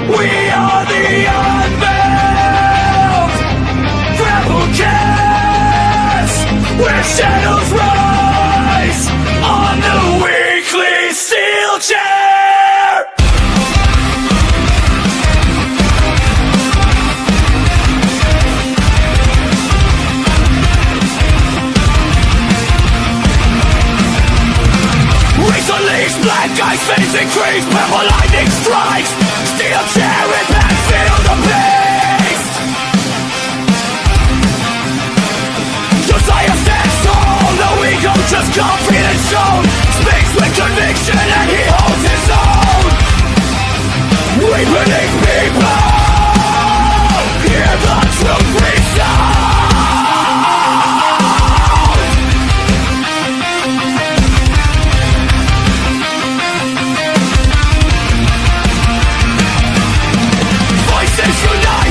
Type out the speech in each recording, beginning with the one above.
We are the Unbound Grapplecast, where shadows rise on the weekly Steelchair. Reece unleashed, black ice veins increase, purple lightning strikes, Steelchair impact, feel the beast. Josiah stands tall, no ego, just confidence shown, speaks with conviction and he holds his own. We believe people, hear the truth resound.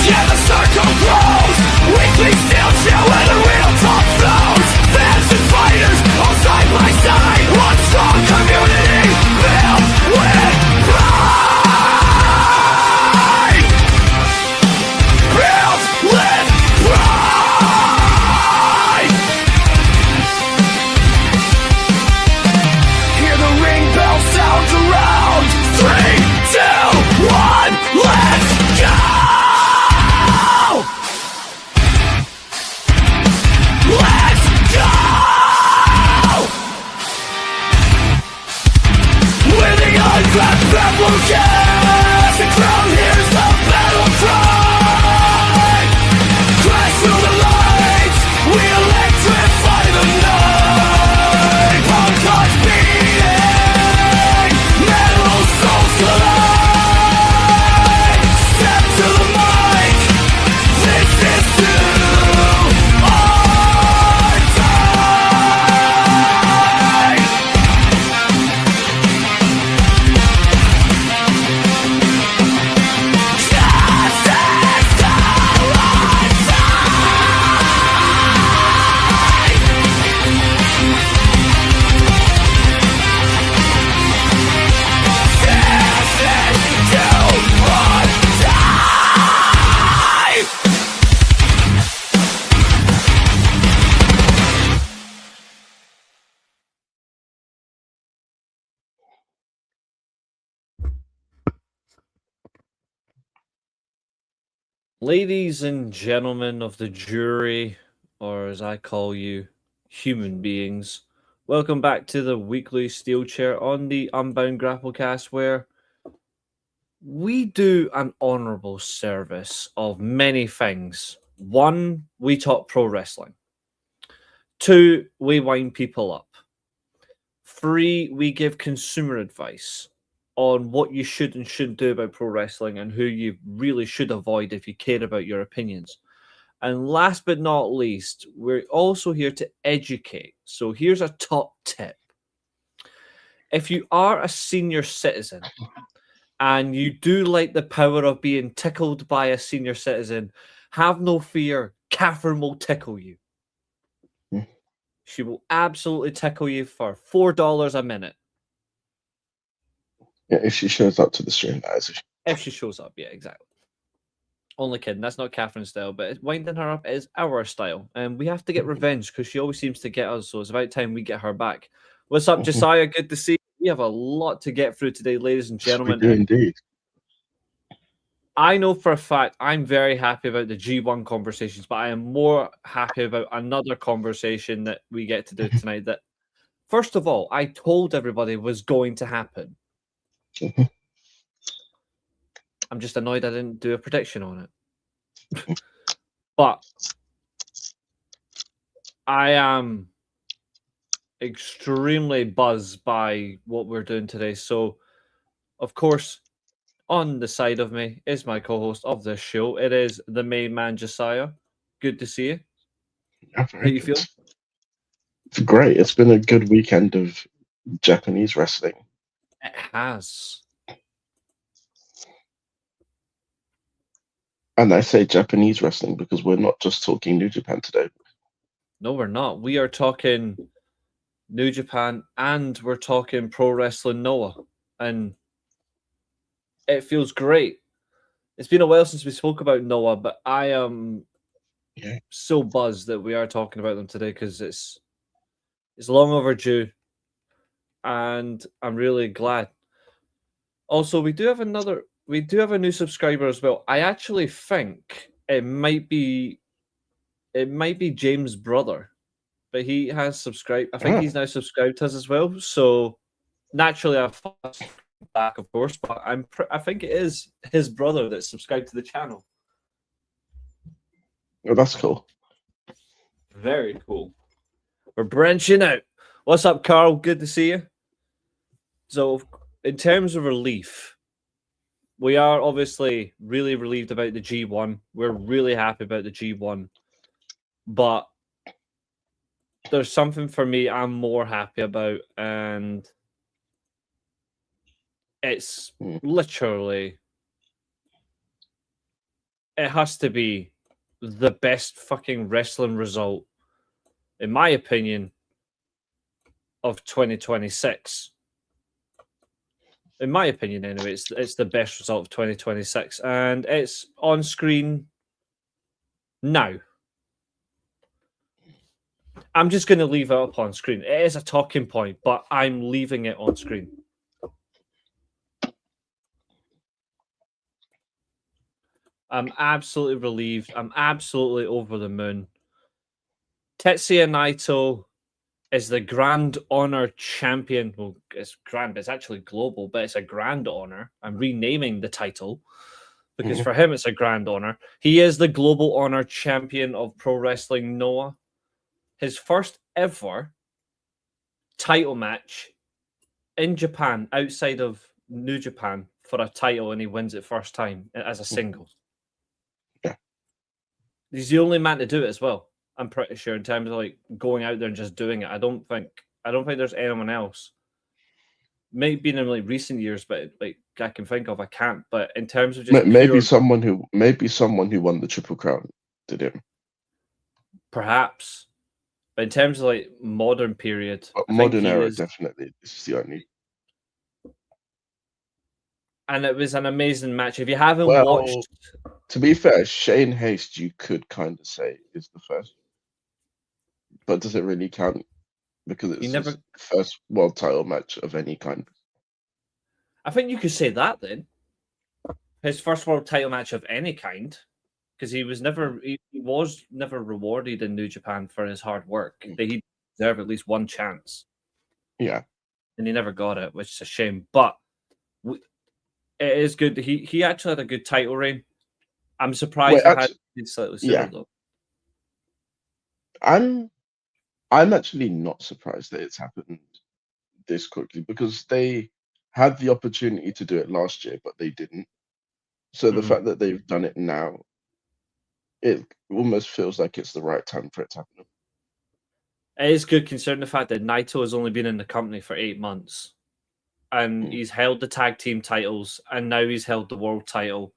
Yeah, the circle grows. Weekly Steelchair where the real talk flows. Fans and fighters all side by side. One strong community filled with pride. Filled with pride. Hear the ring bell sounds around. 3, 2, 1, let's go. Grapplecast, the crowd hears the battle cry. Crash through the lights, we electrify the night. Punk hearts beating, metal souls collide. Step to the mic, this is to our time. Ladies and gentlemen of the jury, or as I call you, human beings, welcome back to the weekly Steelchair on the Unbound Grapplecast, where we do an honourable service of many things. 1, we talk pro wrestling. 2, we wind people up. 3, we give consumer advice on what you should and shouldn't do about pro wrestling and who you really should avoid if you care about your opinions. And last but not least, we're also here to educate. So here's a top tip. If you are a senior citizen and you do like the power of being tickled by a senior citizen, have no fear. Katherine will tickle you. She will absolutely tickle you for $4 a minute. Yeah, if she shows up to the stream, that is. If she shows up, yeah, exactly. Only kidding. That's not Katherine's style, but winding her up is our style. And we have to get revenge because she always seems to get us. So it's about time we get her back. What's up, Josiah? Good to see you. We have a lot to get through today, ladies and gentlemen. We do indeed. I know for a fact I'm very happy about the G1 conversations, but I am more happy about another conversation that we get to do tonight that, first of all, I told everybody was going to happen. I'm just annoyed I didn't do a prediction on it. But I am extremely buzzed by what we're doing today. So, of course, on the side of me is my co-host of this show. It is the main man, Josiah. Good to see you. Yeah, How do you feel? It's great. It's been a good weekend of Japanese wrestling. It has. And I say Japanese wrestling because we're not just talking New Japan today. No, we're not. We are talking New Japan and we're talking Pro Wrestling Noah. And it feels great It's been a while since we spoke about Noah, but I am Yeah. so buzzed that we are talking about them today because it's long overdue, and I'm really glad. Also, we do have a new subscriber as well. I actually think it might be James' brother, but he has subscribed. I think he's now subscribed to us as well. So naturally, I've back, of course, but I think it is his brother that's subscribed to the channel. Oh, that's cool. Very cool. We're branching out. What's up, Carl? Good to see you. So, in terms of relief, we are obviously really relieved about the G1. We're really happy about the G1. But there's something for me I'm more happy about, and it's literally, it has to be the best fucking wrestling result, in my opinion, of 2026. In my opinion, anyway, it's the best result of 2026, and it's on screen now. I'm just going to leave it up on screen. It is a talking point, but I'm leaving it on screen. I'm absolutely relieved. I'm absolutely over the moon. Tetsuya Naito is the Grand Honor champion. Well, it's grand, but it's actually global, but it's a grand honor. I'm renaming the title because for him, it's a grand honor. He is the Global Honor champion of Pro Wrestling Noah. His first ever title match in Japan, outside of New Japan, for a title, and he wins it first time as a single. Yeah. He's the only man to do it as well. I'm pretty sure, in terms of like going out there and just doing it. I don't think there's anyone else. Maybe in like recent years, but like I can think of, I can't. But in terms of just maybe someone who won the Triple Crown did it. Perhaps. But in terms of like modern period, modern era, definitely. This is the only. And it was an amazing match. If you haven't watched, to be fair, Shane Haste, you could kind of say is the first, but does it really count? Because it's his first world title match of any kind. I think you could say that then. His first world title match of any kind, because he was never rewarded in New Japan for his hard work. That he deserved at least one chance. Yeah, and he never got it, which is a shame. But it is good. He actually had a good title reign. I'm surprised it's slightly sooner though. I'm actually not surprised that it's happened this quickly because they had the opportunity to do it last year, but they didn't. So the fact that they've done it now, it almost feels like it's the right time for it to happen. It is good considering the fact that Naito has only been in the company for 8 months. And he's held the tag team titles, and now he's held the world title.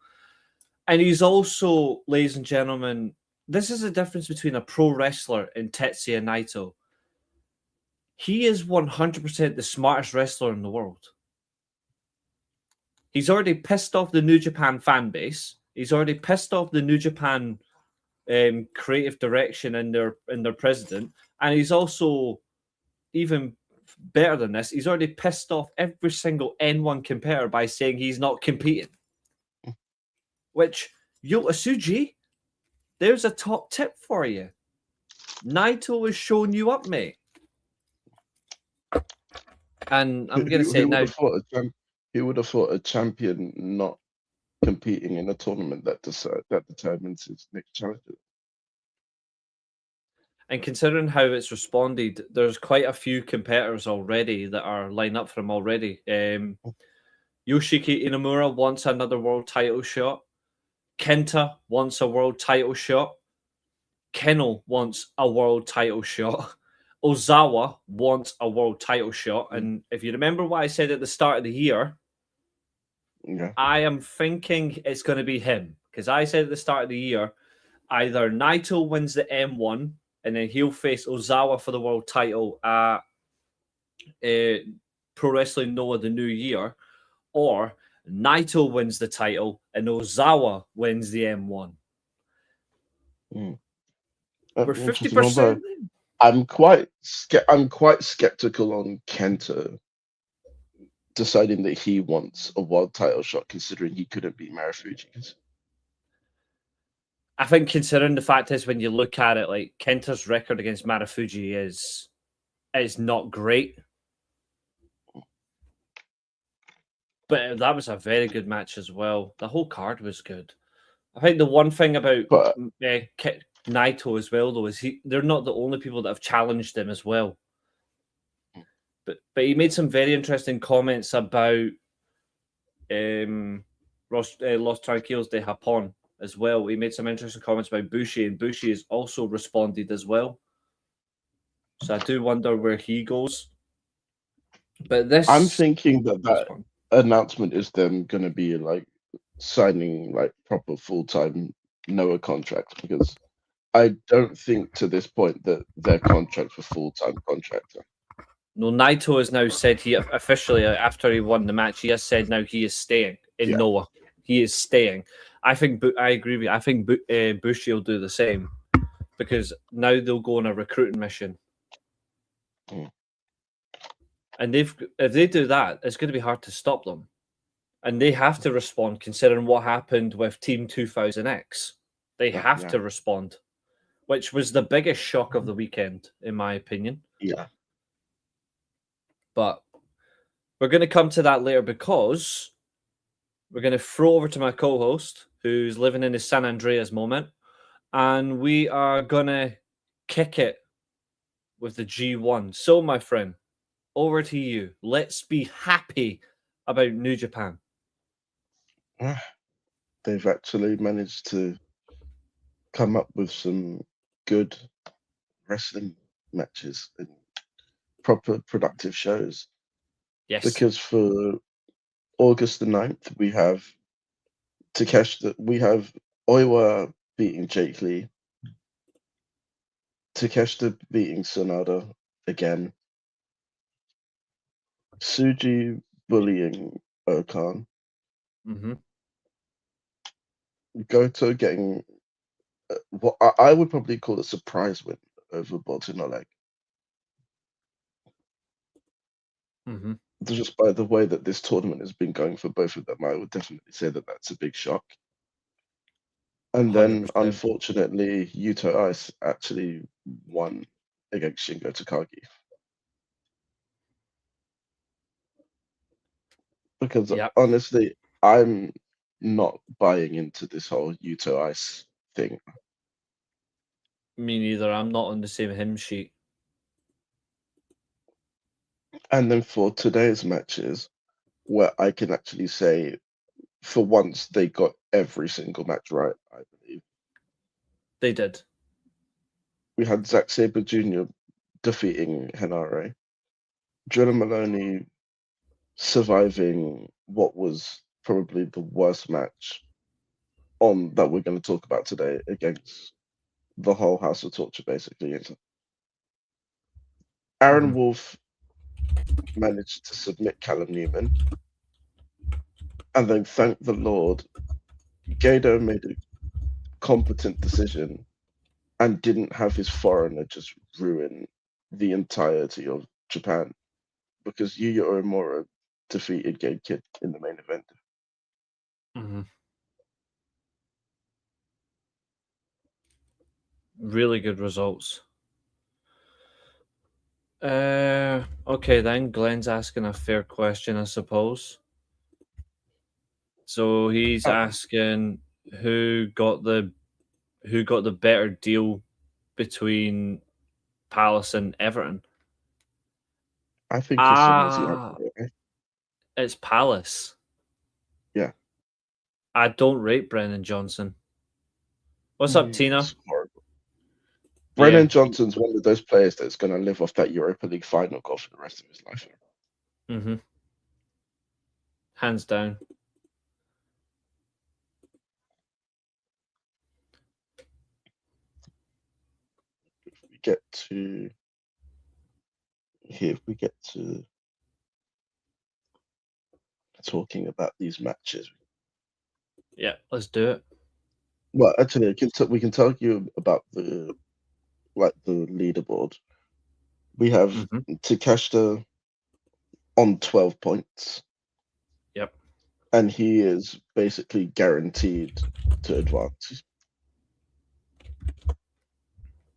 And he's also, ladies and gentlemen, this is the difference between a pro wrestler and Tetsuya Naito. He is 100% the smartest wrestler in the world. He's already pissed off the New Japan fan base. He's already pissed off the New Japan creative direction and their president. And he's also, even better than this, he's already pissed off every single N1 competitor by saying he's not competing. Which, Yota Tsuji, there's a top tip for you. Naito is showing you up, mate. And I'm going to say now... Who would have thought a champion not competing in a tournament that determines his next challenger? And considering how it's responded, there's quite a few competitors already that are lined up for him already. Yoshiki Inamura wants another world title shot. Kenta wants a world title shot. Kennel wants a world title shot. Ozawa wants a world title shot. And if you remember what I said at the start of the year, I am thinking it's going to be him. Because I said at the start of the year, either Naito wins the M1 and then he'll face Ozawa for the world title at Pro Wrestling Noah the New Year, or Naito wins the title, and Ozawa wins the M1. We're Interesting. Although 50%. I'm quite skeptical on Kenta deciding that he wants a world title shot, considering he couldn't beat Marufuji. I think considering the fact is when you look at it, like Kenta's record against Marufuji is not great. But that was a very good match as well. The whole card was good. I think the one thing about Naito as well, though, is they're not the only people that have challenged him as well. But he made some very interesting comments about Los Tranquilos de Japón as well. He made some interesting comments about Bushi, and Bushi has also responded as well. So I do wonder where he goes. But I'm thinking that announcement is them going to be like signing like proper full-time Noah contracts, because I don't think to this point that their contract for full-time contractor. No, Naito has now said he officially, after he won the match, he has said now he is staying in Noah. He is staying. I agree with you. I think Bushi will do the same, because now they'll go on a recruiting mission. And if they do that, it's going to be hard to stop them. And they have to respond, considering what happened with Team 2000X. They have to respond, which was the biggest shock of the weekend, in my opinion. Yeah. But we're going to come to that later, because we're going to throw over to my co-host, who's living in his San Andreas moment, and we are going to kick it with the G1. So, my friend, over to you. Let's be happy about New Japan. They've actually managed to come up with some good wrestling matches and proper productive shows. Yes. Because for August the 9th, we have Oiwa beating Jake Lee, Takeshita beating Sonada again, Suji bullying Okan, Goto getting what I would probably call a surprise win over Boltin Oleg. Just by the way that this tournament has been going for both of them, I would definitely say that that's a big shock. And then, 100%. unfortunately, Yuto Ice actually won against Shingo Takagi. Because honestly, I'm not buying into this whole Yuto Ice thing. Me neither. I'm not on the same hymn sheet. And then for today's matches, where I can actually say, for once, they got every single match right, I believe. They did. We had Zack Sabre Jr. defeating Henare, Jonah Maloney surviving what was probably the worst match that we're going to talk about today against the whole House of Torture, basically. Aaron Wolf managed to submit Callum Newman, and then, thank the Lord, Gato made a competent decision and didn't have his foreigner just ruin the entirety of Japan, because Yuya Uemura defeated Gabe Kidd in the main event. Really good results. Okay, then Glenn's asking a fair question, I suppose. So he's asking who got the better deal between Palace and Everton. I think as soon as he it's Palace. Yeah. I don't rate Brennan Johnson. What's up, Tina? Horrible. Brennan Johnson's one of those players that's going to live off that Europa League final goal for the rest of his life. Hands down. If we get to here, if we get to talking about these matches. Yeah, let's do it. Well, actually, we can tell you about the leaderboard. We have Mm-hmm. Takeshita on 12 points, Yep. and he is basically guaranteed to advance.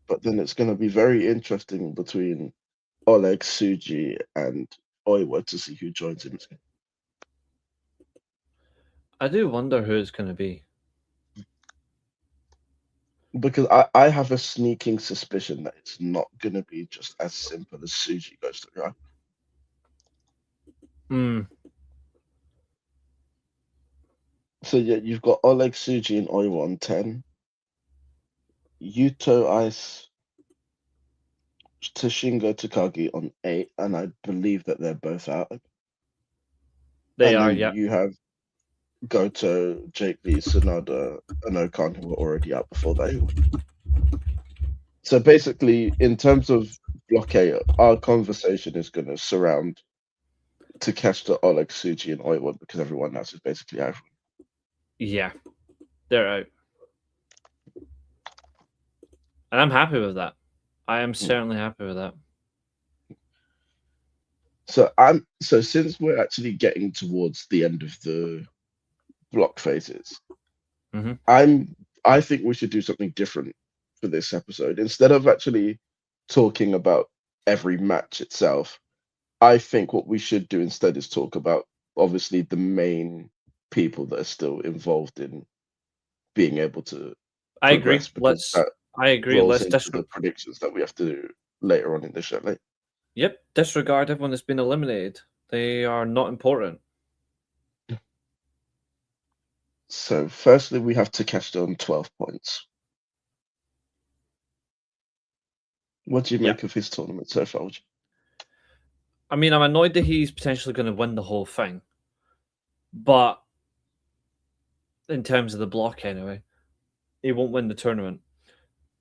But then it's going to be very interesting between Oleg, Suji, and Oiwa to see who joins him. I do wonder who it's going to be. Because I have a sneaking suspicion that it's not going to be just as simple as Suji goes through. Right? Hmm. So yeah, you've got Oleg, Suji, and Oiwa on 10. Yuto, Ice, Tashingo, Takagi on 8, and I believe that they're both out. They And are, then yeah. you have Goto, Jake Lee, Sonada, and Okan who were already out before that. So basically, in terms of Block A, our conversation is going to surround Takeshita, Oleg, Suji, and Oiwa because everyone else is basically out. Yeah, they're out. And I'm happy with that. I am certainly happy with that. So since we're actually getting towards the end of the block phases, Mhm. I think we should do something different for this episode. Instead of actually talking about every match itself, I think what we should do instead is talk about obviously the main people that are still involved in being able to I agree. progress because that I agree. rolls Let's into the predictions that we have to do later on in the show. Like, Yep, disregard everyone that's been eliminated. They are not important. so, firstly, we have Takeshita on 12 points. What do you Yeah. make of his tournament so far? I mean, I'm annoyed that he's potentially going to win the whole thing. But in terms of the block anyway, he won't win the tournament.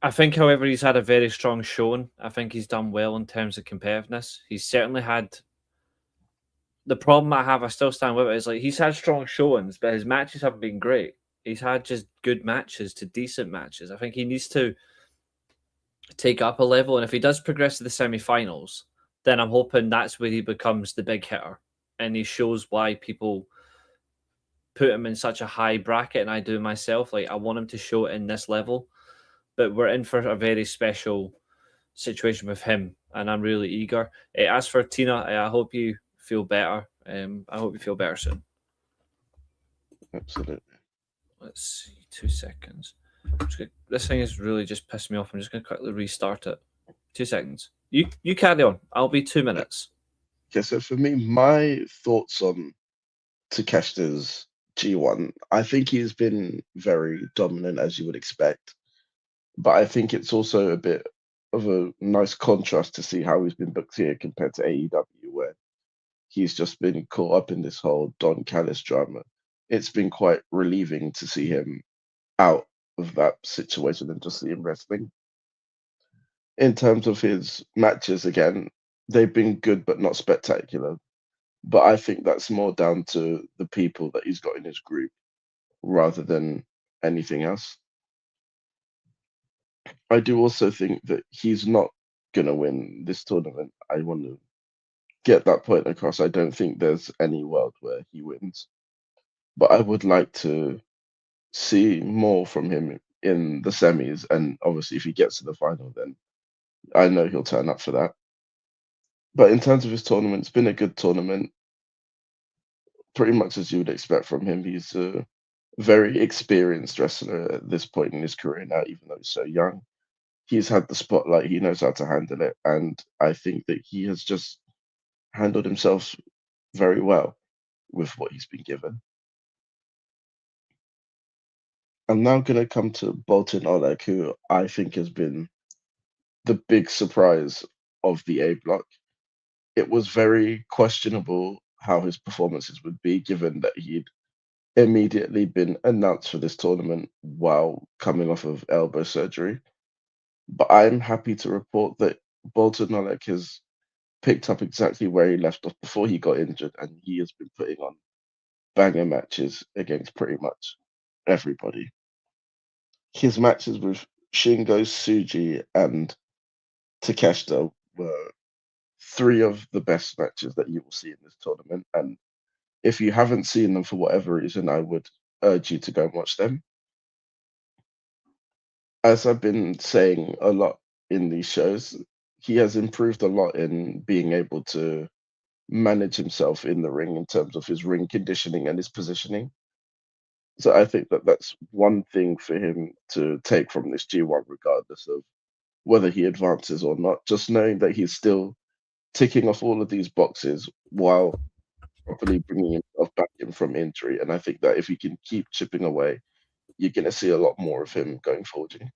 I think, however, he's had a very strong showing. I think he's done well in terms of competitiveness. He's certainly had... The problem I still stand with it, is like he's had strong showings, but his matches haven't been great. He's had just good matches to decent matches. I think he needs to take up a level, and if he does progress to the semi-finals, then I'm hoping that's where he becomes the big hitter, and he shows why people put him in such a high bracket, and I do myself. Like, I want him to show it in this level, but we're in for a very special situation with him, and I'm really eager. As for Tina, I hope you feel better. I hope you feel better soon. Absolutely. Let's see, 2 seconds. This thing is really just pissed me off. I'm just going to quickly restart it. 2 seconds. You carry on. I'll be 2 minutes. Okay, so for me, my thoughts on Takeshita's G1, I think he's been very dominant as you would expect, but I think it's also a bit of a nice contrast to see how he's been booked here compared to AEW, where he's just been caught up in this whole Don Callis drama. It's been quite relieving to see him out of that situation and just see him wrestling. In terms of his matches, again, they've been good but not spectacular. But I think that's more down to the people that he's got in his group rather than anything else. I do also think that he's not going to win this tournament. I want to get that point across. I don't think there's any world where he wins. But I would like to see more from him in the semis. And obviously, if he gets to the final, then I know he'll turn up for that. But in terms of his tournament, it's been a good tournament, pretty much as you would expect from him. He's a very experienced wrestler at this point in his career now, even though he's so young. He's had the spotlight, he knows how to handle it, and I think that he has just handled himself very well with what he's been given. I'm now going to come to Bolton Oleg, who I think has been the big surprise of the A block. It was very questionable how his performances would be, given that he'd immediately been announced for this tournament while coming off of elbow surgery. But I'm happy to report that Bolton Oleg has picked up exactly where he left off before he got injured, and he has been putting on banger matches against pretty much everybody. His matches with Shingo, Tsuji, and Takeshita were three of the best matches that you will see in this tournament. And if you haven't seen them for whatever reason, I would urge you to go and watch them. As I've been saying a lot in these shows, he has improved a lot in being able to manage himself in the ring in terms of his ring conditioning and his positioning. So I think that that's one thing for him to take from this G1, regardless of whether he advances or not. Just knowing that he's still ticking off all of these boxes while properly bringing himself back in from injury. And I think that if he can keep chipping away, you're going to see a lot more of him going forward.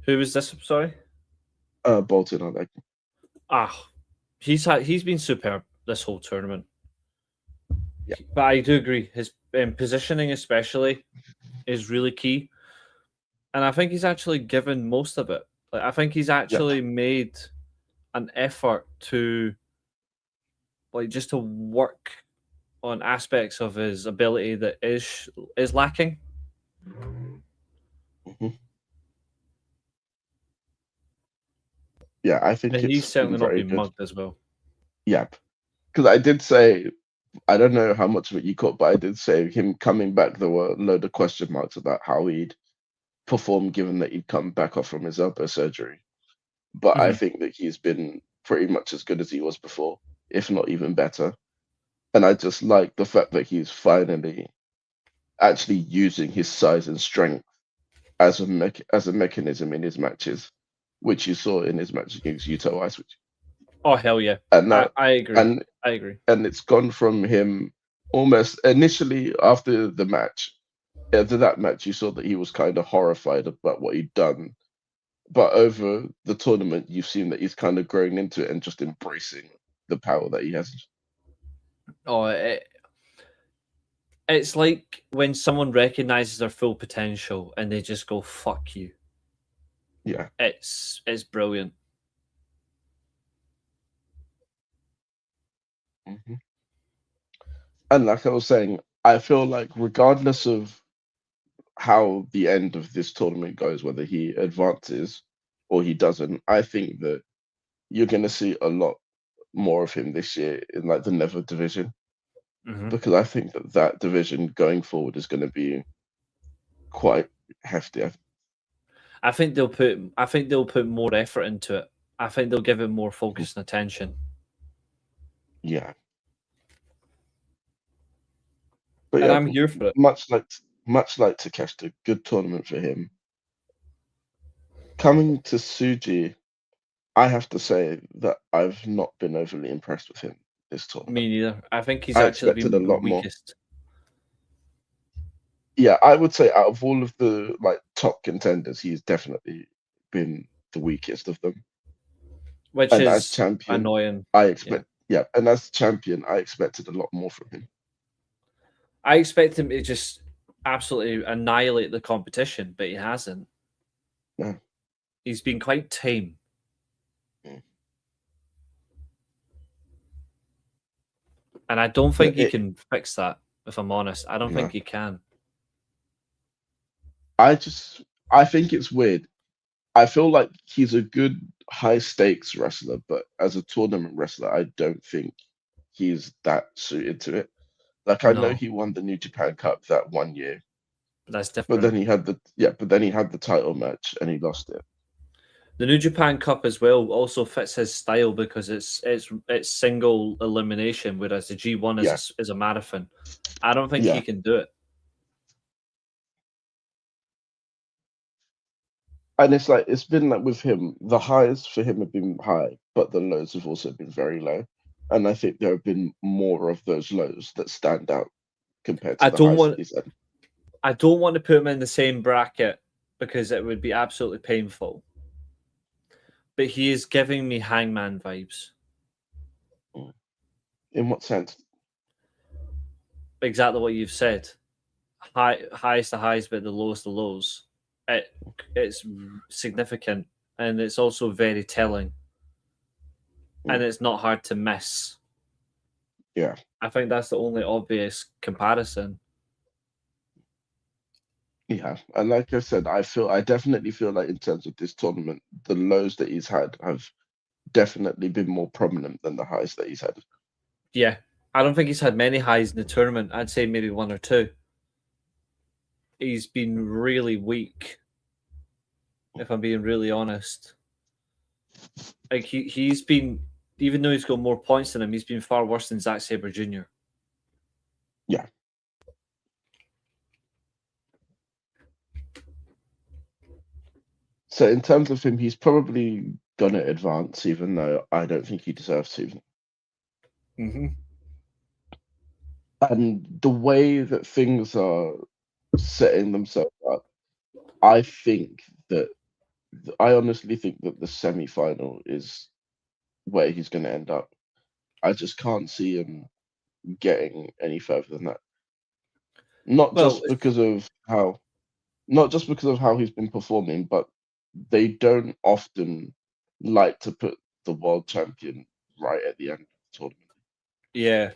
Who was this? Sorry. Bolton, I like. He's been superb this whole tournament. Yeah. But I do agree. His positioning, especially, is really key. And I think he's actually given most of it. Like, I think he's actually made an effort to, like, just to work on aspects of his ability that is lacking. Mm-hmm. Yeah, I think and he's certainly not been mugged as well. Yeah, because I did say, I don't know how much of it you caught, but I did say him coming back, there were a load of question marks about how he'd perform given that he'd come back off from his elbow surgery. But I think that he's been pretty much as good as he was before, if not even better. And I just like the fact that he's finally actually using his size and strength as a mechanism in his matches, which you saw in his match against Yuto Ice. Oh hell yeah! And that, I agree. I agree. And it's gone from him almost initially after the match. After that match, you saw that he was kind of horrified about what he'd done. But over the tournament, you've seen that he's kind of grown into it and just embracing the power that he has. Oh, it's like when someone recognizes their full potential and they just go, fuck you. Yeah. It's brilliant. Mm-hmm. And like I was saying, I feel like regardless of how the end of this tournament goes, whether he advances or he doesn't, I think that you're going to see a lot more of him this year in like the Never division, because I think that division going forward is going to be quite hefty. I think they'll put more effort into it. I think they'll give it more focus and attention. Yeah. But and yeah, I'm here for it. Much like Takeshita, good tournament for him. Coming to Tsuji, I have to say that I've not been overly impressed with him this tournament. Me neither. I think he's actually been a lot the weakest. Yeah, I would say out of all of the like top contenders, he's definitely been the weakest of them. Which and is as champion, annoying. And as champion, I expected a lot more from him. I expect him to just absolutely annihilate the competition, but he hasn't. Yeah. He's been quite tame. And I don't think he can fix that, if I'm honest. I don't think he can. I think it's weird. I feel like he's a good high stakes wrestler, but as a tournament wrestler, I don't think he's that suited to it. Like I know he won the New Japan Cup that 1 year. But that's different. But then he had the title match and he lost it. The New Japan Cup as well also fits his style because it's single elimination, whereas the G1 is a marathon. I don't think he can do it. And it's been like with him, the highs for him have been high, but the lows have also been very low. And I think there have been more of those lows that stand out compared to the highs he's had. I don't want to put him in the same bracket because it would be absolutely painful. But he is giving me Hangman vibes. In what sense? Exactly what you've said. Highest the highs, but the lowest the lows. It's significant, and it's also very telling. And it's not hard to miss. Yeah. I think that's the only obvious comparison. Yeah, and like I said, I definitely feel like in terms of this tournament, the lows that he's had have definitely been more prominent than the highs that he's had. Yeah, I don't think he's had many highs in the tournament. I'd say maybe one or two. He's been really weak, if I'm being really honest. Like he's been, even though he's got more points than him, he's been far worse than Zack Sabre Jr. Yeah. So in terms of him, he's probably gonna advance, even though I don't think he deserves to. Mm-hmm. And the way that things are setting themselves up, I think that I honestly think that the semi-final is where he's going to end up. I just can't see him getting any further than that. Not Well, just because of how, not just because of how he's been performing, but they don't often like to put the world champion right at the end of the tournament. yeah.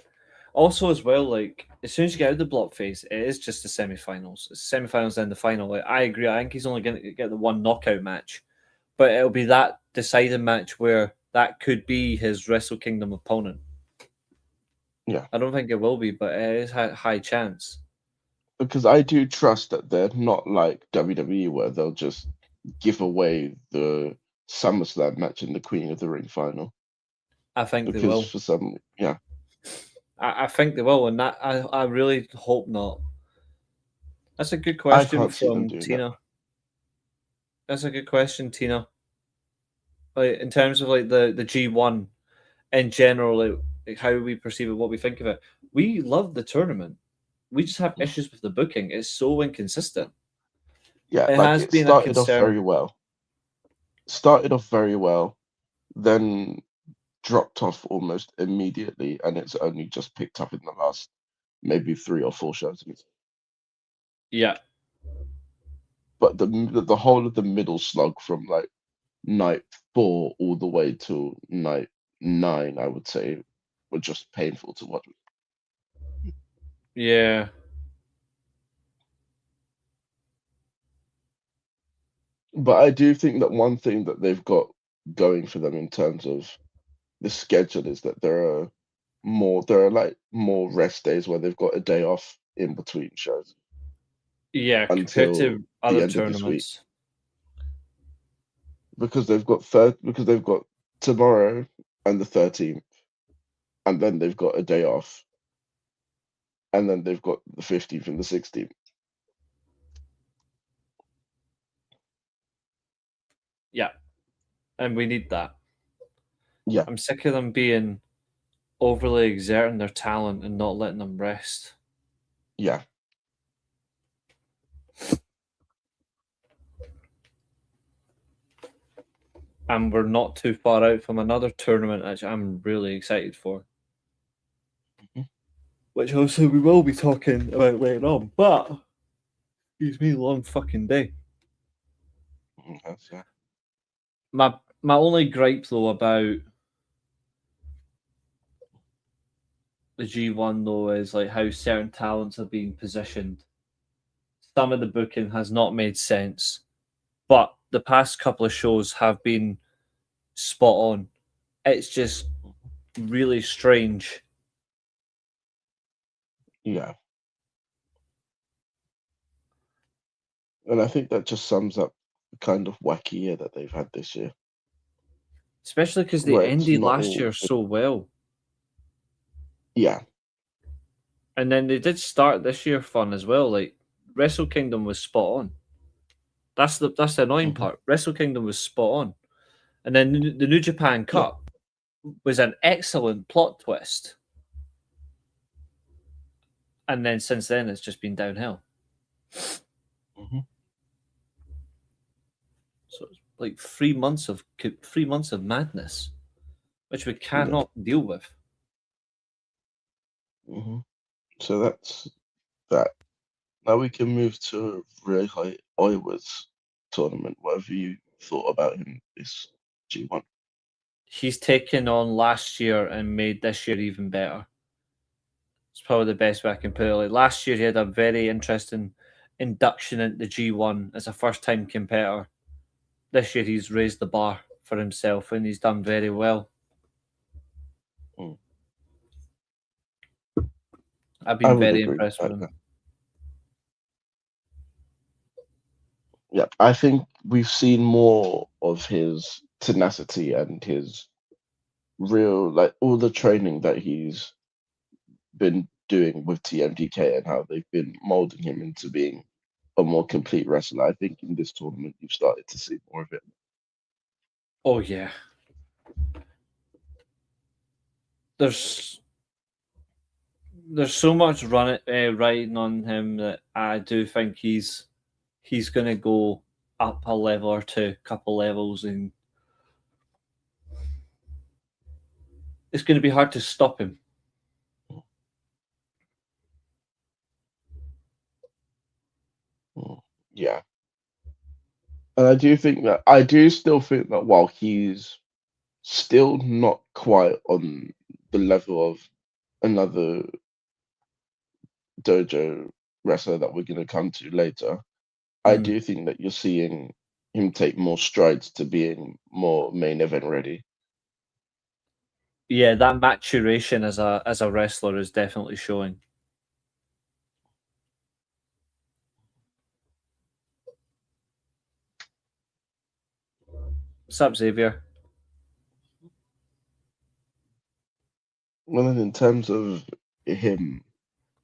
Also, as well, like as soon as you get out of the block phase, it is just the semi-finals. It's semi-finals and the final. Like, I agree. I think he's only going to get the one knockout match, but it'll be that deciding match where that could be his Wrestle Kingdom opponent. Yeah, I don't think it will be, but it is a high chance. because I do trust that they're not like WWE where they'll just give away the SummerSlam match in the Queen of the Ring final. I think they Because will. for some, yeah, I think they will, and that I really hope not. That's a good I question can't see them from doing that. Tina. That's a good question, Tina. Like in terms of like the G1 in general, like how we perceive it, what we think of it. We love the tournament. We just have issues with the booking. It's so inconsistent. Yeah, It like has it been a started off concern. very well. Started off very well, then dropped off almost immediately, and it's only just picked up in the last maybe 3 or 4 shows. Yeah, But the whole of the middle slug from like night 4 all the way to night 9, I would say, were just painful to watch. yeah. But I do think that one thing that they've got going for them in terms of the schedule is that there are like more rest days where they've got a day off in between shows Yeah, compared until to the other end of this week tournaments. because they've got tomorrow and the 13th, and then they've got a day off, and then they've got the 15th and the 16th. Yeah, and we need that. Yeah, I'm sick of them being overly exerting their talent and not letting them rest. yeah, And we're not too far out from another tournament which I'm really excited for. Mhm. Which also we will be talking about later on, but it's been a long fucking day. That's, My only gripe though about the G1 though is like how certain talents are being positioned. Some of the booking has not made sense, but the past couple of shows have been spot on. It's just really strange. yeah. And I think that just sums up the kind of wacky year that they've had this year, Especially because they where it's ended not last all year so well. yeah, And then they did start this year fun as well. Like Wrestle Kingdom was spot on. That's the annoying mhm, part. Wrestle Kingdom was spot on. And then the New Japan yeah, Cup was an excellent plot twist. And then since then it's just been downhill. mhm, So it's like 3 months of madness, which we yeah. cannot deal with. Mhm. So that's that. Now we can move to Rehai Oiwa's tournament. What have you thought about him this G1? He's taken on last year and made this year even better. It's probably the best way I can put it. Like last year, he had a very interesting induction into G1 as a first-time competitor. This year, he's raised the bar for himself, and he's done very well. Mm. I've I been would very agree with impressed with that, him. yeah. Yeah, I think we've seen more of his tenacity and his real, like all the training that he's been doing with TMDK and how they've been molding him into being a more complete wrestler. I think in this tournament you've started to see more of it. Oh yeah, there's so much riding on him that I do think he's going to go up a level or two, couple levels, and it's going to be hard to stop him. Yeah. And I do still think that while he's still not quite on the level of another dojo wrestler that we're going to come to later, I Mm. do think that you're seeing him take more strides to being more main event ready. Yeah, that maturation as a wrestler is definitely showing. What's up, Xavier? Well, then in terms of him,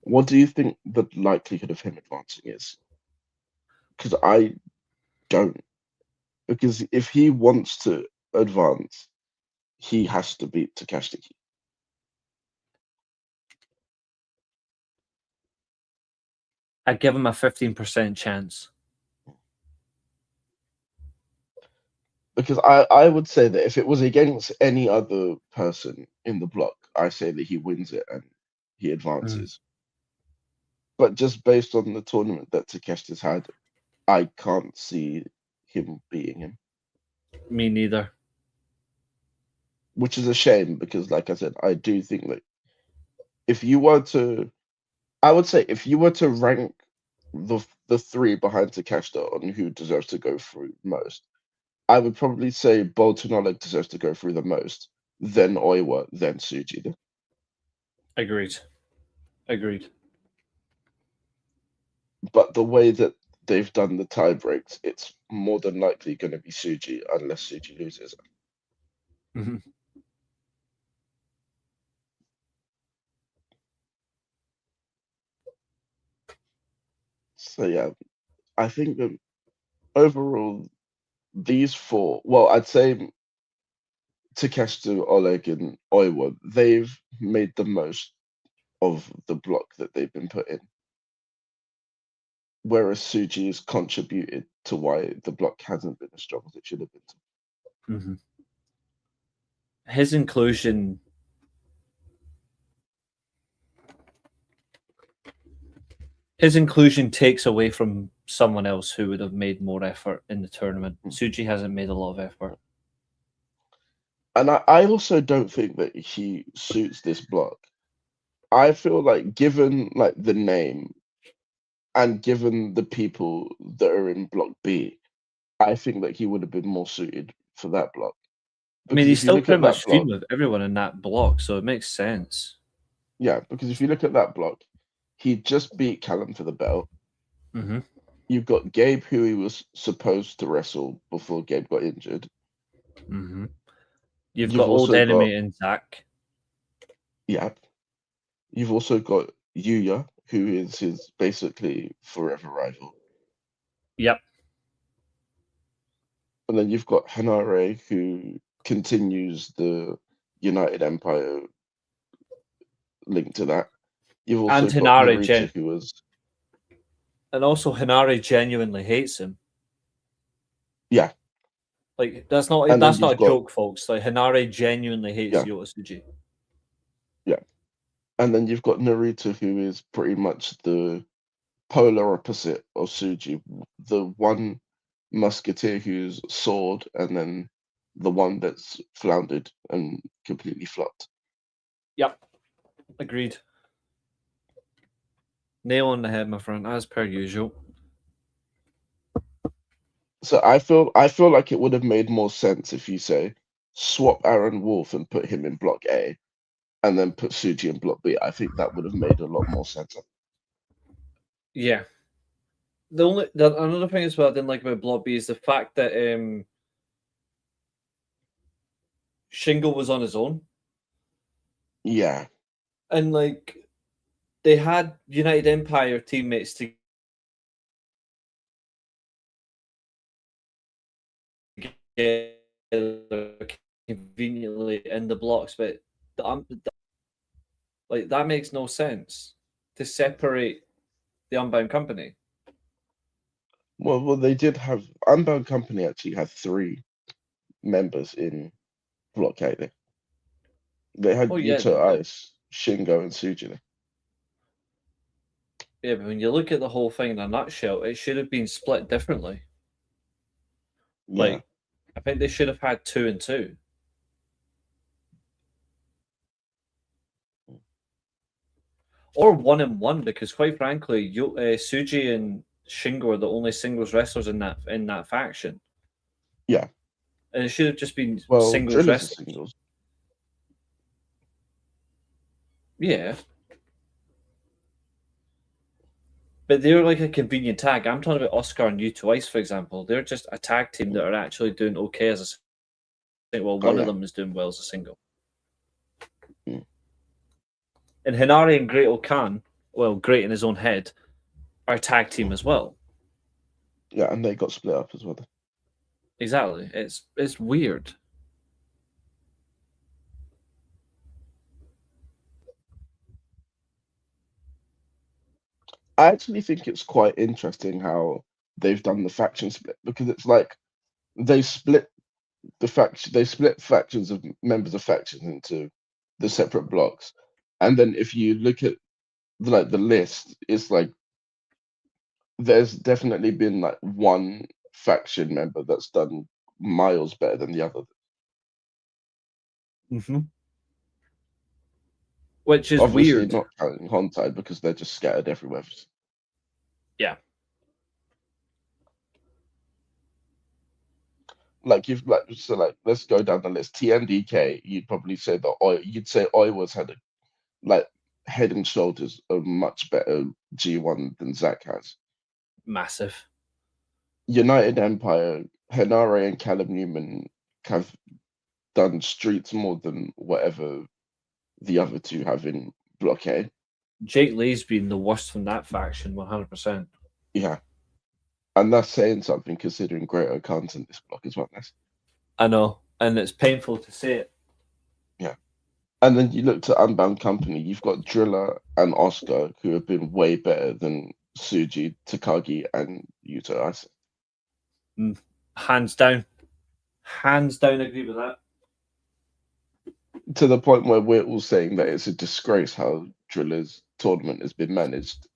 what do you think the likelihood of him advancing is? Because I don't. Because if he wants to advance, he has to beat Takashi. I'd give him a 15% chance. Because I would say that if it was against any other person in the block, I say that he wins it and he advances. But just based on the tournament that Takeshi's had, I can't see him beating him. Me neither. Which is a shame because, like I said, I do think that if you were to, I would say if you were to rank the three behind Takeshita on who deserves to go through most, I would probably say Bolton Oleg deserves to go through the most, then Oiwa, then Suji. Agreed. But the way that they've done the tie breaks, it's more than likely going to be Suji unless Suji loses. Mhm. So yeah, I think that overall these four, well, I'd say Takeshita, Oleg, and Oiwa, they've made the most of the block that they've been put in. Whereas Suji has contributed to why the block hasn't been as strong as it should have been. Mhm. His inclusion takes away from someone else who would have made more effort in the tournament. Suji hasn't made a lot of effort. And I also don't think that he suits this block. I feel like given like the name and given the people that are in block B, I think that he would have been more suited for that block. I mean, Because he's if you still look pretty at that much feuding block, with everyone in that block, so it makes sense. yeah, because if you look at that block, he just beat Callum for the belt. Mm-hmm. You've got Gabe, who he was supposed to wrestle before Gabe got injured. Mm-hmm. You've You've got Old also got, Enemy and Zach. yeah, you've also got Yuya, who is his basically forever rival. Yep. And then you've got Hanare, who continues the United Empire link to that. You've also And got Hinare Narita, who was, and also Hinare genuinely hates him. yeah. Like that's not And then a you've got, joke, folks. Like Hinare genuinely hates yeah, Yota Tsuji. yeah. And then you've got Narita, who is pretty much the polar opposite of Suji, the one musketeer who's soared, and then the one that's floundered and completely flopped. Yep. Agreed. Nail on the head, my friend, as per usual. So I feel like it would have made more sense if you say swap Aaron Wolf and put him in block A, and then put Suji in block B. I think that would have made a lot more sense. Yeah. Another thing as well I didn't like about block B is the fact that Shingo was on his own. Yeah. And like they had United Empire teammates together conveniently in the blocks, but like that makes no sense to separate the Unbound Company. Well, they did have Unbound Company actually had 3 members in block A. They had Oh yeah, Yuto Ice, Shingo, and Suji. yeah, but when you look at the whole thing in a nutshell, it should have been split differently. Yeah. Like, I think they should have had 2 and 2. Or 1 and 1, because quite frankly, Suji and Shingo are the only singles wrestlers in that faction. Yeah. And it should have just been Well, singles Driller's a wrestlers. singles. Yeah. But they're like a convenient tag. I'm talking about Oscar and U2 Ice, for example. They're just a tag team that are actually doing okay as a single. Well, one of them is doing well as a single. Mm. And Hinari and Great Okan, well, great in his own head, are a tag team as well. Yeah, and they got split up as well. Exactly. It's weird. I actually think it's quite interesting how they've done the faction split, because it's like they split factions of members of factions into the separate blocks, and then if you look at the list, it's like there's definitely been like one faction member that's done miles better than the other. Mm-hmm. Which is Obviously weird. not counting Hontide because they're just scattered everywhere. Yeah. Like let's go down the list. TNDK, you'd probably say that you'd say Oiwa's had like head and shoulders a much better G1 than Zach has. Massive. United Empire, Henare and Callum Newman have done streets more than whatever the other 2 have in Block A. Jake Lee's been the worst from that faction, 100%. Yeah. And that's saying something considering Great Okan's in this block as well. I know, and it's painful to say it. Yeah. And then you look to Unbound Company, you've got Driller and Oscar, who have been way better than Suji, Takagi, and Yuto Ice. Hands down. Hands down, agree with that. To the point where we're all saying that it's a disgrace how Driller's tournament has been managed,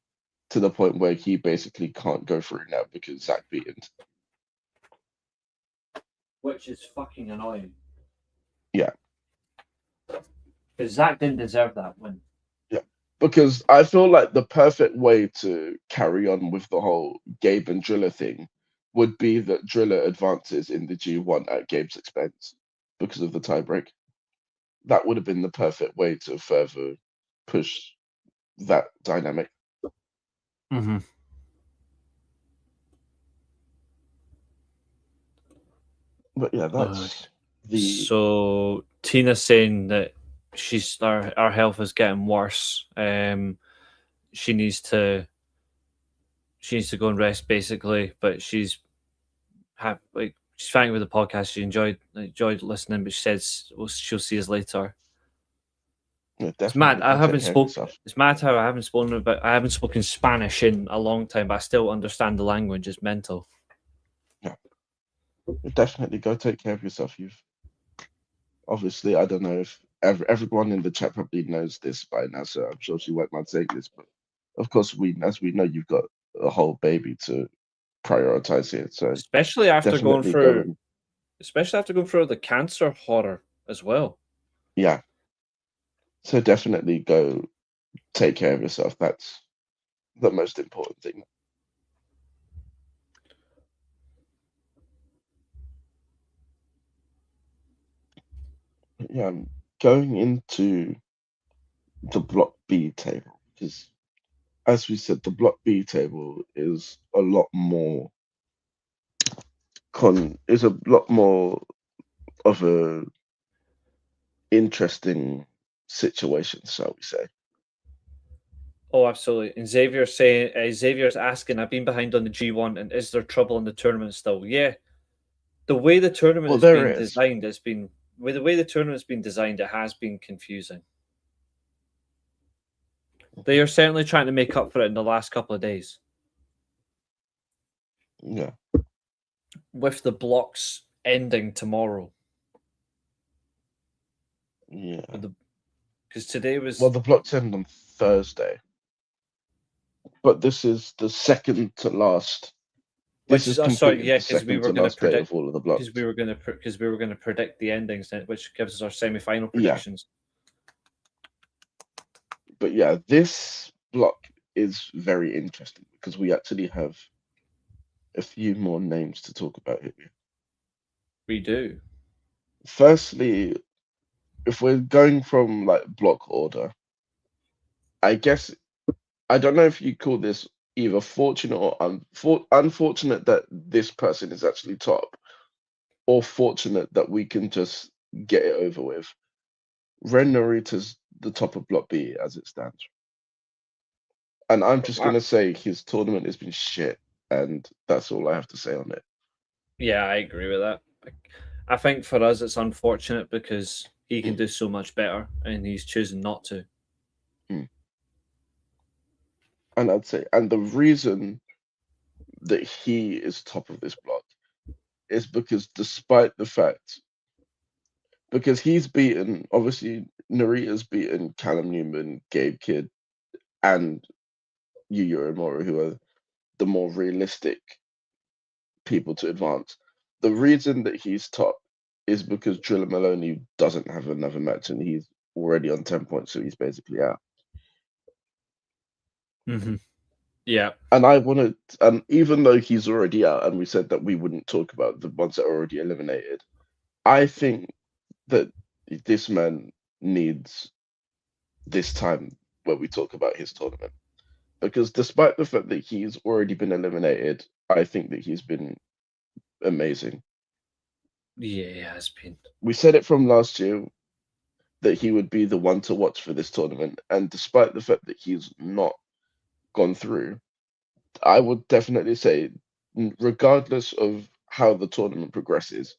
to the point where he basically can't go through now because Zach beat him. Which is fucking annoying. Yeah. Because Zach didn't deserve that win. Yeah. Because I feel like the perfect way to carry on with the whole Gabe and Driller thing would be that Driller advances in the G1 at Gabe's expense because of the tiebreak. That would have been the perfect way to further push that dynamic. Mm-hmm. But yeah, that's So Tina's saying that our health is getting worse. She needs to go and rest basically, but she's fine with the podcast. She enjoyed listening, but she says she'll see us later. Yeah, it's mad. I haven't spoken. Yourself. It's mad how I haven't spoken Spanish in a long time, but I still understand the language. It's mental. Yeah, definitely go take care of yourself. You've obviously, I don't know if everyone in the chat probably knows this by now, so I'm sure she won't mind saying this, but of course, as we know, you've got a whole baby to prioritize here. So especially after going through the cancer horror as well. Yeah. So definitely go take care of yourself. the most important thing. Yeah, I'm going into the Block B table because, as we said, the Block B table is a lot more of a interesting situation, shall we say? Oh, absolutely. And Xavier's asking, I've been behind on the G1, and is there trouble in the tournament still? Yeah. The way the tournament Well, has there been is. designed, the way the tournament's been designed, it has been confusing. They are certainly trying to make up for it in the last couple of days. Yeah. With the blocks ending tomorrow. Yeah. Because today was... Well, the blocks end on Thursday. But this is the second to last. This is completed the second to last day of all of the blocks. Because we were going to predict the endings, which gives us our semi-final predictions. Yeah. But yeah, this block is very interesting because we actually have a few more names to talk about here. We do. Firstly, if we're going from like block order, I guess I don't know if you call this either fortunate or unfortunate that this person is actually top, or fortunate that we can just get it over with. Ren Narita's the top of Block B as it stands. And I'm just going to say his tournament has been shit, and that's all I have to say on it. Yeah, I agree with that. I think for us it's unfortunate because he can do so much better, and he's choosing not to. And I'd say, and the reason that he is top of this block is because despite the fact, because he's beaten, obviously, Narita's beaten Callum Newman, Gabe Kidd, and Yu Uemura, who are the more realistic people to advance. The reason that he's top is because Driller Maloney doesn't have another match and he's already on 10 points, so he's basically out. Mm-hmm. Yeah. And I wanted, even though he's already out, and we said that we wouldn't talk about the ones that are already eliminated, I think that this man needs this time where we talk about his tournament. Because despite the fact that he's already been eliminated, I think that he's been amazing. Yeah, he has been. We said it from last year that he would be the one to watch for this tournament. And despite the fact that he's not gone through, I would definitely say, regardless of how the tournament progresses,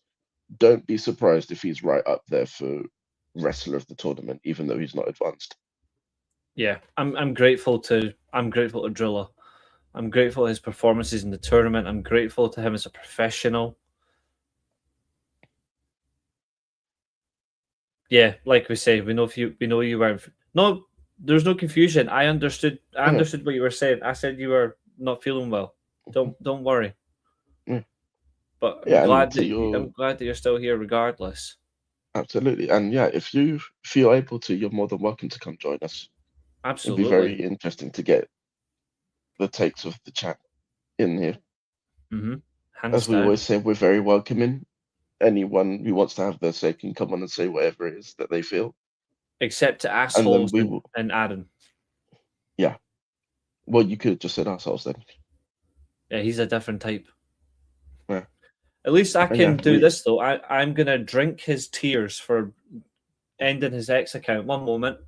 don't be surprised if he's right up there for wrestler of the tournament, even though he's not advanced. Yeah, I'm grateful to Driller. I'm grateful for his performances in the tournament. I'm grateful to him as a professional. Yeah, like we say, we know you weren't. No, there's no confusion. I understood what you were saying. I said you were not feeling well. Don't worry. But I'm glad that you're still here regardless. Absolutely. And yeah, if you feel able to, you're more than welcome to come join us. Absolutely. It'd be very interesting to get the takes of the chat in here. Mm-hmm. As we always say, we're very welcoming. Anyone who wants to have their say can come on and say whatever it is that they feel. Except to assholes and Aaron. Yeah. Well, you could have just said assholes then. Yeah, he's a different type. Yeah. At least I can do this, though. I'm going to drink his tears for ending his X account. One moment.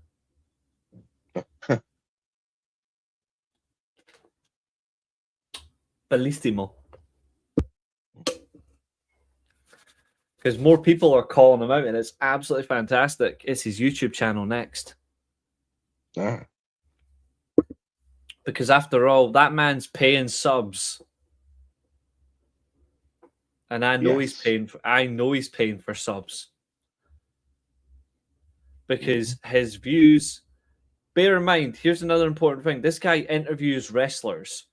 Bellissimo. Because more people are calling him out, and it's absolutely fantastic. It's his YouTube channel next. Ah. Because after all, that man's paying subs. And I know he's paying for subs. Because his views, bear in mind, here's another important thing. This guy interviews wrestlers.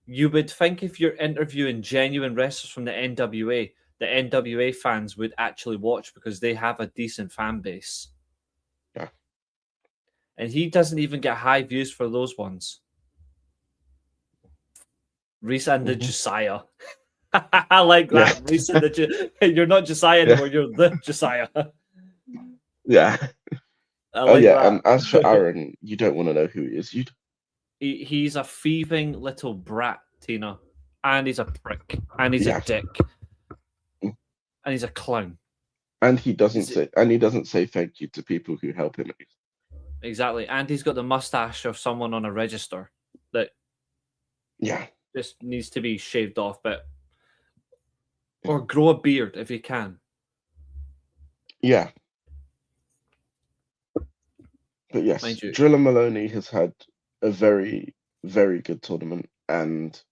You would think if you're interviewing genuine wrestlers from the NWA, the NWA fans would actually watch because they have a decent fan base. Yeah. And he doesn't even get high views for those ones. Reece and the Mhm. Josiah. I like that. Yeah. Reece and you're not Josiah Yeah. anymore. You're the Josiah. Yeah. I Oh like yeah. And as for that. Aaron, you don't want to know who he is. You. He's a thieving little brat, Tina, and he's a prick, and he's a Yeah. dick, and he's a clown. And he doesn't Is it- say. And he doesn't say thank you to people who help him. Exactly, and he's got the mustache of someone on a register that Yeah. just needs to be shaved off, or grow a beard if you can. Yeah. But yes, Mind you. Driller Maloney has had a very, very good tournament, and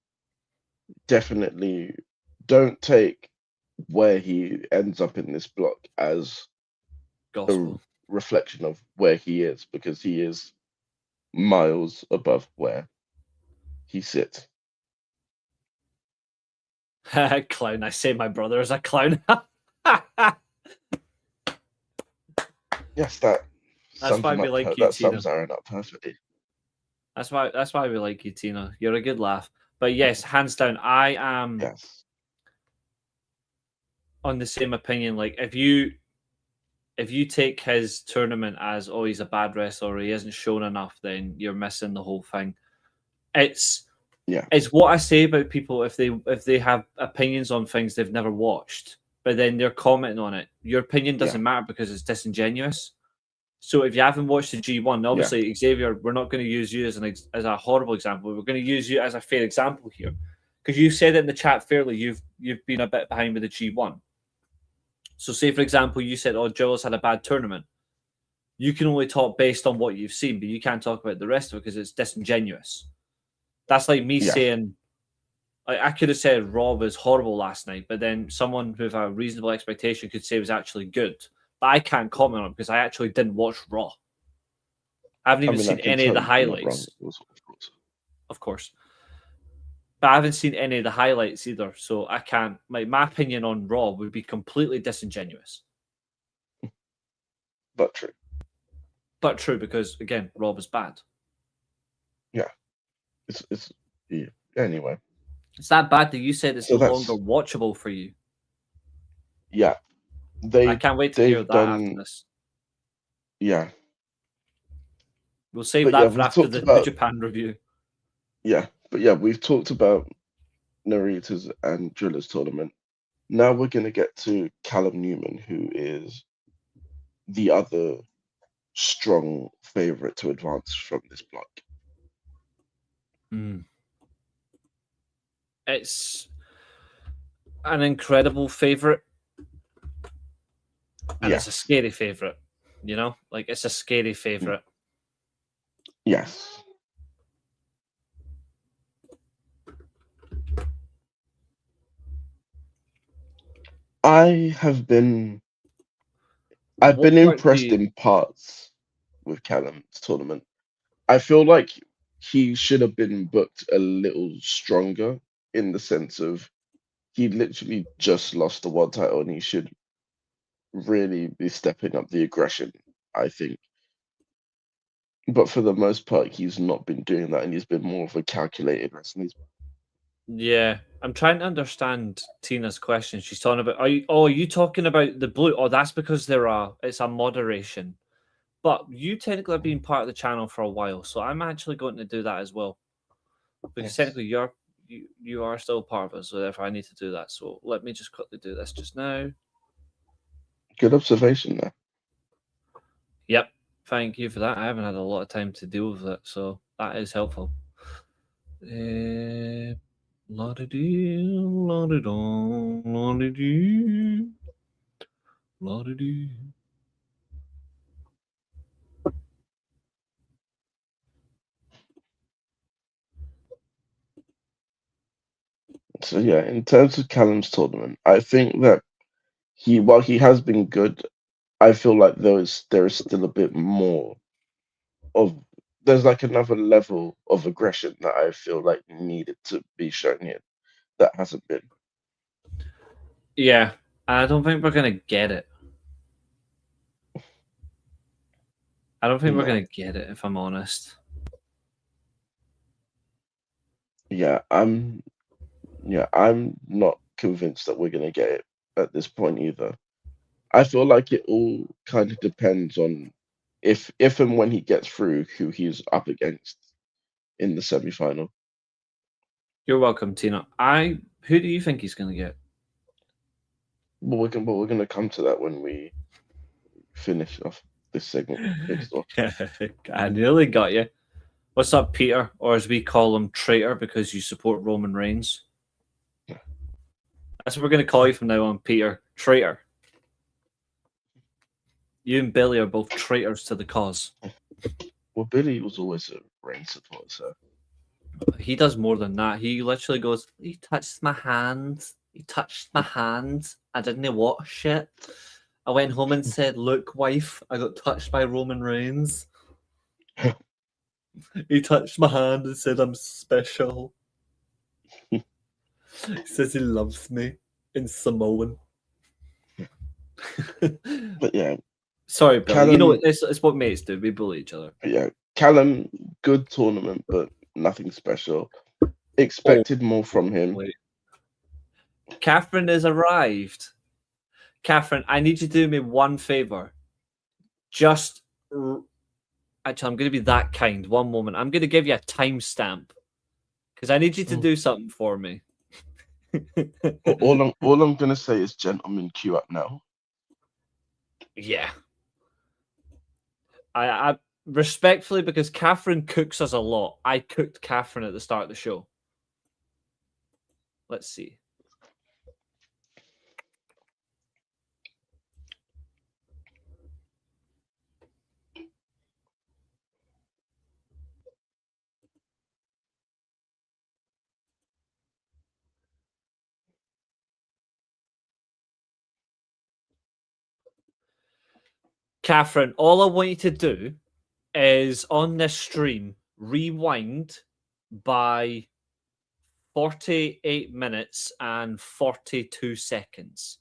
definitely don't take where he ends up in this block as a Gospel. reflection of where he is, because he is miles above where he sits. Clown. I say my brother is a clown. Yes, that That's sums why him we up. like you, That Tina. sums Aaron up perfectly. That's why we like you, Tina. You're a good laugh. But yes, hands down, I am Yes. on the same opinion. Like if you take his tournament as he's a bad wrestler or he hasn't shown enough, then you're missing the whole thing. It's what I say about people if they have opinions on things they've never watched, but then they're commenting on it. Your opinion doesn't matter because it's disingenuous. So if you haven't watched the G1, obviously Xavier, we're not going to use you as a horrible example. We're going to use you as a fair example here, because you said it in the chat fairly. You've been a bit behind with the G1. So say for example, you said, Jules had a bad tournament. You can only talk based on what you've seen, but you can't talk about the rest of it because it's disingenuous. That's like me saying, I could have said Raw was horrible last night, but then someone with a reasonable expectation could say it was actually good. But I can't comment on it because I actually didn't watch Raw. I haven't even seen any of the highlights. Of course. But I haven't seen any of the highlights either, so I can't. My opinion on Raw would be completely disingenuous. But true. But true, because again, Raw was bad. Yeah. It's anyway. It's that bad that you said it's no longer watchable for you. Yeah. I can't wait to hear that after this. Yeah. We'll save that for after the New Japan review. Yeah. But yeah, we've talked about Narita's and Driller's tournament. Now we're going to get to Callum Newman, who is the other strong favorite to advance from this block. It's an incredible favorite, and it's a scary favorite. You know, like it's a scary favorite. Yes. I've been impressed in parts with Callum's tournament. I feel like he should have been booked a little stronger, in the sense of he literally just lost the world title and he should really be stepping up the aggression, I think. But for the most part, he's not been doing that, and he's been more of a calculated wrestler. Yeah, I'm trying to understand Tina's question. She's talking about, are you talking about the blue? Oh, that's because it's a moderation. But you technically have been part of the channel for a while, so I'm actually going to do that as well. Because technically you are still part of it, so therefore I need to do that. So let me just quickly do this just now. Good observation there. Yep. Thank you for that. I haven't had a lot of time to deal with it, so that is helpful. La-da-dee, la-da-dong, la-da-dee, la-da-dee. So yeah, in terms of Callum's tournament, I think that while he has been good, I feel like there is still a bit more of there's like another level of aggression that I feel like needed to be shown here that hasn't been. Yeah, I don't think we're gonna get it. We're gonna get it, if I'm honest. Yeah, I'm Yeah, I'm not convinced that we're gonna get it at this point either. I feel like it all kind of depends on if and when he gets through, who he's up against in the semi-final. You're welcome, Tina. Who do you think he's going to get? But we're gonna come to that when we finish off this segment with Pissed Off. I nearly got you. What's up, Peter? Or as we call him, traitor, because you support Roman Reigns. That's what we're going to call you from now on, Peter. Traitor. You and Billy are both traitors to the cause. Well, Billy was always a Reigns supporter, so He does more than that. He literally goes, he touched my hands. He touched my hands. I didn't watch it. I went home and said, look, wife, I got touched by Roman Reigns. He touched my hand and said, I'm special. He says he loves me in Samoan. but yeah, Sorry, Billy. Callum, you know, it's what mates do. We bully each other. yeah, Callum, good tournament, but nothing special. Expected more from him. Wait. Katherine has arrived. Katherine, I need you to do me one favor. Just actually, I'm going to be that kind. One moment. I'm going to give you a timestamp because I need you to do something for me. all I'm gonna say is, gentlemen, queue up now. Yeah. I respectfully, because Katherine cooks us a lot. I cooked Katherine at the start of the show. Let's see. Katherine, all I want you to do is on this stream, rewind by 48 minutes and 42 seconds.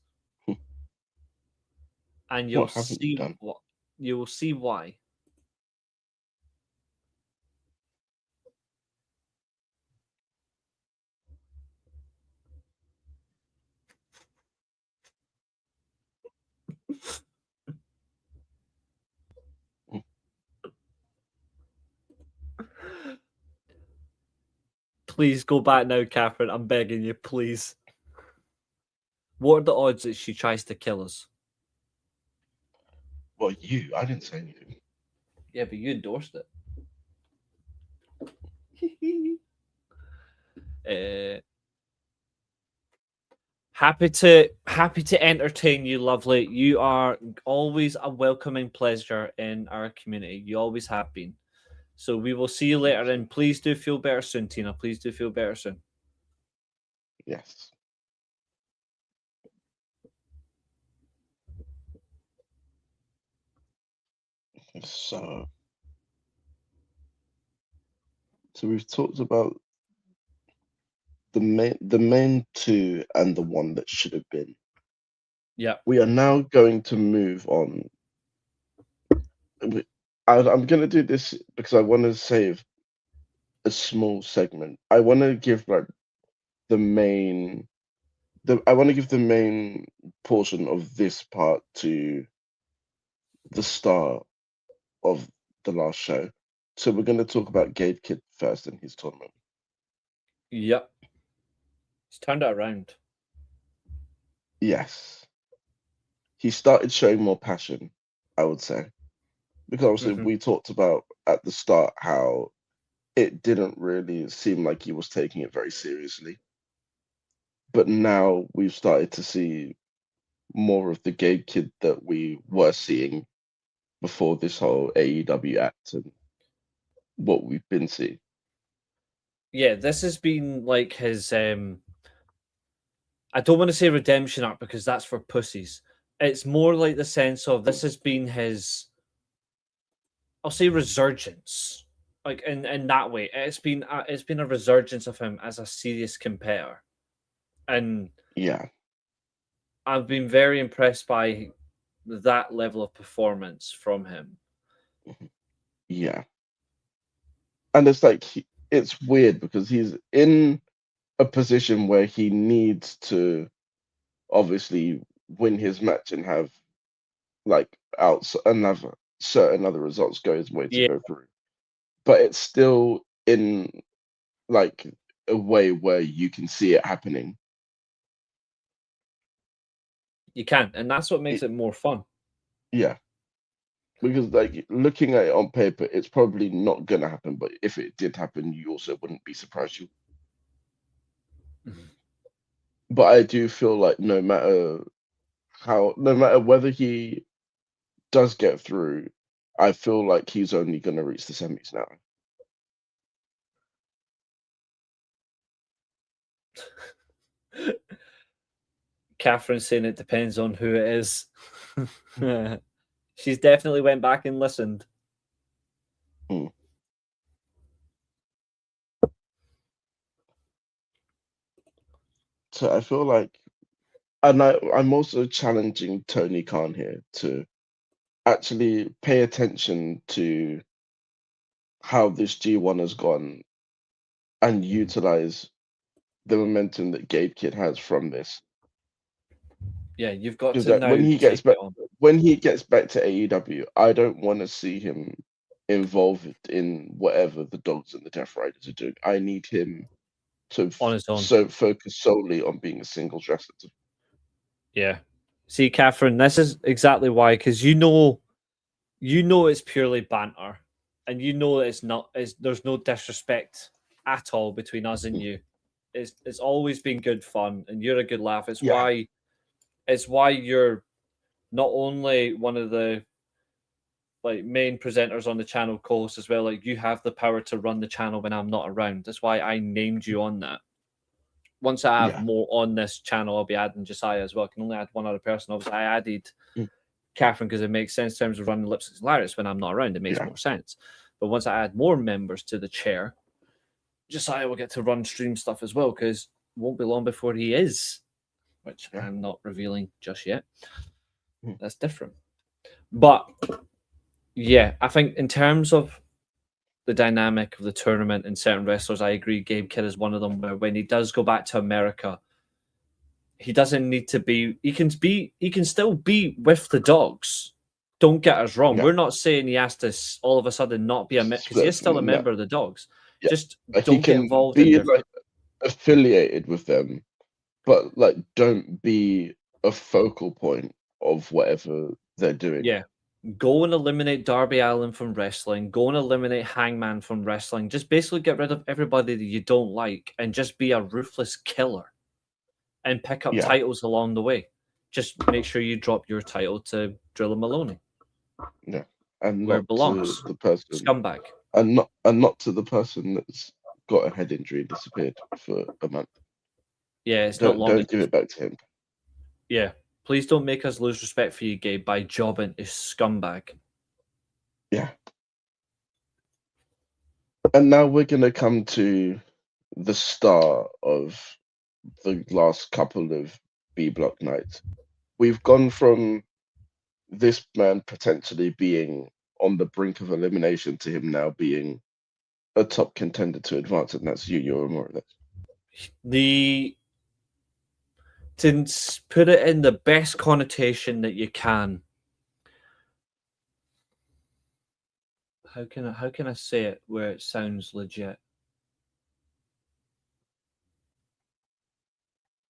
And you'll see what you will see why. Please go back now, Katherine. I'm begging you, please. What are the odds that she tries to kill us? Well, I didn't say anything. Yeah, but you endorsed it. Happy to entertain you, lovely. You are always a welcoming pleasure in our community. You always have been. So we will see you later, and please do feel better soon, Tina. Please do feel better soon. Yes. So we've talked about the main two and the one that should have been. Yeah. We are now going to move on. I'm going to do this because I want to save a small segment. I want to give the main portion of this part to the star of the last show. So we're going to talk about Gabe Kidd first in his tournament. Yep. He's turned it around. Yes. He started showing more passion, I would say. Because obviously we talked about at the start how it didn't really seem like he was taking it very seriously. But now we've started to see more of the Gabe Kidd that we were seeing before this whole AEW act and what we've been seeing. Yeah, this has been like his I don't want to say redemption arc because that's for pussies. It's more like the sense of this has been his, I'll say, resurgence. Like in that way, it's been a resurgence of him as a serious competitor, and Yeah, I've been very impressed by that level of performance from him. yeah. And it's like it's weird because he's in a position where he needs to obviously win his match and have like another certain other results go his way to Yeah, go through. But it's still in like a way where you can see it happening. you can, and that's what makes it more fun. Yeah. Because like looking at it on paper, it's probably not gonna happen, but if it did happen, you also wouldn't be surprised. But I do feel like no matter whether he does get through, I feel like he's only gonna reach the semis now. Katherine saying it depends on who it is. She's definitely went back and listened. Hmm. So I feel like, and I'm also challenging Tony Khan here to actually pay attention to how this G1 has gone and utilize the momentum that Gabe Kidd has from this. Yeah, you've got Because to that now when he take gets back, it on. when he gets back to AEW, I don't want to see him involved in whatever the Dogs and the Death Riders are doing. I need him to On his own. so focus solely on being a singles wrestler. Yeah. See, Katherine, this is exactly why, because you know it's purely banter, and you know it's not. There's no disrespect at all between us and you. It's always been good fun, and you're a good laugh. It's Yeah. why you're not only one of the like main presenters on the channel co-hosts as well. Like you have the power to run the channel when I'm not around. That's why I named you on that. Once I have Yeah. more on this channel, I'll be adding Josiah as well. I can only add one other person. Obviously, I added Mm. Katherine because it makes sense in terms of running Lipsticks Lariats when I'm not around. It makes Yeah. more sense. But once I add more members to the chair, Josiah will get to run stream stuff as well because it won't be long before he is, which Yeah. I'm not revealing just yet. Mm. That's different. But yeah, I think in terms of the dynamic of the tournament and certain wrestlers, I agree. Gabe Kidd is one of them. Where when he does go back to America, he doesn't need to be. He can still be with the Dogs. Don't get us wrong. Yeah. We're not saying he has to all of a sudden not be a member because he is still a No. member of the Dogs. Yeah. Just Like, don't he get can involved in be their. like affiliated with them, but like don't be a focal point of whatever they're doing. Yeah. Go and eliminate Darby Allin from wrestling. Go and eliminate Hangman from wrestling. Just basically get rid of everybody that you don't like and just be a ruthless killer and pick up Yeah. titles along the way. Just make sure you drop your title to Drilla Maloney. Yeah. And Where not it belongs. to the person Scumbag. and not to the person that's got a head injury and disappeared for a month. Yeah, it's not long. Don't give it back to him. Yeah. Please don't make us lose respect for you, Gabe, by jobbing a scumbag. Yeah. And now we're gonna come to the start of the last couple of B block nights. We've gone from this man potentially being on the brink of elimination to him now being a top contender to advance, and that's Yuya Uemura. To put it in the best connotation that you can. How can I say it where it sounds legit?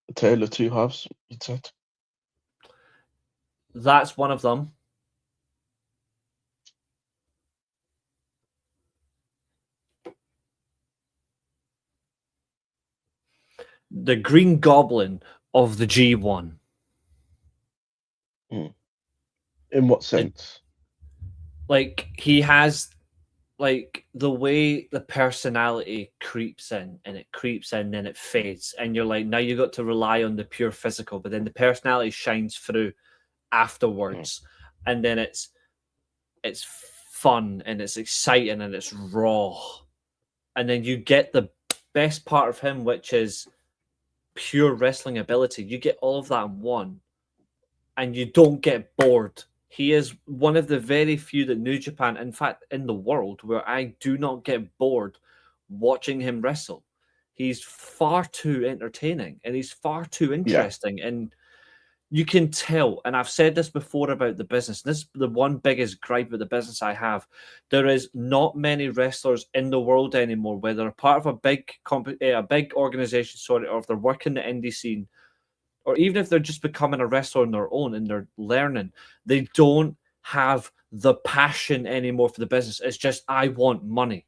A tale of two halves, you said. That's one of them. The Green Goblin of the G1. In what sense? Like he has like the way the personality creeps in and it creeps in and it fades and you're like now you got to rely on the pure physical but then the personality shines through afterwards and then it's fun and it's exciting and it's raw and then you get the best part of him which is pure wrestling ability. You get all of that in one and you don't get bored. He is one of the very few that New Japan, in fact, in the world, where I do not get bored watching him wrestle. He's far too entertaining and he's far too interesting. And you can tell, and I've said this before about the business. This is the one biggest gripe with the business I have. There is not many wrestlers in the world anymore, whether they're part of a big organization, or if they're working the indie scene, or even if they're just becoming a wrestler on their own and they're learning, they don't have the passion anymore for the business. It's just, I want money.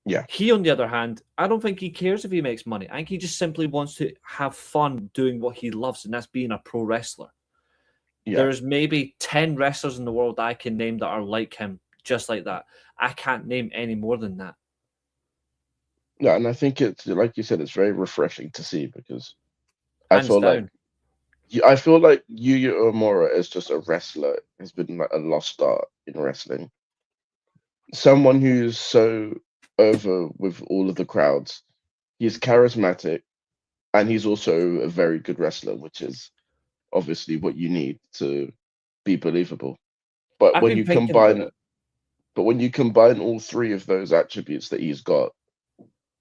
Yeah. He, on the other hand, I don't think he cares if he makes money. I think he just simply wants to have fun doing what he loves, and that's being a pro wrestler. Yeah. There's maybe 10 wrestlers in the world I can name that are like him, just like that. I can't name any more than that. Yeah, and I think it's, like you said, it's very refreshing to see, because Hands I down. feel like Yuya Uemura as just a wrestler has been like a lost art in wrestling. Someone who's so over with all of the crowds. He's charismatic, and he's also a very good wrestler, which is obviously what you need to be believable. But I've when been you thinking about combine all three of those attributes that he's got,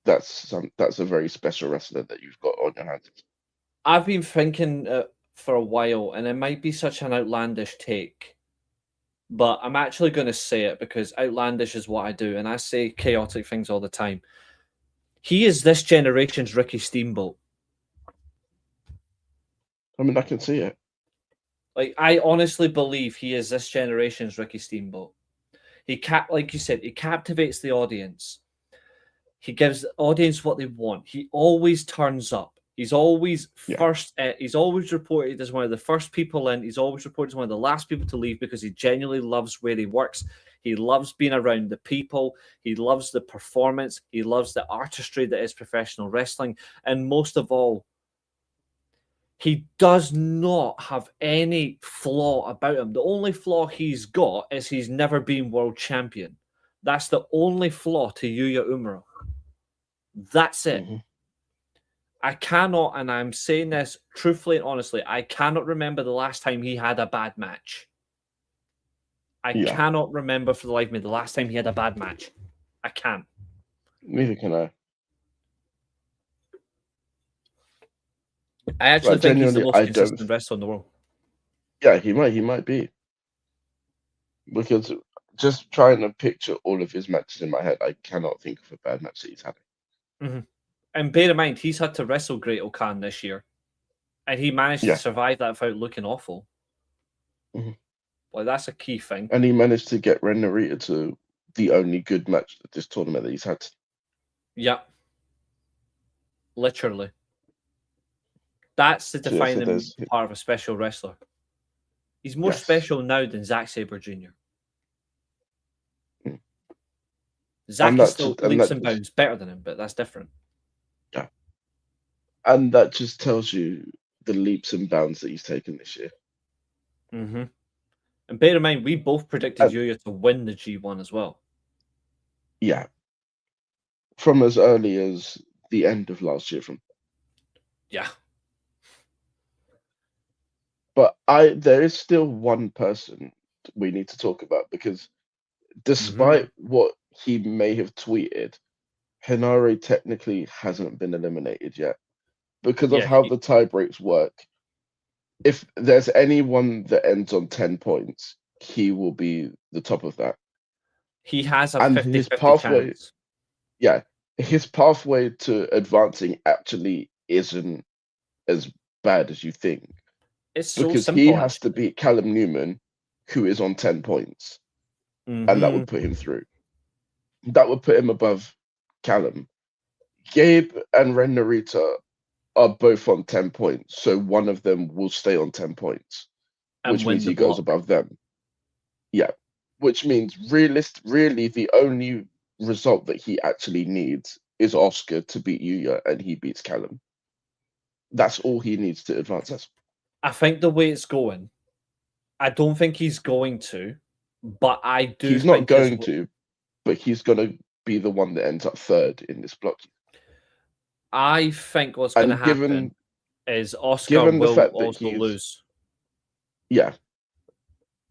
that's a very special wrestler that you've got on your hands. I've been thinking for a while, and it might be such an outlandish take, but I'm actually going to say it because outlandish is what I do, and I say chaotic things all the time. He is this generation's Ricky Steamboat. I mean, I can see it. Like, I honestly believe he is this generation's Ricky Steamboat. Like you said, he captivates the audience. He gives the audience what they want. He always turns up. He's always first. He's always reported as one of the first people in. He's always reported as one of the last people to leave because he genuinely loves where he works. He loves being around the people. He loves the performance. He loves the artistry that is professional wrestling. And most of all, he does not have any flaw about him. The only flaw he's got is he's never been world champion. That's the only flaw to Yuya Uemura. That's it. Mm-hmm. I cannot, and I'm saying this truthfully and honestly, I cannot remember the last time he had a bad match. I cannot remember for the life of me the last time he had a bad match. I can't. Neither can I. I actually think he's the most consistent wrestler in the world. Yeah, he might be. Because just trying to picture all of his matches in my head, I cannot think of a bad match that he's had. Mm-hmm. And bear in mind, he's had to wrestle Great Okan this year. And he managed to survive that without looking awful. Mm-hmm. Well, that's a key thing. And he managed to get Ren Narita to the only good match at this tournament that he's had. Yeah. Literally. That's the defining part of a special wrestler. He's more special now than Zack Sabre Jr. Zack is still leaps and bounds better than him, but that's different. Yeah. And that just tells you the leaps and bounds that he's taken this year. Mm-hmm. And bear in mind, we both predicted Yuya to win the G1 as well. Yeah. From as early as the end of last year. Yeah. But there is still one person we need to talk about, because despite what he may have tweeted, Henare technically hasn't been eliminated yet. Because of how the tie breaks work, if there's anyone that ends on 10 points, he will be the top of that. He has a 50-50 chance. Yeah, his pathway to advancing actually isn't as bad as you think. It's so because simple, he has to beat Callum Newman, who is on 10 points, and that would put him through. That would put him above Callum. Gabe and Ren Narita are both on 10 points, so one of them will stay on 10 points, which means he goes above them. Yeah, which means really the only result that he actually needs is Oscar to beat Yuya, and he beats Callum. That's all he needs to advance us. I think the way it's going, I don't think he's going to, but I do. He's not going to, but he's going to be the one that ends up third in this block. I think what's going to happen is Oscar will also lose. Yeah.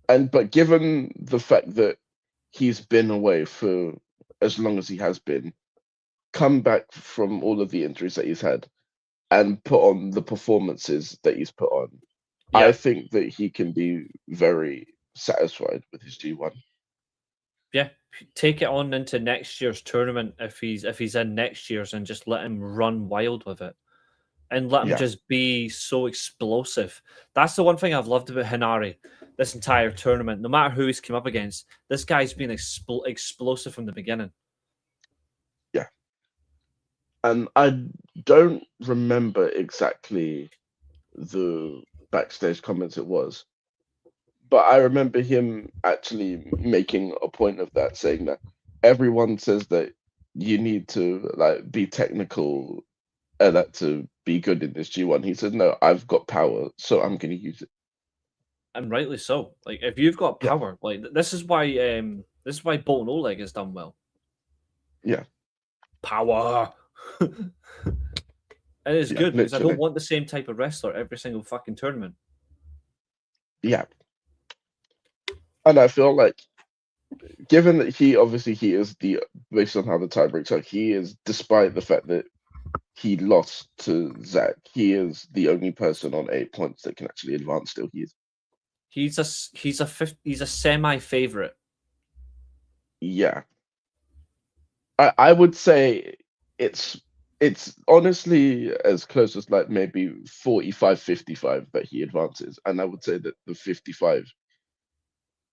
But given the fact that he's been away for as long as he has been, come back from all of the injuries that he's had and put on the performances that he's put on, I Yeah, think that he can be very satisfied with his G1. yeah. Take it on into next year's tournament if he's in next year's, and just let him run wild with it. And let him Yeah, just be so explosive. That's the one thing I've loved about Hinari this entire tournament. No matter who he's come up against, this guy's been explosive from the beginning. yeah. And I don't remember exactly the backstage comments it was, but I remember him actually making a point of that, saying that everyone says that you need to like be technical and that to be good in this G1. He said, "No, I've got power, so I'm going to use it." And rightly so. Like if you've got Yeah, power, like this is why Bolton Oleg has done well. yeah, Power. And it's yeah, good because I don't literally. want the same type of wrestler every single fucking tournament. Yeah, and I feel like given that he is the based on how the tie breaks out, he is, despite the fact that he lost to Zach, he is the only person on 8 points that can actually advance still. He's a semi favorite. Yeah. I would say it's it's honestly as close as like maybe 45-55 that he advances. And I would say that the 55%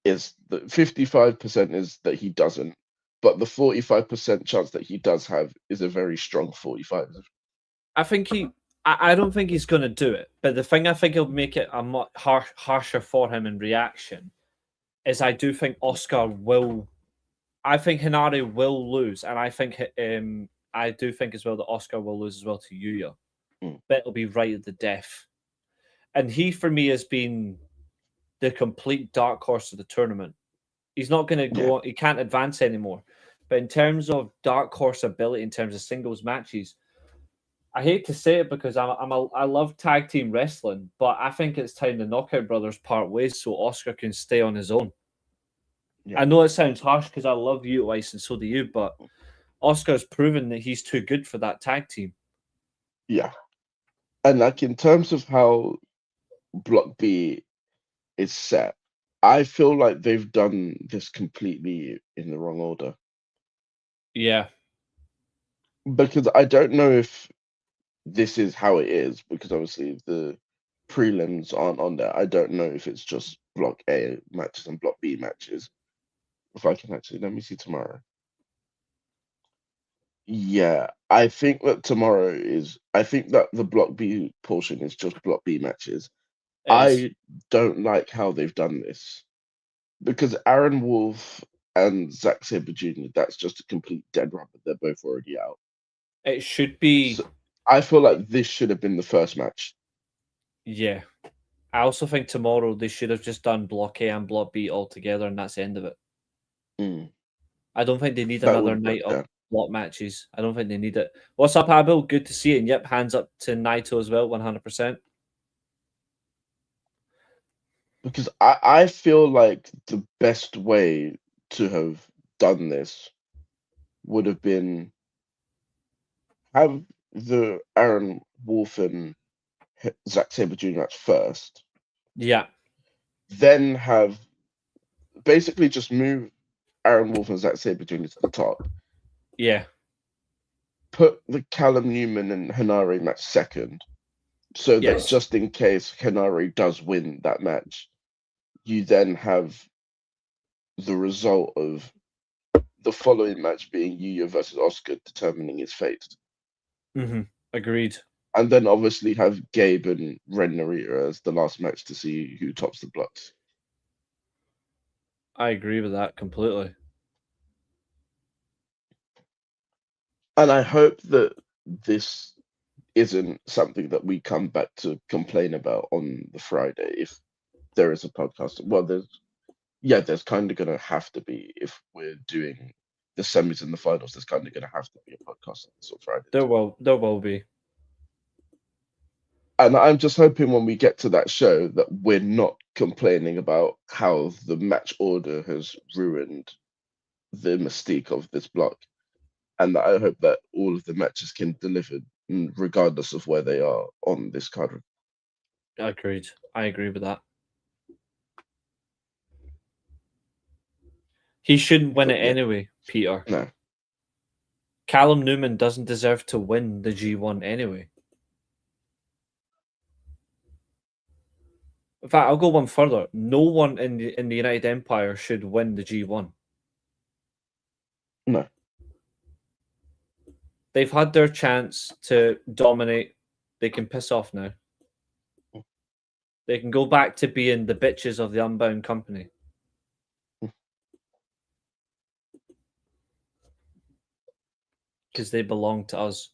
is that he doesn't, but the 45% chance that he does have is a very strong 45. I think I don't think he's going to do it. But the thing I think will make it a much harsher for him in reaction is I do think Oscar will. I think Hinari will lose, and I do think as well that Oscar will lose as well to Yuya. Mm. But it'll be right at the death. And he, for me, has been the complete dark horse of the tournament. He's not going to Yeah, go. He can't advance anymore. But in terms of dark horse ability, in terms of singles matches, I hate to say it because I love tag team wrestling, but I think it's time the Knockout Brothers part ways so Oscar can stay on his own. yeah, I know it sounds harsh because I love you, Ice, and so do you, but Oscar's proven that he's too good for that tag team. yeah. And like in terms of how Block B is set, I feel like they've done this completely in the wrong order. Yeah. Because I don't know if this is how it is, because obviously the prelims aren't on there. I don't know if it's just Block A matches and Block B matches. If I can actually, let me see tomorrow. Yeah, I think that I think that the Block B portion is just Block B matches. It is. I don't like how they've done this because Aaron Wolf and Zack Sabre Jr., that's just a complete dead rubber. They're both already out. It should be. So I feel like this should have been the first match. Yeah. I also think tomorrow they should have just done Block A and Block B all together, and that's the end of it. Mm, I don't think they need that would another have night worked, of yeah. block matches. I don't think they need it. What's up, Abel? Good to see you. And yep, hands up to Naito as well, 100%. Because I feel like the best way to have done this would have been have the Aaron Wolf and Zack Sabre Jr. match first, Yeah. then have basically just move Aaron Wolf and Zack Sabre Jr. to the top, Yeah. put the Callum Newman and Hinari match second, so that Yes. just in case Hinari does win that match, you then have the result of the following match being Yuya versus Oscar determining his fate. Agreed. And then obviously have Gabe and Ren Narita as the last match to see who tops the blocks. I agree with that completely. And I hope that this isn't something that we come back to complain about on the Friday if there is a podcast. Well, there's kind of going to have to be if we're doing the semis and the finals. There's kind of going to have to be a podcast on this on Friday. There will be. And I'm just hoping when we get to that show that we're not complaining about how the match order has ruined the mystique of this block. and I hope that all of the matches can deliver, regardless of where they are on this card. Agreed. I agree with that. He shouldn't win it anyway, Peter. No. Callum Newman doesn't deserve to win the G1 anyway. In fact, I'll go one further. No one in the United Empire should win the G1. No. They've had their chance to dominate. They can piss off now. They can go back to being the bitches of the Unbound company. Because they belong to us.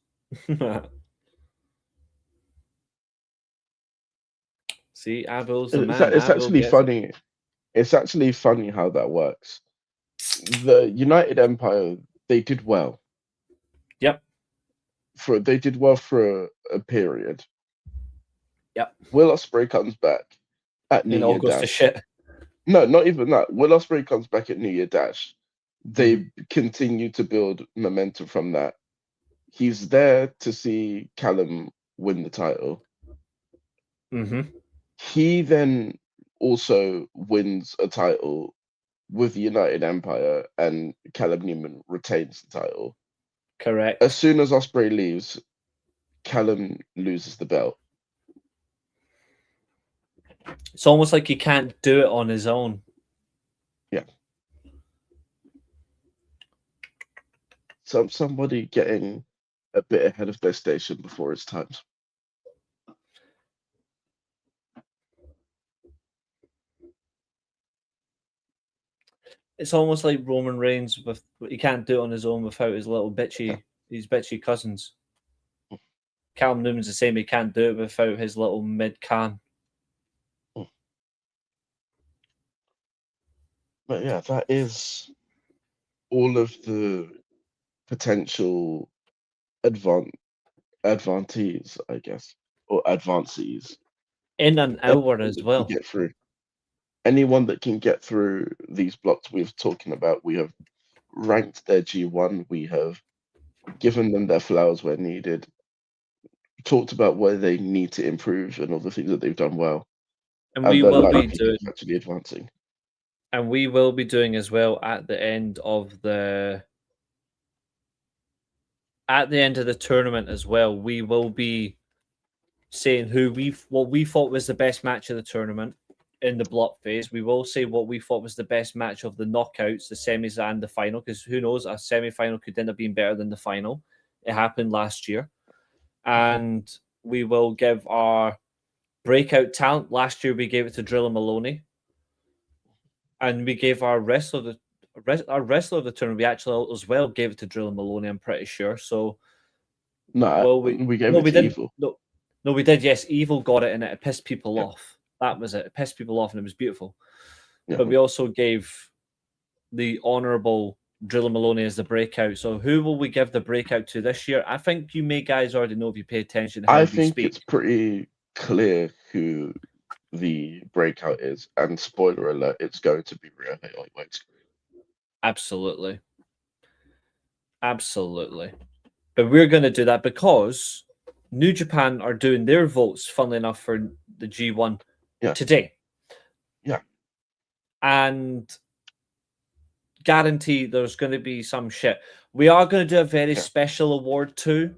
See, Abel's the man. It's Abel actually gets funny. It's actually funny how that works. The United Empire, they did well. Yep. They did well for a period. Yep. Will Ospreay comes back at New And it all Year goes to Dash. shit. No, not even that. Will Ospreay comes back at New Year Dash. They continue to build momentum from that. He's there to see Callum win the title. Mm-hmm. He then also wins a title with the United Empire, and Callum Newman retains the title. Correct. As soon as Ospreay leaves, Callum loses the belt. It's almost like he can't do it on his own. Yeah. Somebody getting a bit ahead of their station before its time. It's almost like Roman Reigns with he can't do it on his own without his little his bitchy cousins. Callum Newman's the same. He can't do it without his little mid-can. But yeah, that is all of the potential advantees, I guess, or advancees. In an hour as well. Get through. Anyone that can get through these blocks we've talking about, we have ranked their G1, we have given them their flowers where needed, talked about where they need to improve and all the things that they've done well. And we will be doing actually advancing. And we will be doing as well at the end of the tournament as well. We will be saying what we thought was the best match of the tournament in the block phase. We will say what we thought was the best match of the knockouts, the semis and the final, because who knows, a semi-final could end up being better than the final. It happened last year. And we will give our breakout talent. Last year we gave it to Drilla Maloney. And we gave our wrestler of the tournament, we actually as well gave it to Drilla Maloney, I'm pretty sure. So no, we gave it to Evil. No, we did. Yes, Evil got it, and it pissed people off. That was it. It pissed people off, and it was beautiful. Yeah. But we also gave the honourable Drilla Maloney as the breakout. So who will we give the breakout to this year? I think you may guys already know if you pay attention to how we speak. It's pretty clear who the breakout is, and spoiler alert, it's going to be Rhea White. Absolutely. But we're going to do that because New Japan are doing their votes, funnily enough, for the G1 today. Yeah. And guarantee there's going to be some shit. We are going to do a very special award too,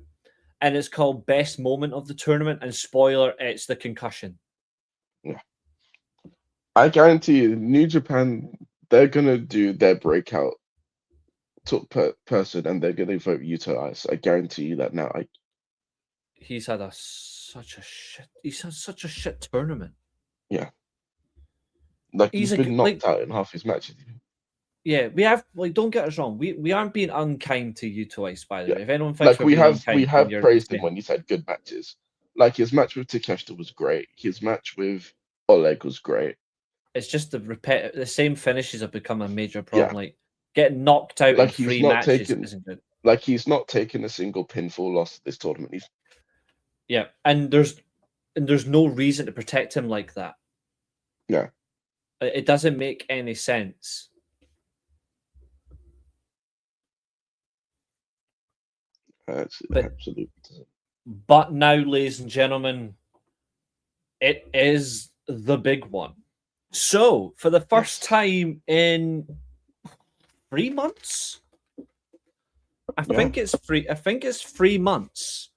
and it's called Best Moment of the Tournament, and spoiler, it's the concussion. Yeah. I guarantee you, New Japan, they're going to do their breakout top person, and they're going to vote Yuto Ice. I guarantee you that now. He's had such a shit tournament. Yeah. Like, he's been knocked out in half his matches. Yeah, we have, don't get us wrong. We aren't being unkind to Yuto Ice, by the way. If anyone thinks we have praised him when he's had good matches. Like, his match with Takeshita was great. His match with Oleg was great. It's just the same finishes have become a major problem. Yeah. Like, getting knocked out in 3 matches isn't good. Like, he's not taken a single pinfall loss this tournament. Yeah, and there's no reason to protect him like that. Yeah. It doesn't make any sense. Absolutely doesn't. But now, ladies and gentlemen, it is the big one. So, for the first time in 3 months, I think it's 3 months.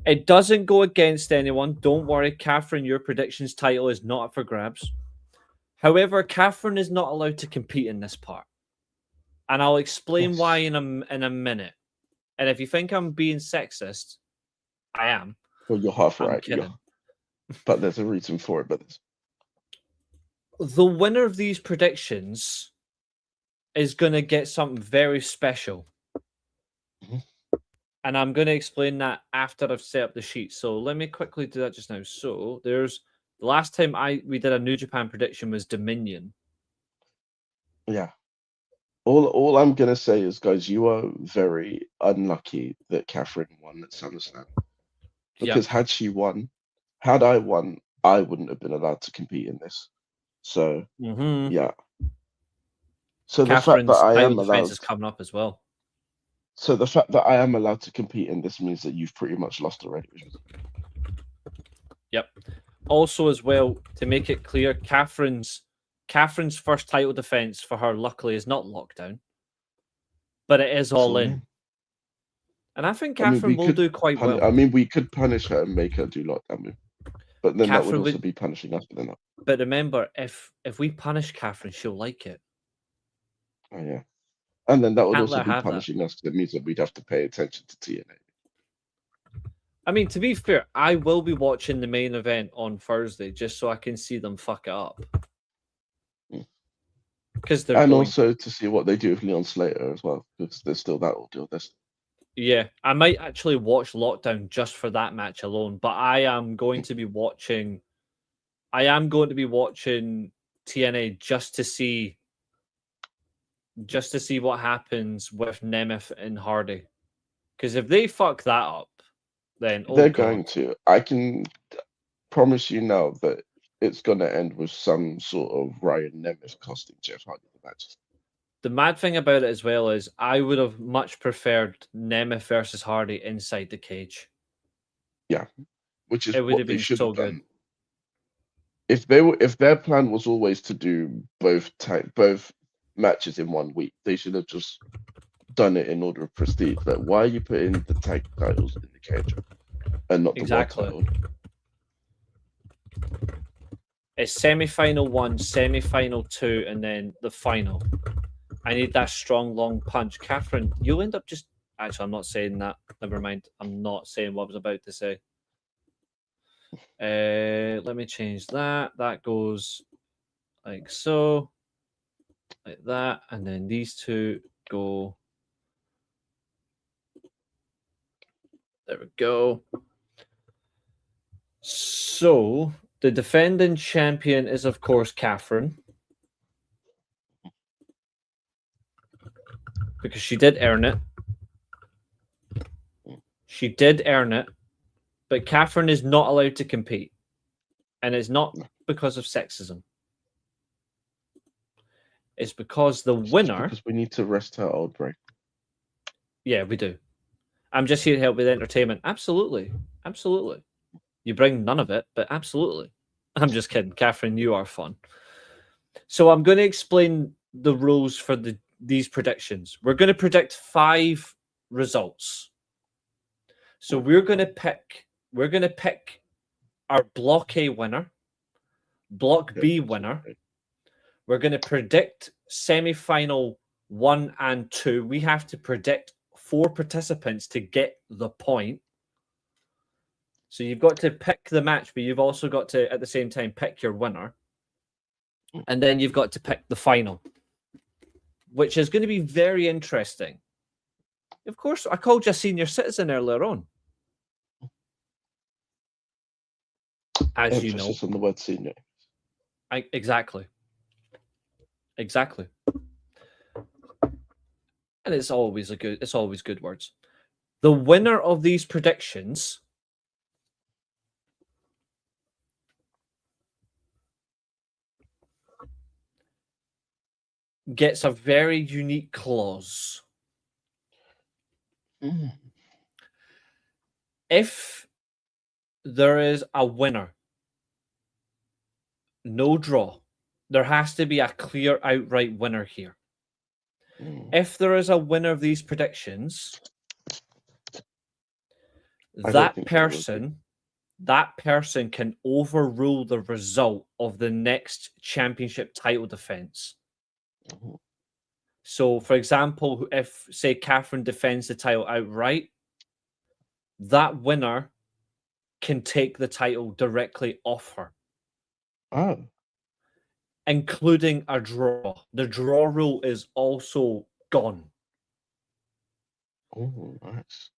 It doesn't go against anyone. Don't worry, Katherine, your predictions title is not up for grabs. However, Katherine is not allowed to compete in this part. And I'll explain why in a minute. And if you think I'm being sexist, I am. Well, you're half I'm right. kidding. But there's a reason for it. But the winner of these predictions is going to get something very special. Mhm. And I'm going to explain that after I've set up the sheet. So let me quickly do that just now. So there's the last time we did a New Japan prediction was Dominion. Yeah. All I'm gonna say is, guys, you are very unlucky that Katherine won at SummerSlam. Because had I won, I wouldn't have been allowed to compete in this. So yeah. So the fact that Catherine's I title am defense allowed is coming up as well. So the fact that I am allowed to compete in this means that you've pretty much lost already. Yep. Also, as well, to make it clear, Catherine's first title defense for her, luckily, is not lockdown, but it is all in. And I think Katherine will do quite well. I mean, we could punish her and make her do lockdown move, but then that would Katherine also be punishing us for that. But remember, if we punish Katherine, she'll like it. Oh yeah, and then that would Can't also let her be have that. punishing us. That means that we'd have to pay attention to TNA. I mean, to be fair, I will be watching the main event on Thursday just so I can see them fuck it up. Because they're And going also to see what they do with Leon Slater as well, because there's still that ordeal. Yeah, I might actually watch Lockdown just for that match alone, but I am going to be watching TNA just to see what happens with Nemeth and Hardy. Because if they fuck that up, then They're going to. I can promise you now that it's going to end with some sort of Ryan Nemeth costing Jeff Hardy the matches. The mad thing about it as well is I would have much preferred Nemeth versus Hardy inside the cage. Yeah, which is It would what have they been should so have done. good. If their plan was always to do both matches in 1 week, they should have just done it in order of prestige. Like, why are you putting the tag titles in the cage and not the world title? It's semi-final 1, semi-final 2, and then the final. I need that strong, long punch. Katherine, you'll end up just... Actually, I'm not saying that. Never mind. I'm not saying what I was about to say. Let me change that. That goes like so. Like that. And then these two go... There we go. So, the defending champion is, of course, Katherine. Because she did earn it. She did earn it. But Katherine is not allowed to compete. And it's not because of sexism. It's because the winner... Because we need to rest her old brain. Yeah, we do. I'm just here to help with entertainment. Absolutely. Absolutely. You bring none of it, but absolutely. I'm just kidding. Katherine, you are fun. So I'm going to explain the rules for these predictions. We're going to predict 5 results. So we're going to pick our Block A winner, Block B winner. We're going to predict semi-final 1 and 2. We have to predict 4 participants to get the point. So you've got to pick the match, but you've also got to, at the same time, pick your winner. And then you've got to pick the final, which is going to be very interesting. Of course, I called you a senior citizen earlier on. As Emphasis you know. on the word senior. Exactly. Exactly. And it's always good words. The winner of these predictions gets a very unique clause. Mm. If there is a winner, no draw, there has to be a clear outright winner here. Mm. If there is a winner of these predictions, I don't that think there will be. person can overrule the result of the next championship title defense. Mhm. So, for example, if, say, Katherine defends the title outright, that winner can take the title directly off her, Oh, including a draw. The draw rule is also gone. oh, nice.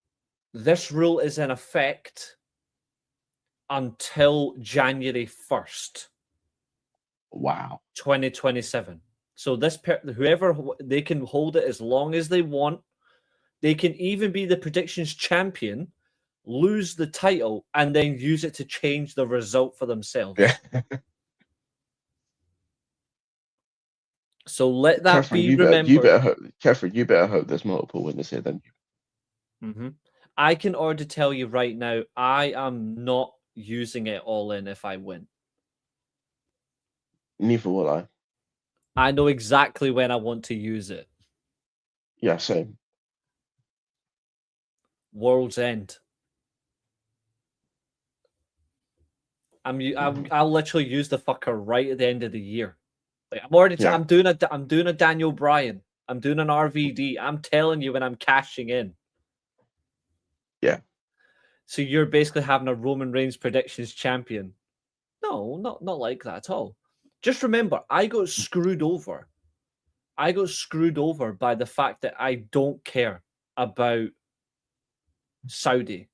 This rule is in effect until January 1st, Wow. 2027. So whoever, they can hold it as long as they want. They can even be the predictions champion, lose the title, and then use it to change the result for themselves. Yeah. So let that Catherine, be remembered. Catherine, you better hope there's multiple winners here then. I can already tell you right now, I am not using it all in if I win. Neither will I. I know exactly when I want to use it. Yeah, same. World's End. I'll literally use the fucker right at the end of the year. Like Yeah. I'm doing a Daniel Bryan. I'm doing an RVD. I'm telling you when I'm cashing in. Yeah. So you're basically having a Roman Reigns predictions champion. No, not like that at all. Just remember, I got screwed over. I got screwed over by the fact that I don't care about Saudi.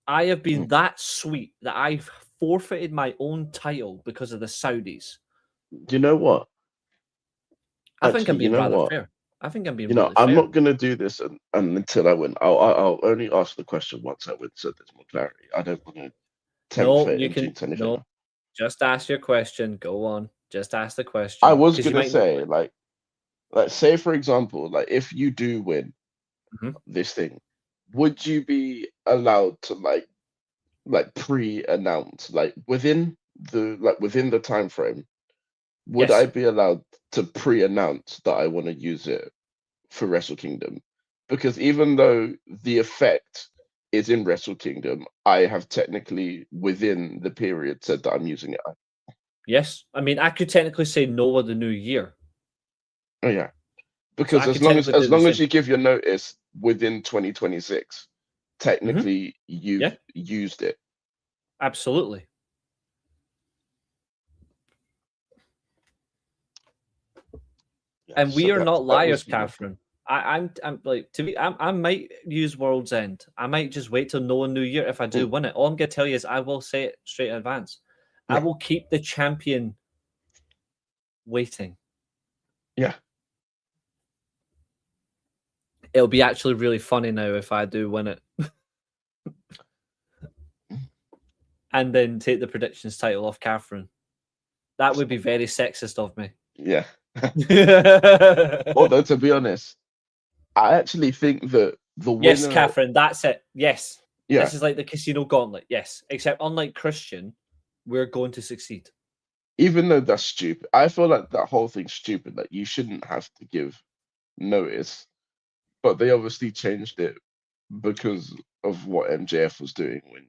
I have been that sweet that I've forfeited my own title because of the Saudis. You know what? I think I'm Actually, you being know rather what? fair. I think I'm being You know, really I'm fair. not gonna do this until I win. I'll only ask the question once I win, so there's more clarity. I don't want to tempt No, fate you and can jinx anything. no. Just ask your question. Go on. Just ask the I question was because you gonna might know say, it. like, say for example, like if you do win Mhm. this thing, would you be allowed to like pre-announce, within the time frame? Would I Yes. be allowed to pre-announce that I want to use it for Wrestle Kingdom? Because even though the effect is in Wrestle Kingdom, I have technically within the period said that I'm using it. Yes. I mean, I could technically say no of the new year. Oh yeah, So because I could technically do as the long as same. you give your notice within 2026, Mhm. technically you've Yeah, used it. absolutely. Yeah, And so we are that not that liars, was my thing. Catherine. I'm like to be. I might use World's End. I might just wait till no New Year if I do Mm, win it. All I'm gonna tell you is I will say it straight in advance. I yeah, will keep the champion waiting. yeah. It'll be actually really funny now if I do win it, and then take the predictions title off Catherine. That would be very sexist of me. Yeah. Yes, Although to be honest, I actually think that the winner, Catherine, that's it. Yes. yeah, This is like the casino gauntlet. Yes. Except unlike Christian, we're going to succeed. even though that's stupid, I feel like that whole thing's stupid. Like you shouldn't have to give notice, but they obviously changed it because of what MJF was doing when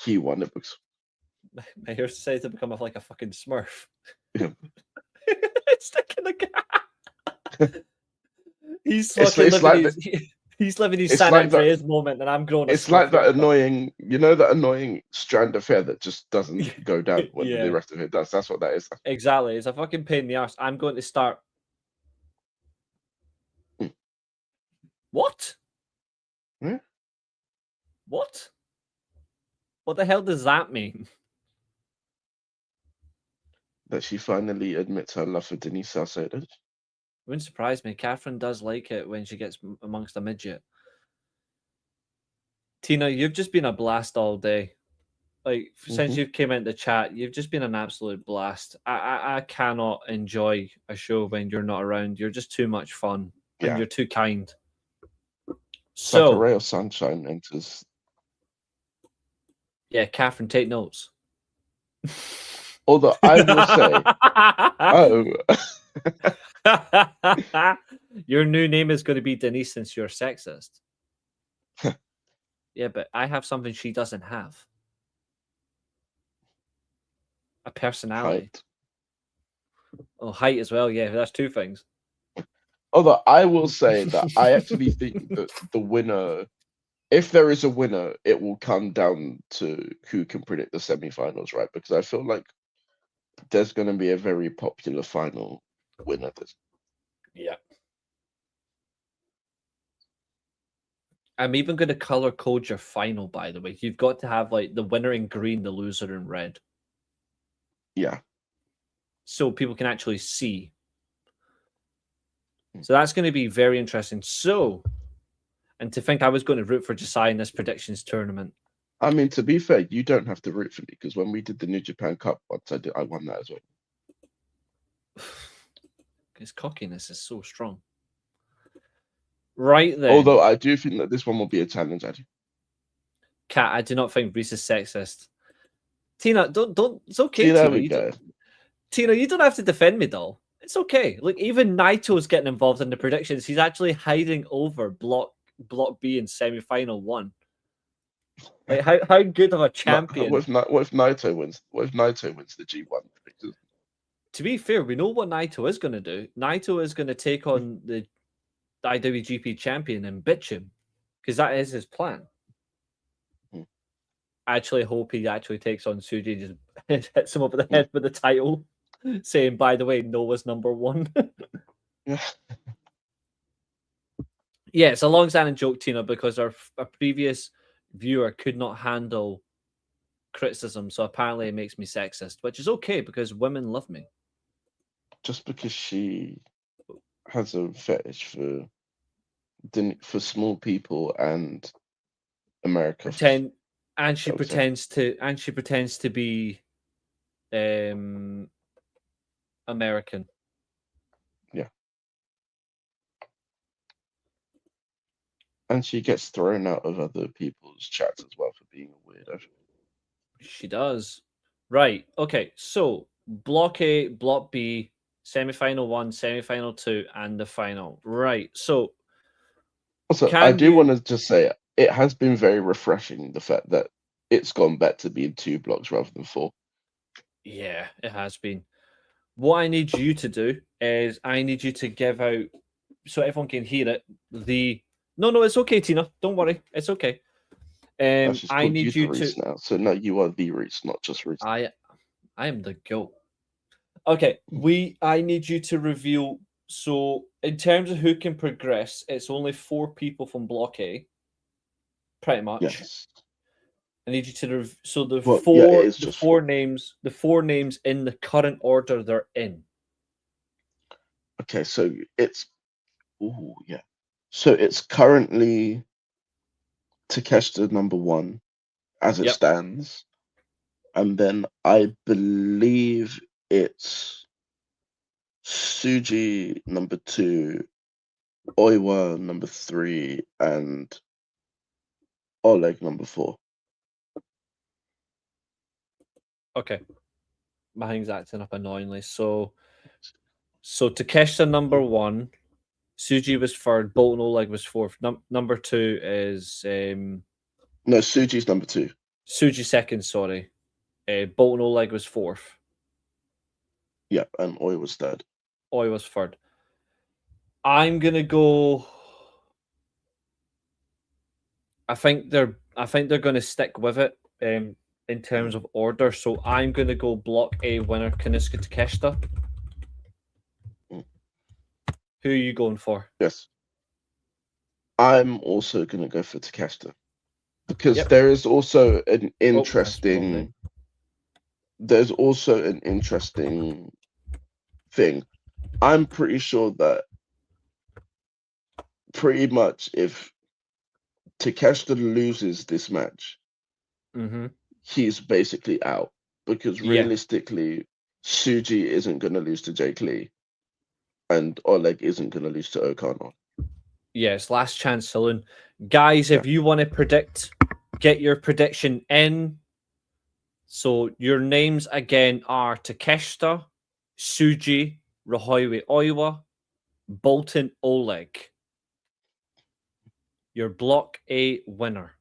he won it. Because My hair decided to become like a fucking smurf. yeah. It's sticking the cat. He's it's fucking it's living like his he's living his it's San like that. Andreas moment and I'm growing a It's like Smurf that haircut. annoying, that annoying strand of hair that just doesn't go down when the Yeah, rest of it does. That's what that is. exactly. It's a fucking pain in the arse. I'm going to start. Mm. What? Yeah. What? What the hell does that mean? That she finally admits her love for Denise Salcedo. Wouldn't surprise me. Catherine does like it when she gets amongst a midget. Tina, you've just been a blast all day. Like since Mm-hmm. you came into the chat, you've just been an absolute blast. I cannot enjoy a show when you're not around. You're just too much fun and Yeah. you're too kind. It's like a So ray of sunshine enters. yeah, Catherine, take notes. Although I will say, oh, your new name is going to be Denise since you're sexist. Yeah, but I have something she doesn't have. A personality. height. Oh, height as well. Yeah, that's two things. Although I will say that I actually think that the winner, if there is a winner, it will come down to who can predict the semi-finals, right? Because I feel like there's going to be a very popular final winner. Yeah. I'm even going to color code your final, by the way. You've got to have like the winner in green, the loser in red. Yeah. So people can actually see. So that's going to be very interesting. So, and to think I was going to root for Josiah in this predictions tournament. I mean, to be fair, you don't have to root for me because when we did the New Japan Cup once, I won that as well. His cockiness is so strong. Right then. Although I do think that this one will be a challenge, actually. Kat, I do not think Reece is sexist. Tina, don't. It's okay. See, there Tina, we go. Tina, you don't have to defend me, doll. It's okay. Like even Naito's getting involved in the predictions. He's actually hiding over block B in semi-final 1. Like how good of a champion? What if Naito wins? What if Naito wins the G1? To be fair, we know what Naito is going to do. Naito is going to take on the IWGP champion and bitch him because that is his plan. I actually hope he actually takes on Suji and just hits him over the head with the title, saying, by the way, Noah's number 1. Yeah. Yeah, it's a long-standing joke, Tina, because our previous viewer could not handle criticism, so apparently it makes me sexist, which is okay because women love me. Just because she has a fetish for small people and America. She pretends to be American. Yeah. And she gets thrown out of other people's chats as well for being a weirdo. She does. Right. Okay. So block A, block B, semi-final 1, semi-final 2, and the final. Right. So also, I do want to just say it has been very refreshing the fact that it's gone back to being 2 blocks rather than 4. Yeah, it has been. What I need you to do is I need you to give out so everyone can hear it. No, it's okay, Tina. Don't worry, it's okay. I need you to now. So no, you are the Reece, not just Reece. I am the GOAT. Okay, I need you to reveal. So in terms of who can progress, it's only 4 people from Block A. Pretty much. Yes. I need you to the four names in the current order they're in. Okay, so it's So it's currently Takeshita number 1 as it stands. And then I believe it's Suji number 2, Oiwa number 3, and Oleg number 4. Okay. My thing's acting up annoyingly. So Takeshita number 1, Suji was 3rd, Bolton Oleg was 4th. Number 2 is no, Suji's number 2. Suji 2nd, sorry. Bolton Oleg was 4th. Yeah, and Oi was 3rd. Oi was 3rd. I'm gonna go. I think they're gonna stick with it in terms of order. So I'm gonna go Block A winner Konosuke Takeshita. Who are you going for? Yes. I'm also gonna go for Takeshita. Because there is also an interesting there's also an interesting thing. I'm pretty sure that pretty much if Takeshita loses this match, he's basically out. Because realistically, Suji isn't going to lose to Jake Lee, and Oleg isn't going to lose to O'Connor. Yes, last chance saloon. Guys, if you want to predict, get your prediction in. So your names again are Takeshita, Suji, Rahoiwe Oiwa, Bolton Oleg. Your Block A winner.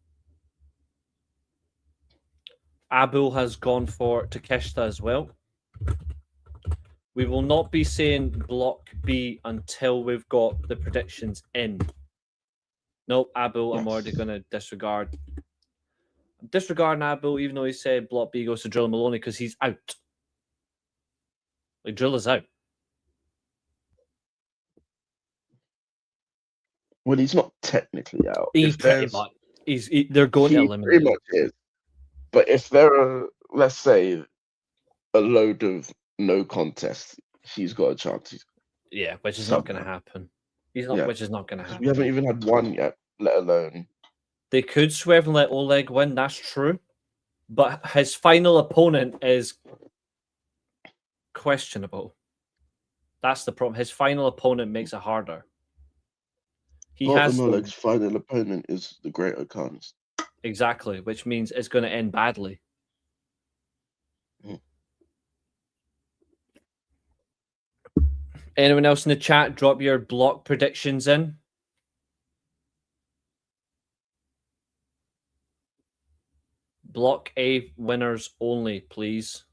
Abul has gone for Takeshita as well. We will not be saying Block B until we've got the predictions in. Nope, Abul, I'm already going to disregard. I'm disregarding Abul, even though he said Block B goes to Drill Maloney because he's out. Like, Drill is out. Well, he's not technically out. He's pretty much. They're going to eliminate pretty much is. But if there are, let's say, a load of no contests, he's got a chance. Yeah, which is not going to happen. Which is not going to happen. We haven't even had one yet, let alone. They could swerve and let Oleg win, that's true. But his final opponent is questionable. That's the problem. His final opponent makes it harder. Oleg's final opponent is the Great Okanist. Exactly, which means it's going to end badly. Anyone else in the chat, drop your block predictions in. Block A winners only, please.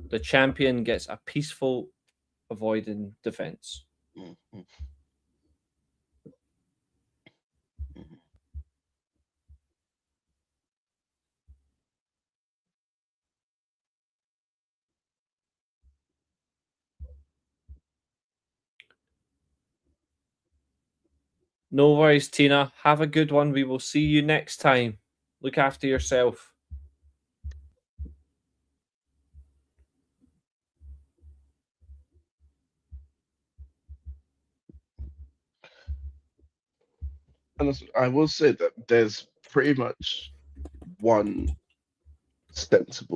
The champion gets a peaceful avoiding defense. No worries, Tina. Have a good one. We will see you next time. Look after yourself. And I will say that there's pretty much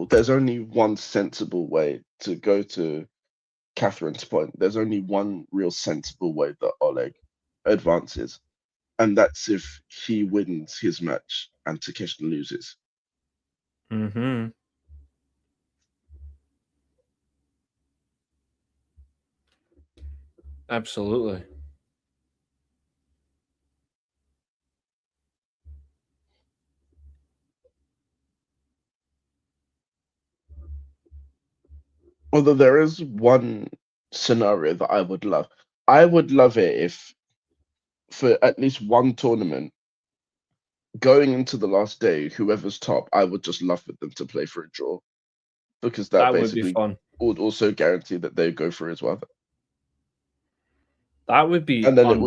there's only one sensible way to go to Catherine's point. There's only one real sensible way that Oleg advances, and that's if he wins his match and Takeshita loses. Mm-hmm. Absolutely. Although there is one scenario that I would love. I would love it if, for at least one tournament, going into the last day, whoever's top, I would just love for them to play for a draw. Because that basically would be fun. Would also guarantee that they go through as well. That would be and then unreal.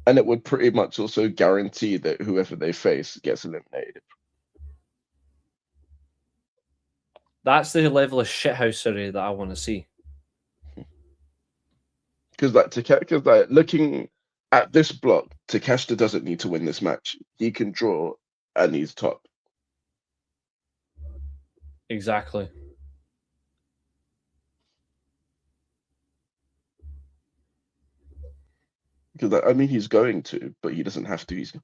it would pretty much also guarantee that whoever they face gets eliminated. That's the level of shithousery that I want to see. Because looking at this block, Takeshita doesn't need to win this match. He can draw and he's top. Exactly. Because I mean, he's going to, but he doesn't have to. Yeah.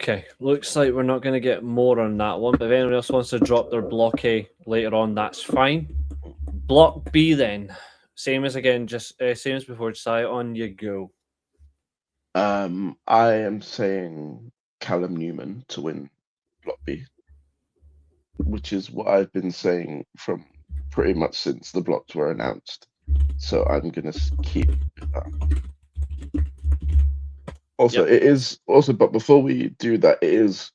Okay, looks like we're not going to get more on that one, but if anyone else wants to drop their block A later on, that's fine. Block B then, same as before, Josiah, on you go. I am saying Callum Newman to win Block B, which is what I've been saying from pretty much since the blocks were announced. So I'm going to keep that. Also, It is also, but before we do that, it is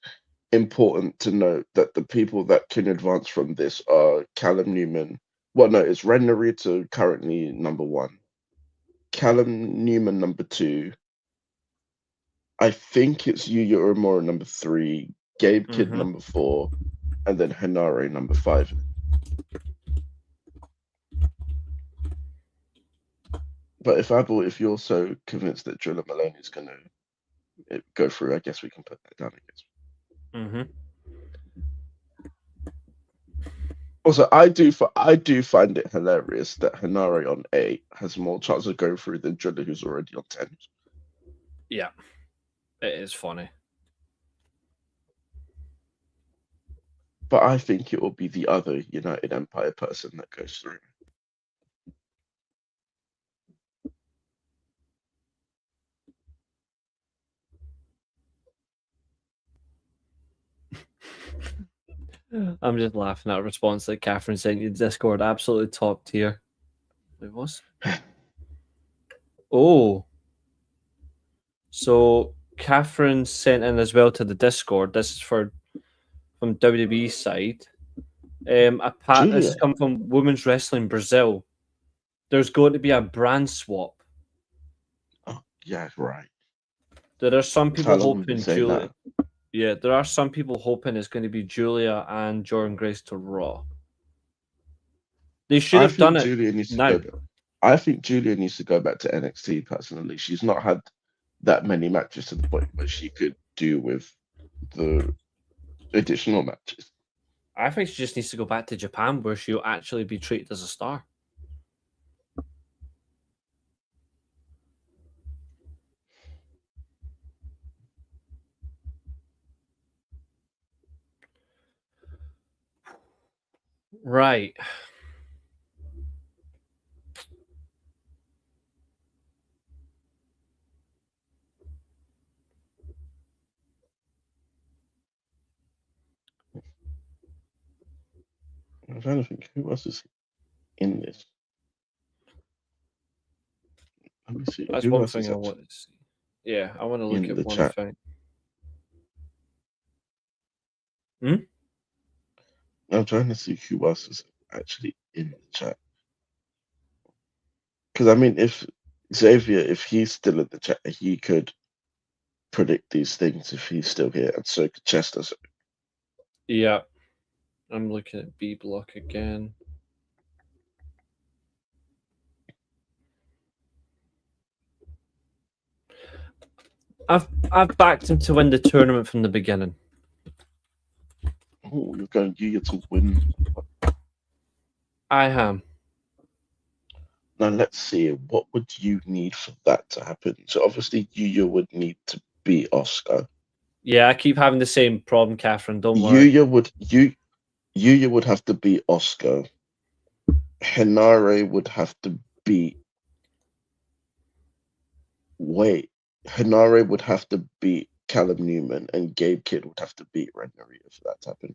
important to note that the people that can advance from this are Callum Newman. Well, no, it's Ren Narita currently number 1. Callum Newman number 2. I think it's Yuya Uemura number 3, Gabe Kidd number 4, and then Hinare number 5. But if you're so convinced that Drilla Maloney is going to go through, I guess we can put that down. I guess. Also, I do find it hilarious that Hinare on 8 has more chance of going through than Drilla, who's already on 10. Yeah, it is funny. But I think it will be the other United Empire person that goes through. I'm just laughing at a response that Katherine sent you. Discord, absolutely top tier. It was. Oh. So Katherine sent in as well to the Discord. This is from WWE side. A pat this has come from Women's Wrestling Brazil. There's going to be a brand swap. Oh, yeah, right. There are some people hoping Julia. Yeah, there are some people hoping it's going to be Julia and Jordan Grace to Raw. They should have done it now. I think Julia needs to go back to NXT personally. She's not had that many matches to the point where she could do with the additional matches. I think she just needs to go back to Japan where she'll actually be treated as a star. Right. I'm trying to think who else is in this. Let me see. That's one thing I want to see. Yeah, I want to look at one thing. I'm trying to see who else is actually in the chat. Because I mean, if Xavier, if he's still in the chat, he could predict these things if he's still here, and so could Chester. Yeah, I'm looking at B block again. I've backed him to win the tournament from the beginning. Oh, you're going Yuya to win. I am. Now let's see. What would you need for that to happen? So obviously Yuya would need to beat Oscar. Yeah, I keep having the same problem, Katherine. Don't worry. Yuya would have to beat Oscar. Hinare would have to beat. Wait, Hinare would have to beat Callum Newman, and Gabe Kidd would have to beat Ren Narita for that to happen.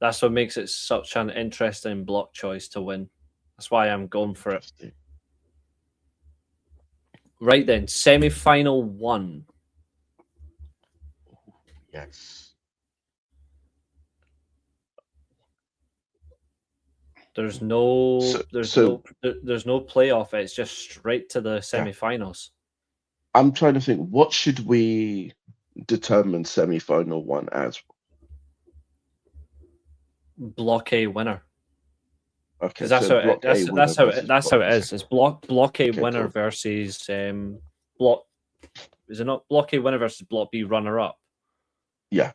That's what makes it such an interesting block choice to win. That's why I'm going for it. Right then, semi-final 1. Yes. There's no playoff. It's just straight to the semi-finals. I'm trying to think. What should we determine semi-final 1 as? Block A winner. Okay, that's how it is. It's block A winner versus block. Is it not block A winner versus block B runner up? Yeah.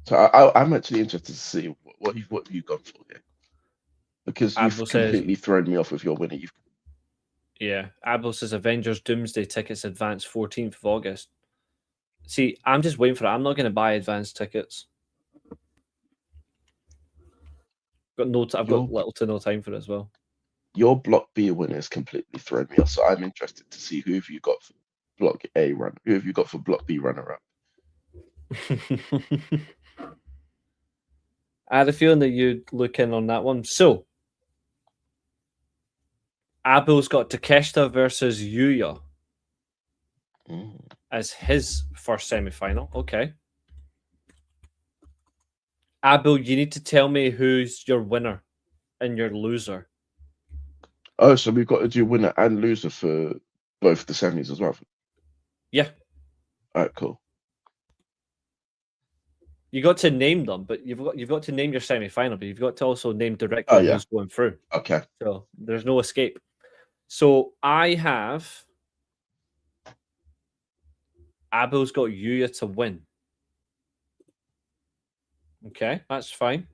So I'm actually interested to see what you've gone for here, because you've completely thrown me off with your winner. Yeah, Abel says Avengers Doomsday tickets advance 14th of August. See, I'm just waiting for it. I'm not going to buy advanced tickets. I've got little to no time for it as well. Your block B winner is completely thrown me off, so I'm interested to see who have you got for block A run. Who have you got for block B runner up? I had a feeling that you'd look in on that one. So, Abel's got Takeshita versus Yuya as his first semi-final. Okay. Abel, you need to tell me who's your winner and your loser. Oh, so we've got to do winner and loser for both the semis as well. Yeah. All right, cool. You got to name them, but you've got to name your semi-final, but you've got to also name directly who's going through. Okay. So there's no escape. So I have Abel's got Yuya to win. Okay, that's fine.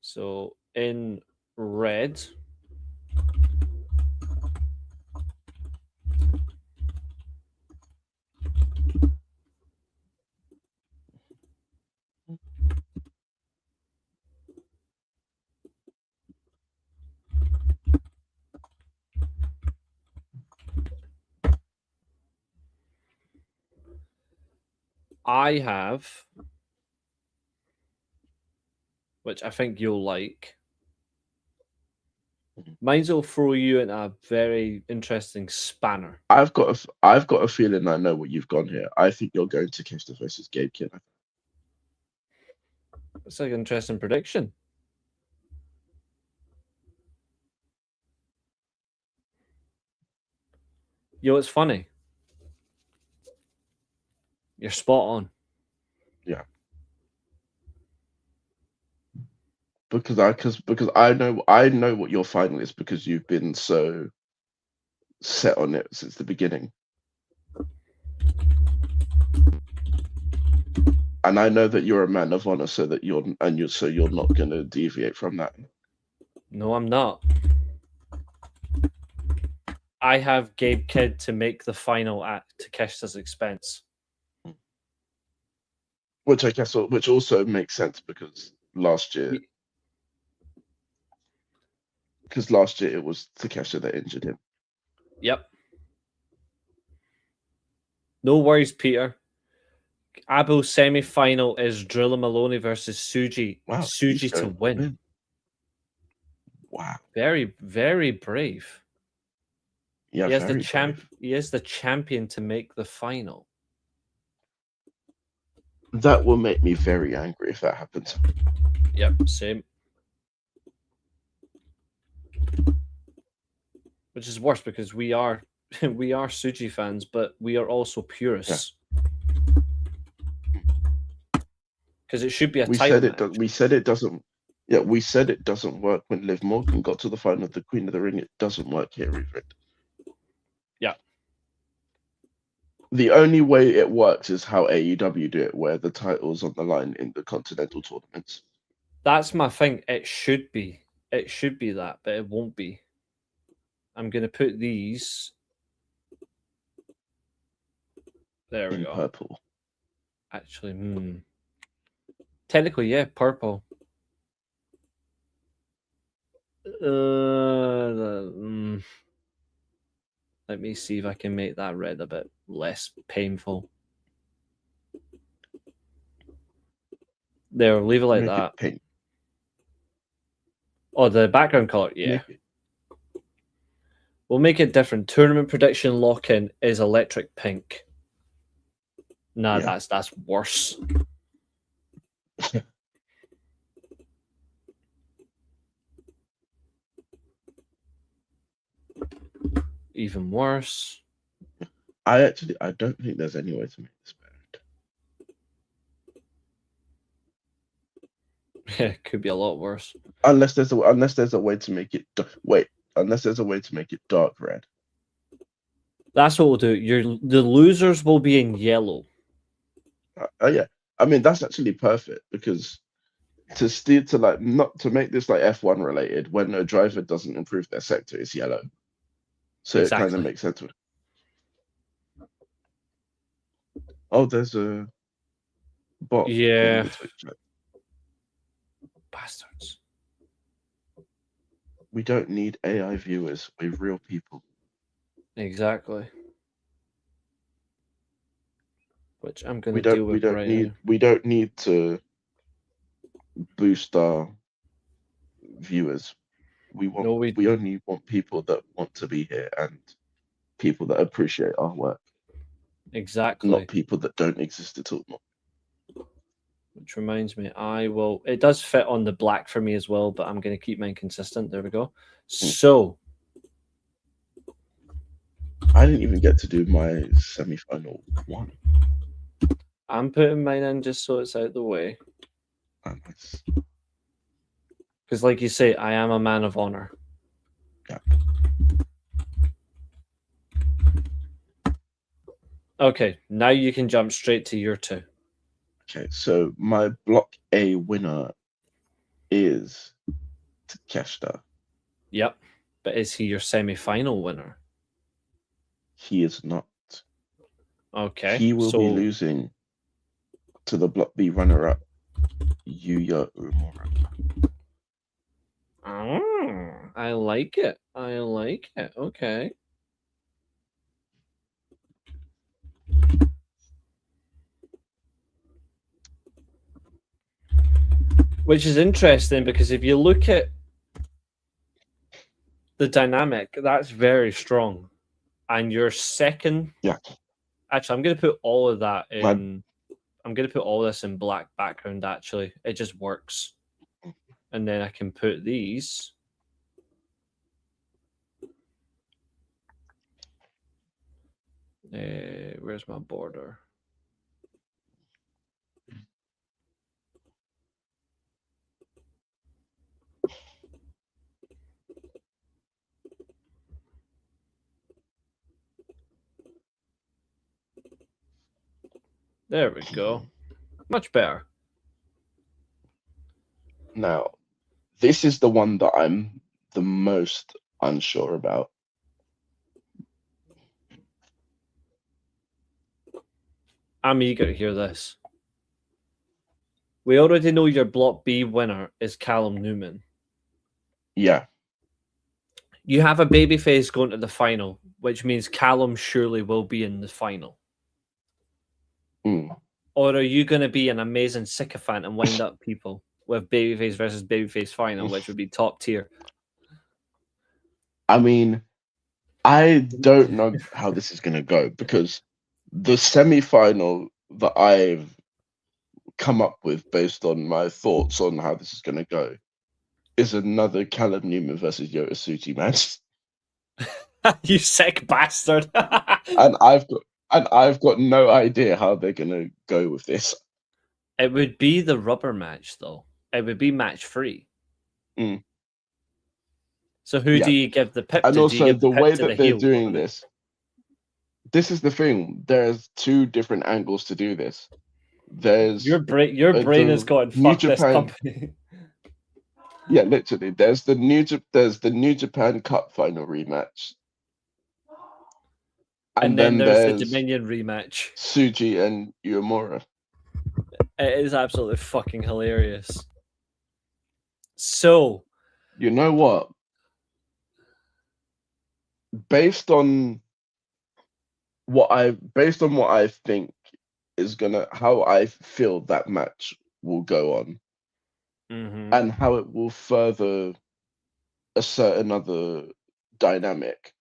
So in red, I have, which I think you'll like. Mine's will throw you in a very interesting spanner. I've got a feeling I know what you've gone here. I think you're going to Kester versus Gabe Kidd. It's like an interesting prediction. You know, it's funny. You're spot on. Yeah. Because I know what your final is because you've been so set on it since the beginning. And I know that you're a man of honor, so you're not gonna deviate from that. No, I'm not. I have Gabe Kidd to make the final at Takeshita's expense. Which I guess also makes sense because last year it was Takeshita that injured him. Yep. No worries, Peter. Abel's semi-final is Drilla Maloney versus Suji. Wow, Suji to win. Wow. Very, very brave. Yeah, he is very brave. He is the champion to make the final. That will make me very angry if that happens. Yep, same. Which is worse because we are Suji fans, but we are also purists. Because it should be a title match. We said it doesn't. Yeah, we said it doesn't work when Liv Morgan got to the final of the Queen of the Ring. It doesn't work here either. Yeah. The only way it works is how AEW do it, where the title's on the line in the continental tournaments. That's my thing. It should be. It should be that, but it won't be. I'm going to put these. There we go. Purple. Actually, technically, yeah, purple. Let me see if I can make that red a bit less painful. There, leave it like that. Pink. Oh, the background color, yeah. We'll make it different. Tournament prediction lock-in is electric pink. Nah, yeah. That's worse. Even worse. I don't think there's any way to make this better. Yeah, it could be a lot worse. Unless there's a way to make it unless there's a way to make it dark red. That's what we'll do. The losers will be in yellow. Yeah. I mean, that's actually perfect because not to make this like F1 related, when a driver doesn't improve their sector, it's yellow. So exactly. It kind of makes sense. Oh, there's a bot. Yeah. Bastards. We don't need AI viewers. We're real people. Exactly. Which I'm going to deal with right now. We don't need to boost our viewers. We only want people that want to be here and people that appreciate our work. Exactly. Not people that don't exist at all. Which reminds me, I will. It does fit on the black for me as well, but I'm going to keep mine consistent. There we go. So I didn't even get to do my semi-final one. I'm putting mine in just so it's out the way. Oh, nice. Because, like you say, I am a man of honor. Yeah. Okay, now you can jump straight to your two. Okay, so my Block A winner is Takeshita. Yep. But is he your semi-final winner? He is not. Okay. He will be losing to the Block B runner-up, Yuya Uemura. Oh, I like it. I like it. Okay. Which is interesting because if you look at the dynamic, that's very strong. And your second... Yeah. Actually, I'm going to put all of that in... I'm going to put all this in black background, actually. It just works. And then I can put these... where's my border? There we go. Much better. Now, this is the one that I'm the most unsure about. I'm eager to hear this. We already know your Block B winner is Callum Newman. Yeah. You have a babyface going to the final, which means Callum surely will be in the final. Mm. Or are you going to be an amazing sycophant and wind up people with babyface versus babyface final, which would be top tier? I mean, I don't know how this is going to go because the semi-final that I've come up with based on my thoughts on how this is going to go is another Callum Newman versus Yota Tsuji match. You sick bastard. and I've got no idea how they're going to go with this. It would be the rubber match, though. It would be match free. Mm. So who do you give the pip to? And also the way that they're doing this. This is the thing. There's two different angles to do this. There's your brain is going fuck this company. Yeah, literally. There's the New Japan Cup final rematch. And then there's the Dominion rematch. Tsuji and Uemura. It is absolutely fucking hilarious. So, you know what? Based on what I think is how I feel that match will go on, and how it will further assert another dynamic.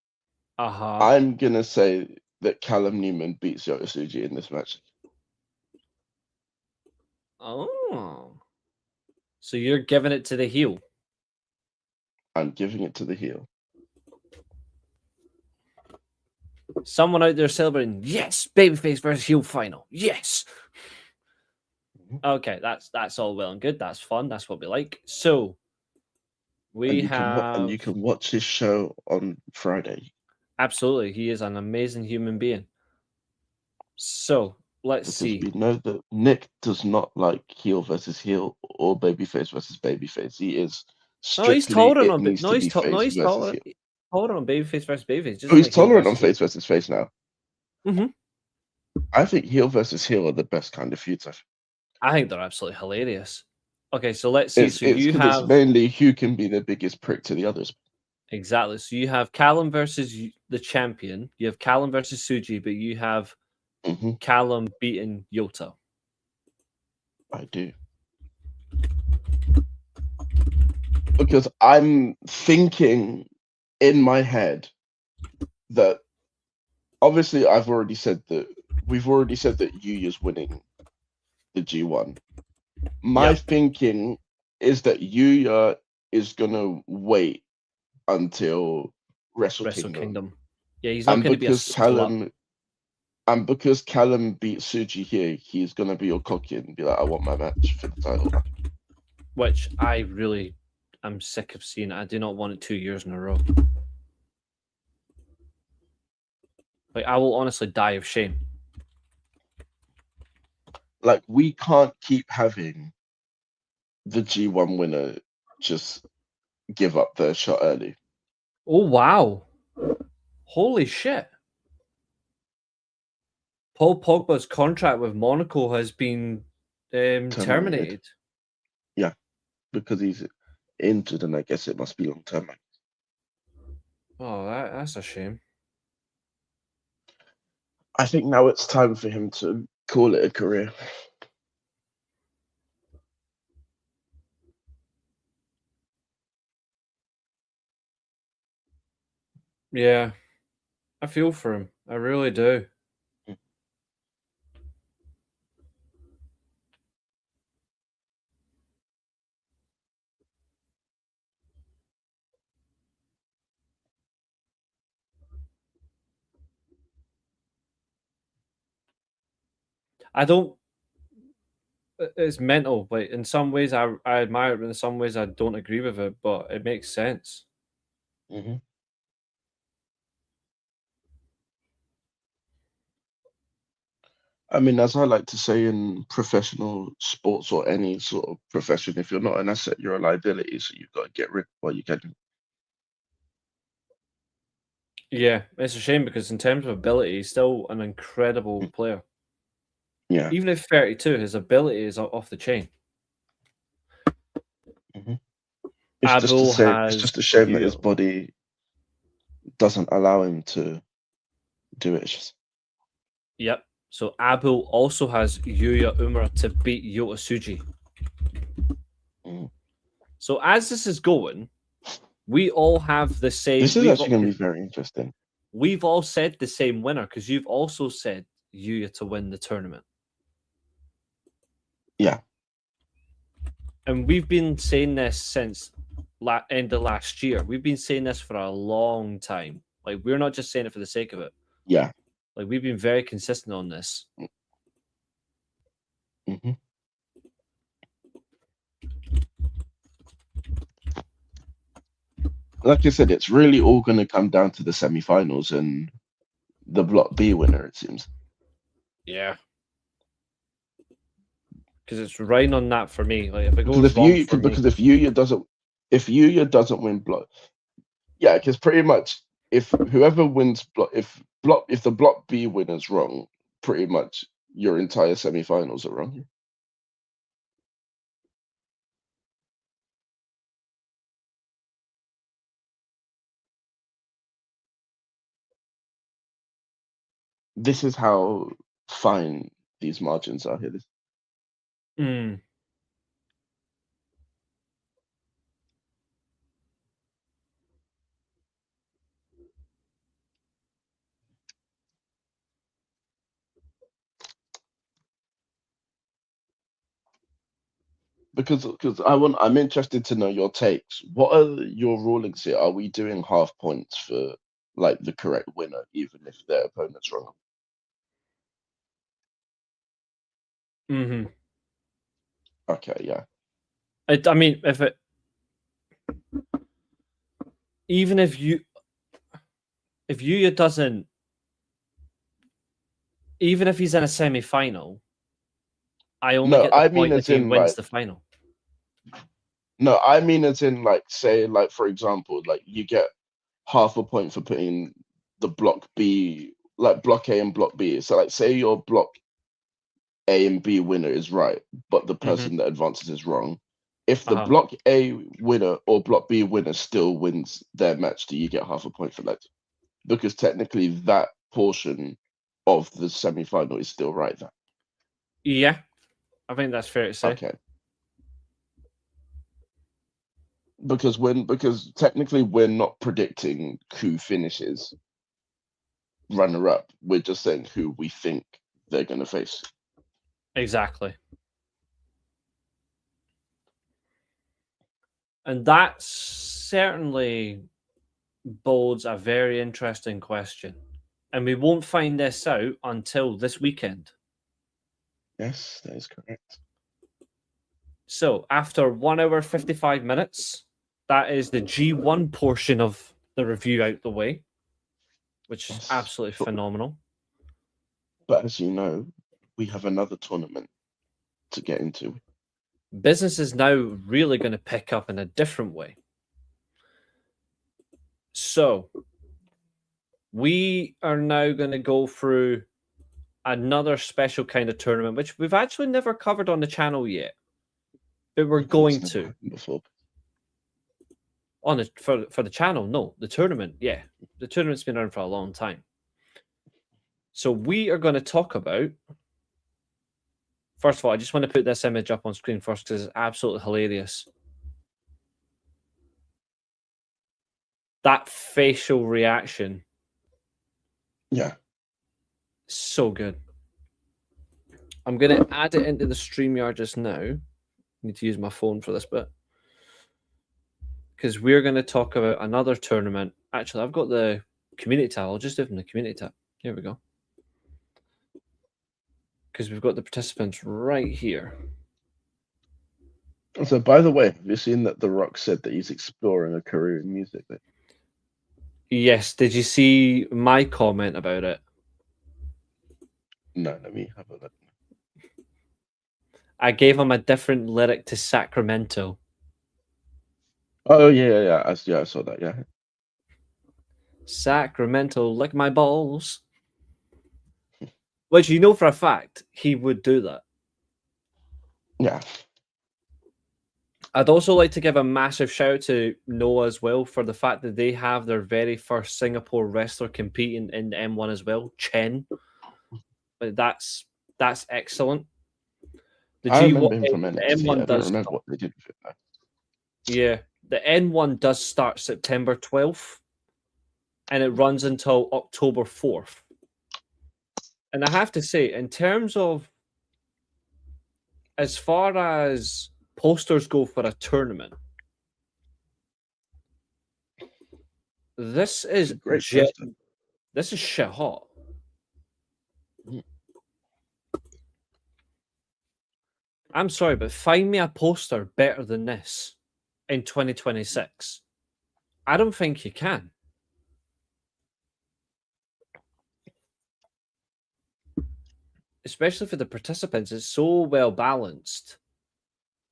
I'm gonna say that Callum Newman beats Yota Tsuji in this match. Oh, so you're giving it to the heel? I'm giving it to the heel. Someone out there celebrating, yes, babyface versus heel final, yes. Okay, that's all well and good. That's fun. That's what we like. So and you can watch his show on Friday. Absolutely, he is an amazing human being. So let's see. We know that Nick does not like heel versus heel or babyface versus babyface. He is strictly. He's tolerant on babyface versus babyface. He's tolerant on face versus face now. Mm-hmm. I think heel versus heel are the best kind of feuds. I think they're absolutely hilarious. Okay, so let's see. It's mainly who can be the biggest prick to the others. Exactly. So you have Callum versus the champion. You have Callum versus Tsuji, but you have Callum beating Yota. I do. Because I'm thinking in my head that obviously we've already said that Yuya's winning the G1. My thinking is that Yuya is gonna wait until Wrestle Kingdom. Yeah, he's not going to be a slut. Because Callum beat Suji here, he's gonna be all cocky and be like, "I want my match for the title." Which I really am sick of seeing. I do not want it 2 years in a row. Like, I will honestly die of shame. Like, we can't keep having the G1 winner just give up their shot early. Oh, wow. Holy shit. Paul Pogba's contract with Monaco has been terminated. Yeah, because he's injured, and I guess it must be long term. Oh, that's a shame. I think now it's time for him to call it a career. Yeah, I feel for him. I really do. I don't. It's mental. Like, in some ways, I admire it, but in some ways, I don't agree with it. But it makes sense. Mm-hmm. I mean, as I like to say in professional sports or any sort of profession, if you're not an asset, you're a liability. So you've got to get rid while you can. Yeah, it's a shame because in terms of ability, he's still an incredible player. Yeah. Even at 32, his ability is off the chain. Mm-hmm. It's just a shame that his body doesn't allow him to do it. It's just... Yep. So Abul also has Yuya Umura to beat Yota Tsuji. Mm. So as this is going, we all have the same. This is actually going to be very interesting. We've all said the same winner because you've also said Yuya to win the tournament. Yeah. And we've been saying this since end of last year. We've been saying this for a long time. Like, we're not just saying it for the sake of it. Yeah. Like, we've been very consistent on this. Mm-hmm. Like I said, it's really all going to come down to the semi-finals and the Block B winner, it seems. Yeah. Because it's right on that for me. Like, if it goes wrong for me... Because if Yuya doesn't win Block... Yeah, because pretty much if whoever wins Block... If the Block B winner's wrong, pretty much your entire semi-finals are wrong. This is how fine these margins are here. Because I'm interested to know your takes. What are your rulings here? Are we doing half points for like the correct winner, even if their opponent's wrong? Mm-hmm. Okay, yeah. I mean, even if Yuya doesn't, even if he's in a semi-final, I only get the point if he wins the final. No, I mean as in like, say, like for example, like you get half a point for putting the Block B, like Block A and Block B. So like, say your Block A and B winner is right, but the person that advances is wrong. If the Block A winner or Block B winner still wins their match, do you get half a point for that? Because technically that portion of the semi-final is still right there. Yeah, I think that's fair to say. Okay. Because technically we're not predicting who finishes runner-up. We're just saying who we think they're going to face. Exactly. And that certainly bodes a very interesting question. And we won't find this out until this weekend. Yes, that is correct. So after 1 hour 55 minutes, that is the G1 portion of the review out the way, which is Yes. absolutely phenomenal. But as you know, we have another tournament to get into. Business is now really going to pick up in a different way. So we are now going to go through another special kind of tournament, which we've actually never covered on the channel yet, but we're going It's never to. happened before. On the, for the channel, no. The tournament, yeah. The tournament's been around for a long time. So we are going to talk about... First of all, I just want to put this image up on screen first because it's absolutely hilarious. That facial reaction. Yeah. So good. I'm going to add it into the StreamYard just now. I need to use my phone for this bit. Because we're going to talk about another tournament. Actually, I've got the community tab. I'll just open the community tab. Here we go. Because we've got the participants right here. So, by the way, have you seen that The Rock said that he's exploring a career in music? Yes. Did you see my comment about it? No, let me have a look. I gave him a different lyric to Sacramento. Oh, yeah. I saw that, yeah. Sacramento, lick my balls. Which you know for a fact he would do that. Yeah. I'd also like to give a massive shout out to Noah as well for the fact that they have their very first Singapore wrestler competing in the M1 as well, Chen. But that's excellent. The I remember G1, him from the NXT. M1 I don't does. remember what they did with it, though. Yeah, the N1 does start September 12th, and it runs until October 4th. And I have to say, in terms of as far as posters go for a tournament, this is Great poster. this is shit hot. I'm sorry, but find me a poster better than this in 2026. I don't think you can. Especially for the participants, it's so well balanced.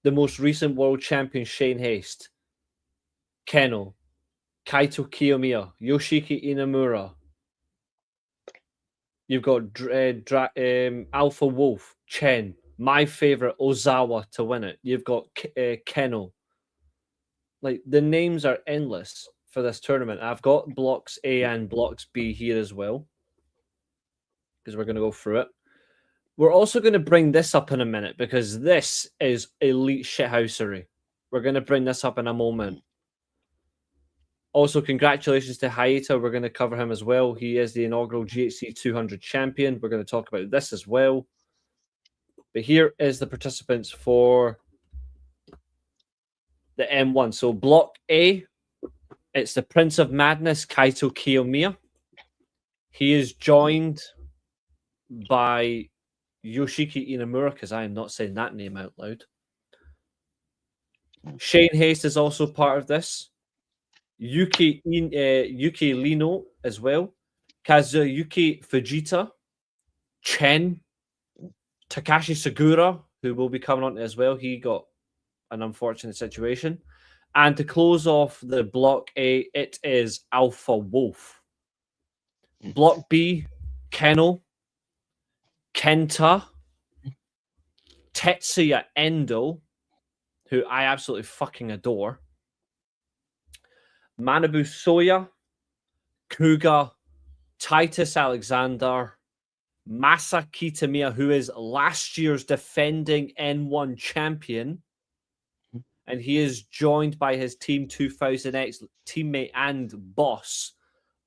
The most recent world champion, Shane Haste, Keno, Kaito Kiyomiya, Yoshiki Inamura. You've got Alpha Wolf, Chen, my favorite, Ozawa to win it. You've got Keno. Like, the names are endless for this tournament. I've got blocks A and blocks B here as well, because we're going to go through it. We're also going to bring this up in a minute because this is elite shithousery. We're going to bring this up in a moment. Also, congratulations to Hayato. We're going to cover him as well. He is the inaugural GHC 200 champion. We're going to talk about this as well. But here is the participants for the M1. So block A, it's the Prince of Madness, Kaito Kiyomiya. He is joined by Yoshiki Inamura, because I am not saying that name out loud. Shane Haste is also part of this. Yuki Lino as well. Kazuyuki Fujita. Chen. Takashi Segura, who will be coming on as well. He got an unfortunate situation. And to close off the block A, it is Alpha Wolf. Block B, Keno, Kenta, Tetsuya Endo, who I absolutely fucking adore, Manabu Soya, Kuga, Titus Alexander, Masa Kitamiya, who is last year's defending N1 champion, and he is joined by his Team 2000X teammate and boss,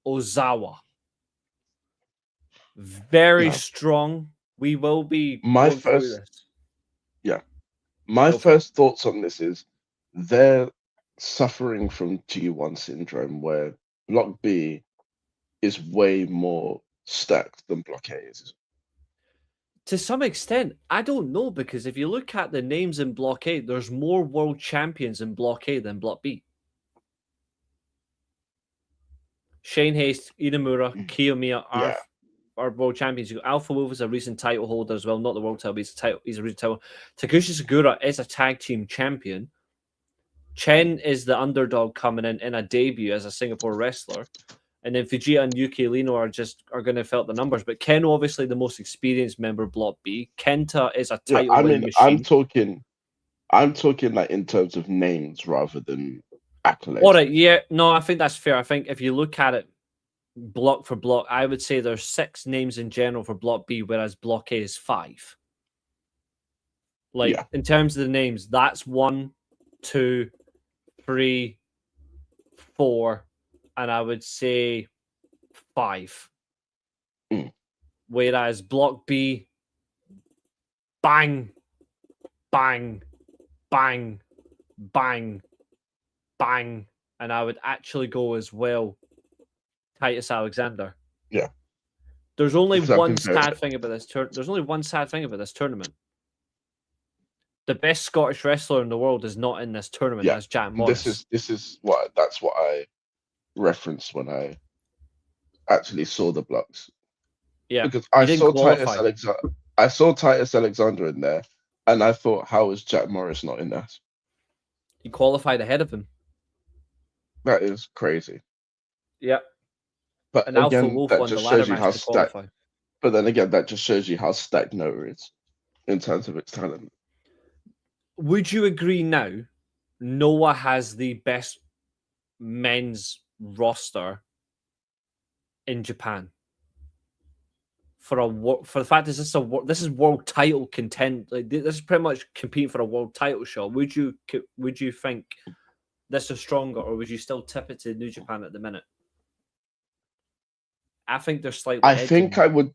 Ozawa. Very strong. We will be going through this. Yeah. My first thoughts on this is they're suffering from G1 syndrome, where Block B is way more stacked than Block A is. To some extent, I don't know, because if you look at the names in Block A, there's more world champions in Block A than Block B. Shane Haste, Inamura, Kiyomiya Yeah. are world champions. Alpha Wolf is a recent title holder as well, not the world title, but he's a recent title. Takushi Segura is a tag team champion. Chen is the underdog coming in a debut as a Singapore wrestler. And then Fujita and Yuki Lino are going to fill out the numbers. But Ken, obviously the most experienced member of Block B. Kenta is a title machine. I'm talking like in terms of names rather than accolades. All right, yeah, no, I think that's fair. I think if you look at it block for block, I would say there's 6 names in general for Block B, whereas Block A is 5. Like, in terms of the names, that's 1, 2, 3, 4, and I would say 5. Whereas Block B, bang, bang, bang, bang, bang, and I would actually go as well Titus Alexander. Yeah. There's only one sad thing about this There's only one sad thing about this tournament. The best Scottish wrestler in the world is not in this tournament. That's Jack Morris. That's what I referenced when I actually saw the blocks. Yeah, because I saw Titus Alexander in there, and I thought, how is Jack Morris not in there? He qualified ahead of him. That is crazy. Yeah. But and again, Alpha Wolf that won just the ladder shows you match how to stacked. qualify. But then again, that just shows you how stacked Noah is in terms of its talent. Would you agree now? Noah has the best men's roster in Japan for the fact this is world title content. Like, this is pretty much competing for a world title shot. Would you think this is stronger, or would you still tip it to New Japan at the minute? I think they're slightly. I think I would.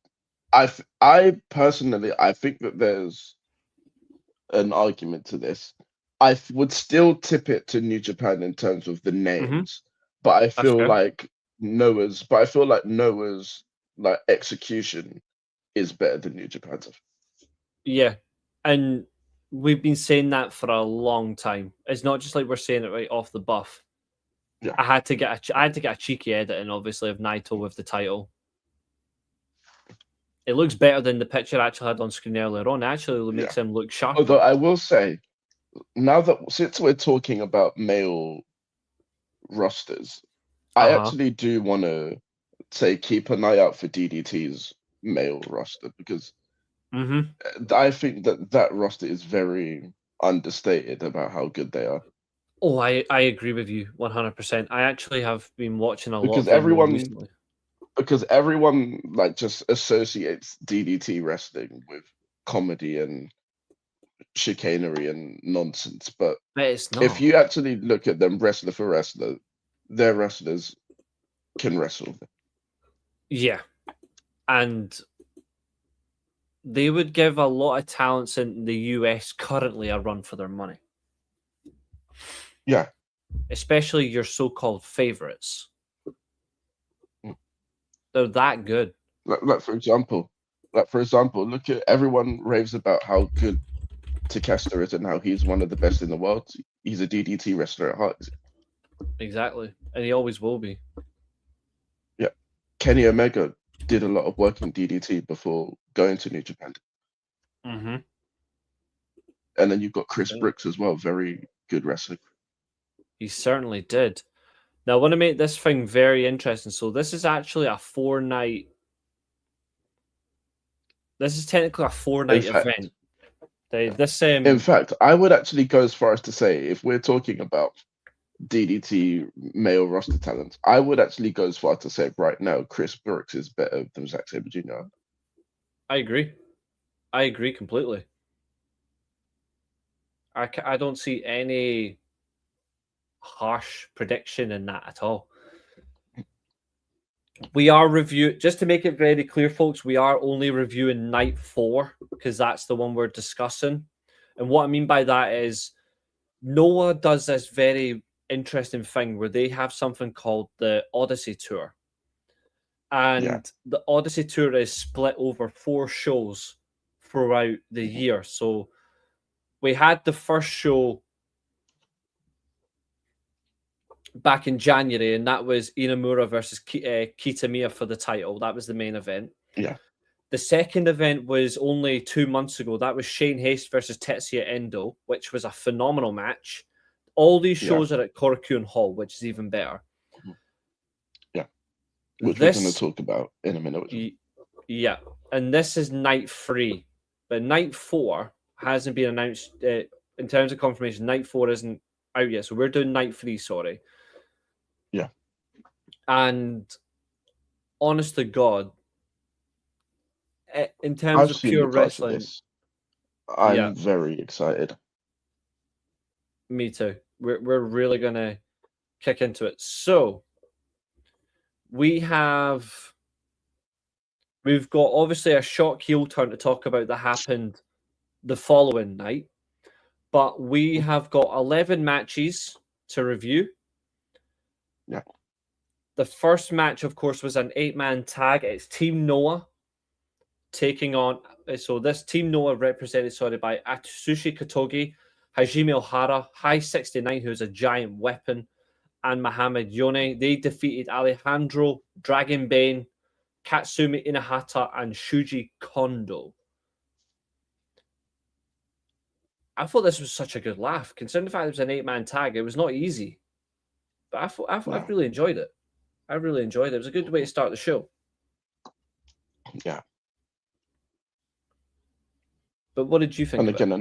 I personally, I think that there's an argument to this. I would still tip it to New Japan in terms of the names, but I feel like Noah's like execution is better than New Japan's. Yeah, and we've been saying that for a long time. It's not just like we're saying it right off the buff. Yeah. I had to get a cheeky edit in, obviously, of Naito with the title. It looks better than the picture I actually had on screen earlier on. It actually makes him look sharper. Although I will say, since we're talking about male rosters, I actually do want to say keep an eye out for DDT's male roster, because I think that roster is very understated about how good they are. Oh, I agree with you 100%. I actually have been watching a lot of them recently. Because everyone like just associates DDT wrestling with comedy and chicanery and nonsense, but it's not. If you actually look at them wrestler for wrestler, their wrestlers can wrestle. Yeah, and they would give a lot of talents in the US currently a run for their money. Yeah, especially your so-called favorites. They're that good. Like for example, look at everyone raves about how good Takeshita is and how he's one of the best in the world. He's a DDT wrestler at heart. Exactly, and he always will be. Yeah, Kenny Omega did a lot of work in DDT before going to New Japan. And then you've got Chris Brooks as well, very good wrestler. He certainly did. Now, I want to make this thing very interesting. So this is actually a 4-night. This is technically a 4-night event. In fact, I would actually go as far as to say, if we're talking about DDT male roster talent, I would actually go as far to say right now, Chris Brooks is better than Zack Sabre Jr. I agree completely. I don't see any harsh prediction in that at all. We are just to make it very clear, folks, we are only reviewing night 4 because that's the one we're discussing. And what I mean by that is Noah does this very interesting thing where they have something called the Odyssey Tour. And the Odyssey Tour is split over 4 shows throughout the year. So we had the first show back in January, and that was Inamura versus Kitamiya for the title. That was the main event. Yeah. The second event was only 2 months ago. That was Shane Haste versus Tetsuya Endo, which was a phenomenal match. All these shows are at Korakuen Hall, which is even better. Yeah. Which we're going to talk about in a minute. Yeah. And this is night 3. But night 4 hasn't been announced. In terms of confirmation, night 4 isn't out yet. So we're doing night 3, sorry. Yeah. And honest to God, in terms of pure wrestling, I'm very excited. Me too. We're really gonna kick into it. So we've got obviously a shock heel turn to talk about that happened the following night, but we have got 11 matches to review. Yeah. The first match, of course, was an 8-man tag. It's Team Noah taking on. So this Team Noah represented, by Atsushi Katogi, Hajime Ohara, High 69, who's a giant weapon, and Muhammad Yone. They defeated Alejandro, Dragon Bane, Katsumi Inahata, and Shuji Kondo. I thought this was such a good laugh, considering the fact it was an 8-man tag. It was not easy, but I really enjoyed it. I really enjoyed it. It was a good way to start the show. Yeah. But what did you think? And again,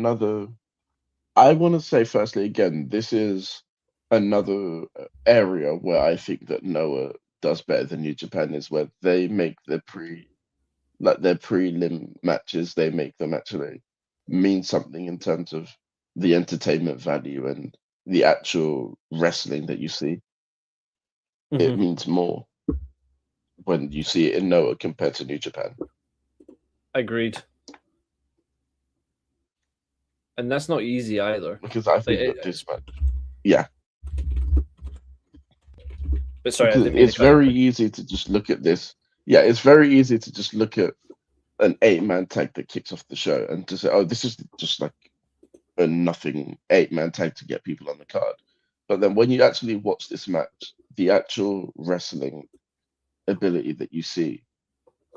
I want to say firstly, again, this is another area where I think that Noah does better than New Japan, is where they make their prelim matches, they make them actually mean something in terms of the entertainment value and the actual wrestling that you see. Mm-hmm. It means more when you see it in Noah compared to New Japan. Agreed. And that's not easy either. Because I think that this match, yeah. But sorry, it's very easy to just look at this. Yeah, it's very easy to just look at an 8-man tag that kicks off the show and to say, oh, this is just like a nothing 8-man tag to get people on the card. But then when you actually watch this match, the actual wrestling ability that you see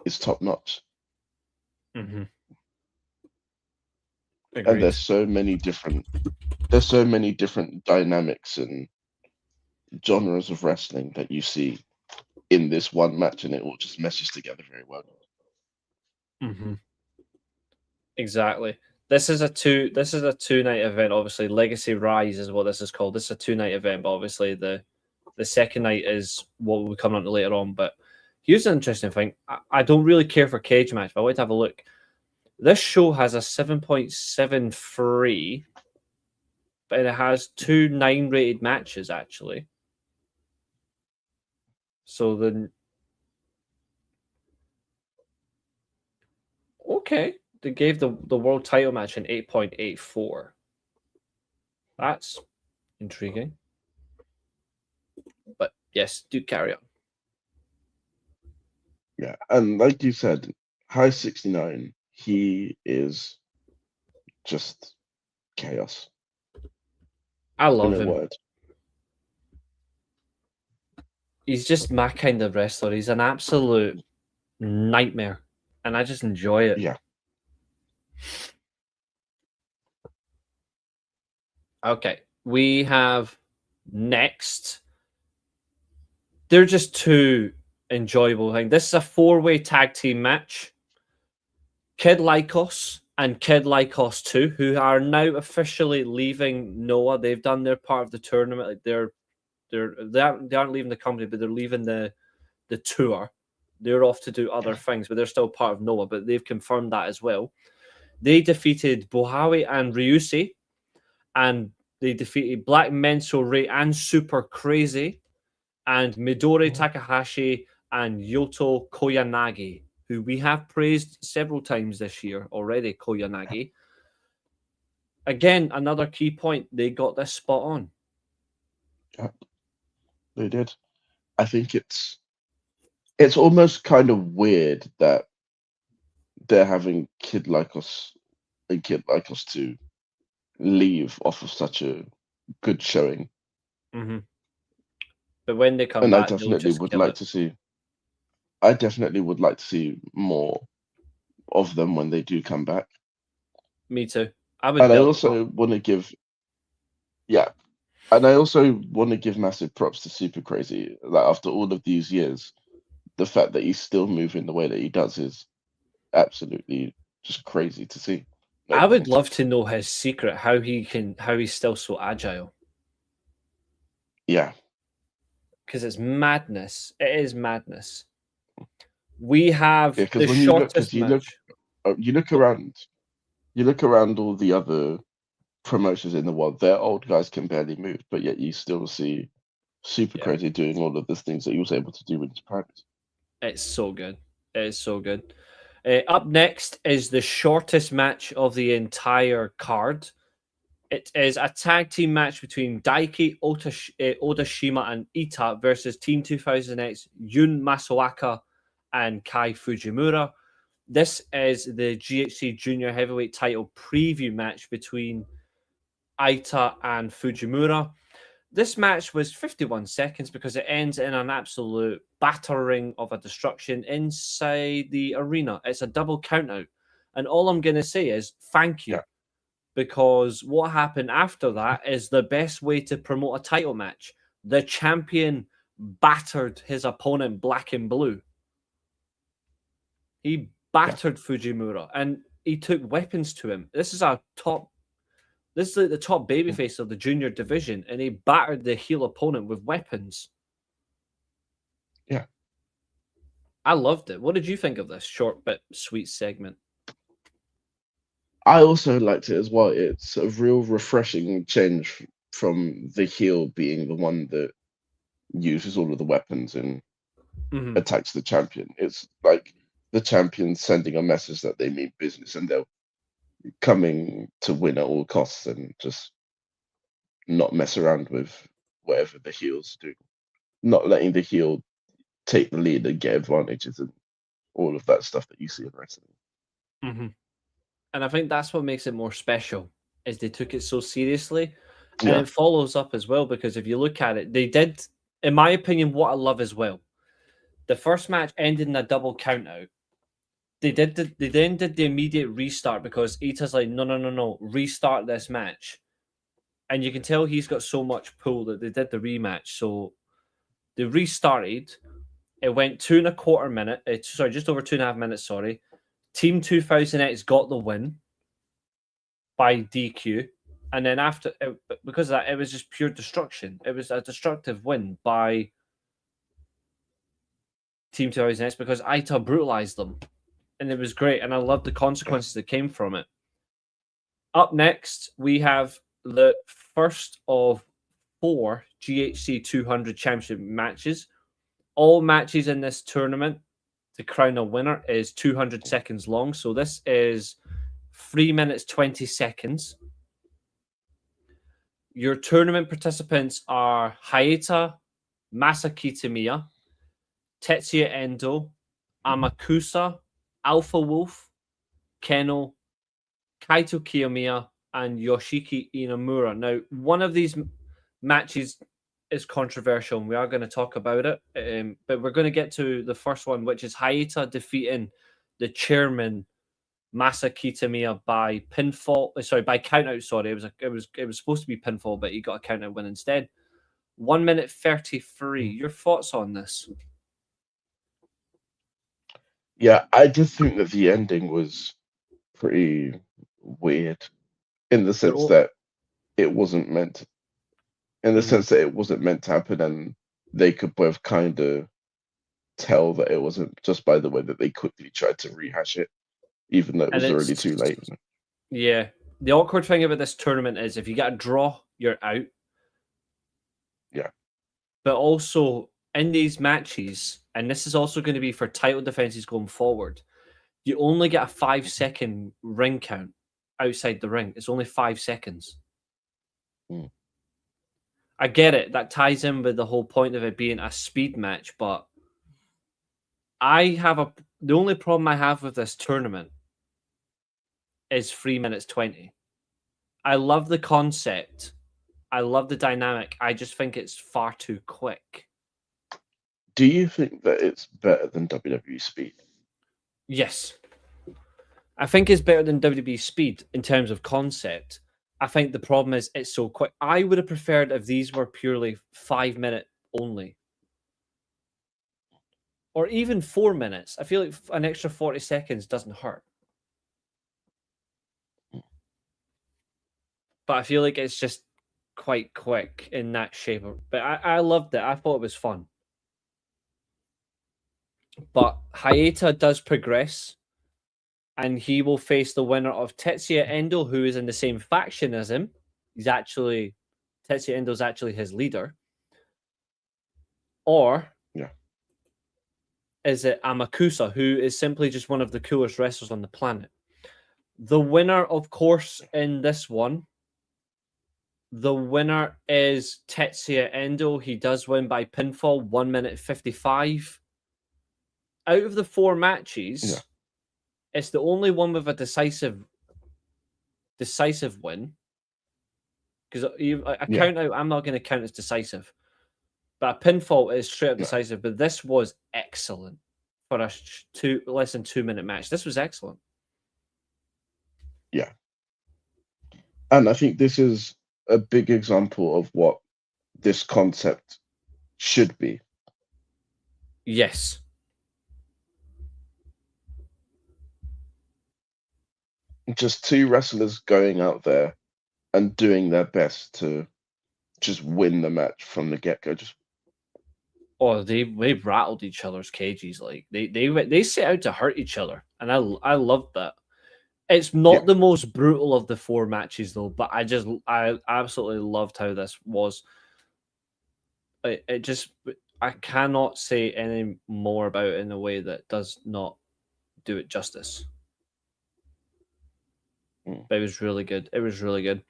is top notch. Mm-hmm. And there's so many different dynamics and genres of wrestling that you see in this one match, and it all just meshes together very well. Mm-hmm. Exactly. This is a 2-night event. Obviously, Legacy Rise is what this is called. This is a 2-night event, but obviously the second night is what we'll be coming on to later on. But here's an interesting thing. I don't really care for cage match, but I want to have a look. This show has a 7.73, but it has 2 9-rated matches, actually. So then, okay, they gave the world title match an 8.84. That's intriguing. But yes, do carry on. Yeah, and like you said, High 69, he is just chaos. I love him. Word. He's just my kind of wrestler. He's an absolute nightmare, and I just enjoy it. Yeah. Okay, we have next. They're just 2 enjoyable things. This is a 4-way tag team match. Kid Lycos and Kid Lycos 2, who are now officially leaving Noah. They've done their part of the tournament. Like they aren't leaving the company, but they're leaving the tour. They're off to do other things, but they're still part of Noah. But they've confirmed that as well. They defeated Bohawi and Ryusi, and they defeated Black Menso Ray and Super Crazy, and Midori Takahashi and Yoto Koyanagi, who we have praised several times this year already. Koyanagi. Again, another key point. They got this spot on. Yeah, they did. I think it's almost kind of weird that they're having a kid like us to leave off of such a good showing. Mm-hmm. But when they come And back, they'll just kill it. I definitely would like to see more of them when they do come back. Me too. I would And I build. also want to give, yeah, and I also want to give massive props to Super Crazy. Like after all of these years, the fact that he's still moving the way that he does is absolutely just crazy to see. No I pun would love intended. to know his secret, how he's still so agile. Yeah, Because it's madness. It is madness. We yeah. have the shortest match. You look Oh, around, you look around all the other promotions in the world. Their old guys can barely move, but yet you still see Super yeah, Crazy doing all of the things that he was able to do in his prime. it's so good. It is so good. Up next is the shortest match of the entire card. It is a tag team match between Daiki Odashima and Ita versus Team 2000X Yun Masuaka and Kai Fujimura. This is the GHC Junior Heavyweight title preview match between Ita and Fujimura. This match was 51 seconds because it ends in an absolute battering of a destruction inside the arena. It's a double countout. And all I'm going to say is thank you, Yeah, because what happened after that is the best way to promote a title match. The champion battered his opponent black and blue. He yeah. battered Fujimura and he took weapons to him. This is like the top Mm. babyface of the junior division, and he battered the heel opponent with weapons. Yeah. I loved it. What did you think of this short but sweet segment? I also liked it as well. It's a real refreshing change from the heel being the one that uses all of the weapons and Mm-hmm. attacks the champion. It's like the champion sending a message that they mean business and they're coming to win at all costs and just not mess around with whatever the heels do. Not letting the heel take the lead and get advantages and all of that stuff that you see in wrestling. Mm-hmm. And I think that's what makes it more special, is they took it so seriously. And Yeah, it follows up as well, because if you look at it, they did, in my opinion, what I love as well. The first match ended in a double countout. They then did the immediate restart because Ita's like, no, no, no, no, restart this match. And you can tell he's got so much pull that they did the rematch. So they restarted. It went 2.25 minutes. Sorry, just over 2.5 minutes. Sorry. Team 2000X got the win by DQ. And then because of that, it was just pure destruction. It was a destructive win by Team 2000X because Ita brutalized them. And it was great. And I loved the consequences that came from it. Up next, we have the first of 4 GHC 200 championship matches. All matches in this tournament to crown a winner is 200 seconds long. So this is 3 minutes 20 seconds. Your tournament participants are Hayata, Masakitamiya, Tetsuya Endo, Amakusa, Alpha Wolf, Keno, Kaito Kiyomiya, and Yoshiki Inamura. Now, one of these matches is controversial, and we are going to talk about it. But we're going to get to the first one, which is Hayata defeating the chairman Masakitamiya by pinfall. Sorry, by countout. Sorry, it was supposed to be pinfall, but he got a countout win instead. 1 minute 33. Your thoughts on this? yeah. I just think that the ending was pretty weird in the sense Oh, that it wasn't meant in the mhm. sense that it wasn't meant to happen and they could both kind of tell that it wasn't just by the way that they quickly tried to rehash it, even though it And was already it's too late. yeah. The awkward thing about this tournament is if you get a draw, you're out. Yeah, But also in these matches, and this is also going to be for title defenses going forward, you only get a 5-second ring count outside the ring. It's only 5 seconds. mm. I get it. That ties in with the whole point of it being a speed match, but the only problem I have with this tournament is 3 minutes 20. I love the concept. I love the dynamic. I just think it's far too quick. Do you think that it's better than WWE Speed? Yes. I think it's better than WWE Speed in terms of concept. I think the problem is it's so quick. I would have preferred if these were purely 5 minute only. Or even 4 minutes. I feel like an extra 40 seconds doesn't hurt. But I feel like it's just quite quick in that shape. But I loved it. I thought it was fun. But Hayata does progress. And he will face the winner of Tetsuya Endo, who is in the same faction as him. Tetsuya Endo is actually his leader. Or is it Amakusa, who is simply just one of the coolest wrestlers on the planet? The winner, of course, in this one, the winner is Tetsuya Endo. He does win by pinfall, 1 minute 55. Out of the 4 matches, it's the only one with a decisive win. Because count out, I'm not going to count as decisive. But a pinfall is straight up decisive. But this was excellent for a less than 2 minute match. This was excellent. Yeah. And I think this is a big example of what this concept should be. Yes. Just 2 wrestlers going out there and doing their best to just win the match from the get-go. They rattled each other's cages. Like they set out to hurt each other, and I loved that. It's not the most brutal of the 4 matches though, but I absolutely loved how this was. I cannot say any more about it in a way that does not do it justice. But it was really good. It was really good.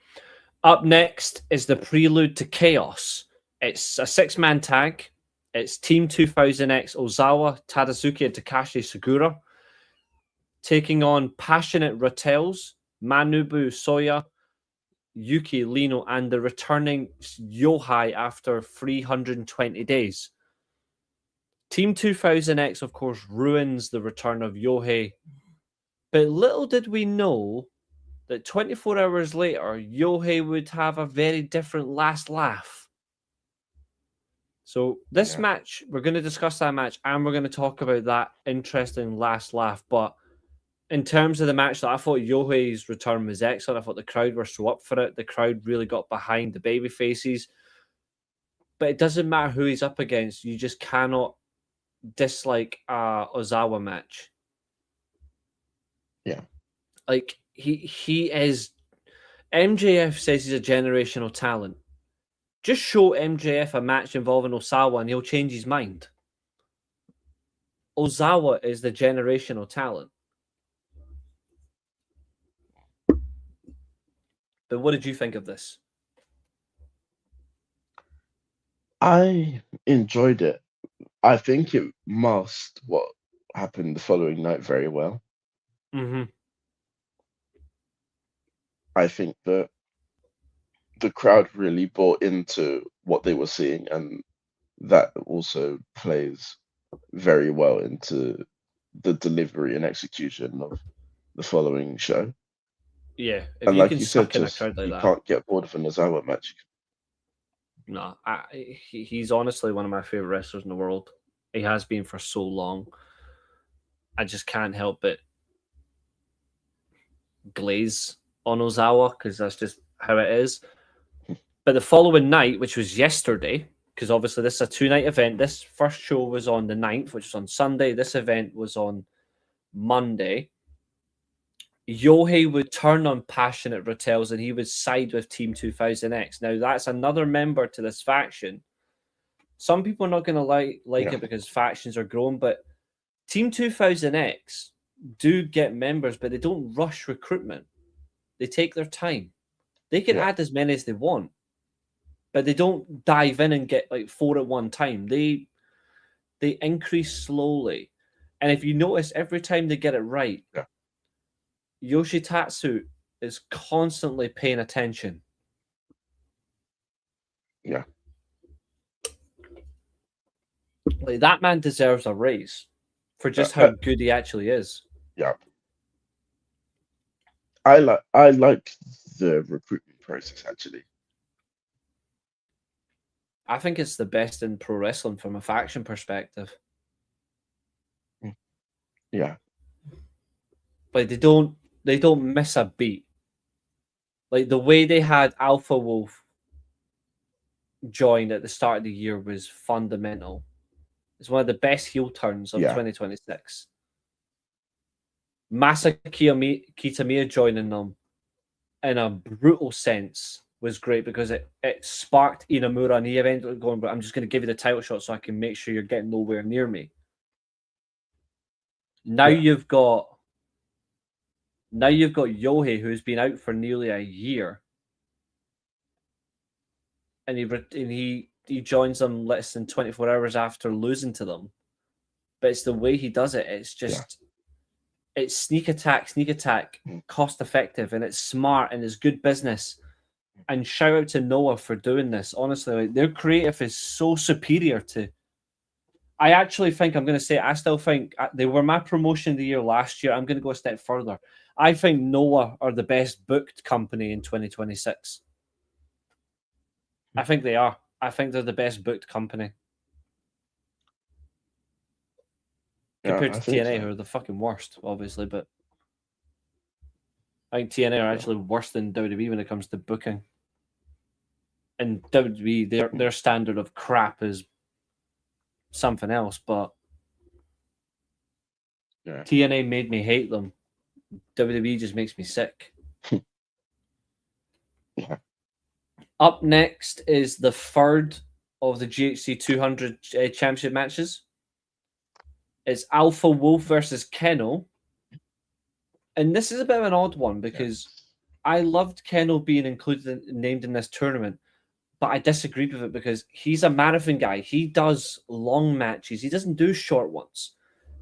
Up next is the Prelude to Chaos. It's a 6-man tag. It's Team 2000X Ozawa, Tadazuki, and Takashi Sugura taking on Passionate Rattels, Manubu Soya, Yuki Lino, and the returning Yohai after 320 days. Team 2000X, of course, ruins the return of Yohei. But little did we know that 24 hours later, Yohei would have a very different last laugh. So this match, we're going to discuss that match, and we're going to talk about that interesting last laugh. But in terms of the match, I thought Yohei's return was excellent. I thought the crowd were so up for it. The crowd really got behind the baby faces. But it doesn't matter who he's up against. You just cannot dislike a Ozawa match. Yeah. Like, he is... MJF says he's a generational talent. Just show MJF a match involving Ozawa and he'll change his mind. Ozawa is the generational talent. But what did you think of this? I enjoyed it. I think it masked what happened the following night very well. Mm-hmm. I think that the crowd really bought into what they were seeing, and that also plays very well into the delivery and execution of the following show. Yeah, if and you like can you said, just like you can't get bored of an Ozawa match. No, he's honestly one of my favorite wrestlers in the world. He has been for so long. I just can't help but glaze on Ozawa because that's just how it is. But the following night, which was yesterday, because obviously this is a 2-night event. This first show was on the 9th, which was on Sunday. This event was on Monday. Yohei would turn on Passionate Rattels and he would side with Team 2000X. Now, that's another member to this faction. Some people are not going to like it because factions are growing, but Team 2000X do get members, but they don't rush recruitment. They take their time. They can add as many as they want. but they don't dive in and get like 4 at one time. They increase slowly. And if you notice, every time they get it right, Yoshitatsu is constantly paying attention. Yeah. Like, that man deserves a raise for just how good he actually is. Yeah. I like the recruitment process, actually. I think it's the best in pro wrestling from a faction perspective. Yeah. Like, they don't miss a beat. Like, the way they had Alpha Wolf join at the start of the year was fundamental. It's one of the best heel turns of 2026. Masa Kitamiya joining them in a brutal sense was great because it sparked Inamura, and he eventually going, but I'm just going to give you the title shot so I can make sure you're getting nowhere near me. Now you've got Yohei, who's been out for nearly a year, and he joins them less than 24 hours after losing to them. But it's the way he does it. It's just it's sneak attack, cost effective, and it's smart and it's good business. And shout out to Noah for doing this. Honestly, like, their creative is so superior to. I actually think I'm going to say I still think they were my promotion of the year last year. I'm going to go a step further. I think Noah are the best booked company in 2026. I think they are. I think they're the best booked company. Compared to TNA, who are the fucking worst, obviously, but I think TNA are actually worse than WWE when it comes to booking. And WWE, their standard of crap is something else, but TNA made me hate them. WWE just makes me sick. Up next is the third of the GHC 200 championship matches. It's Alpha Wolf versus Keno. And this is a bit of an odd one because I loved Keno being named in this tournament, but I disagreed with it because he's a marathon guy. He does long matches. He doesn't do short ones.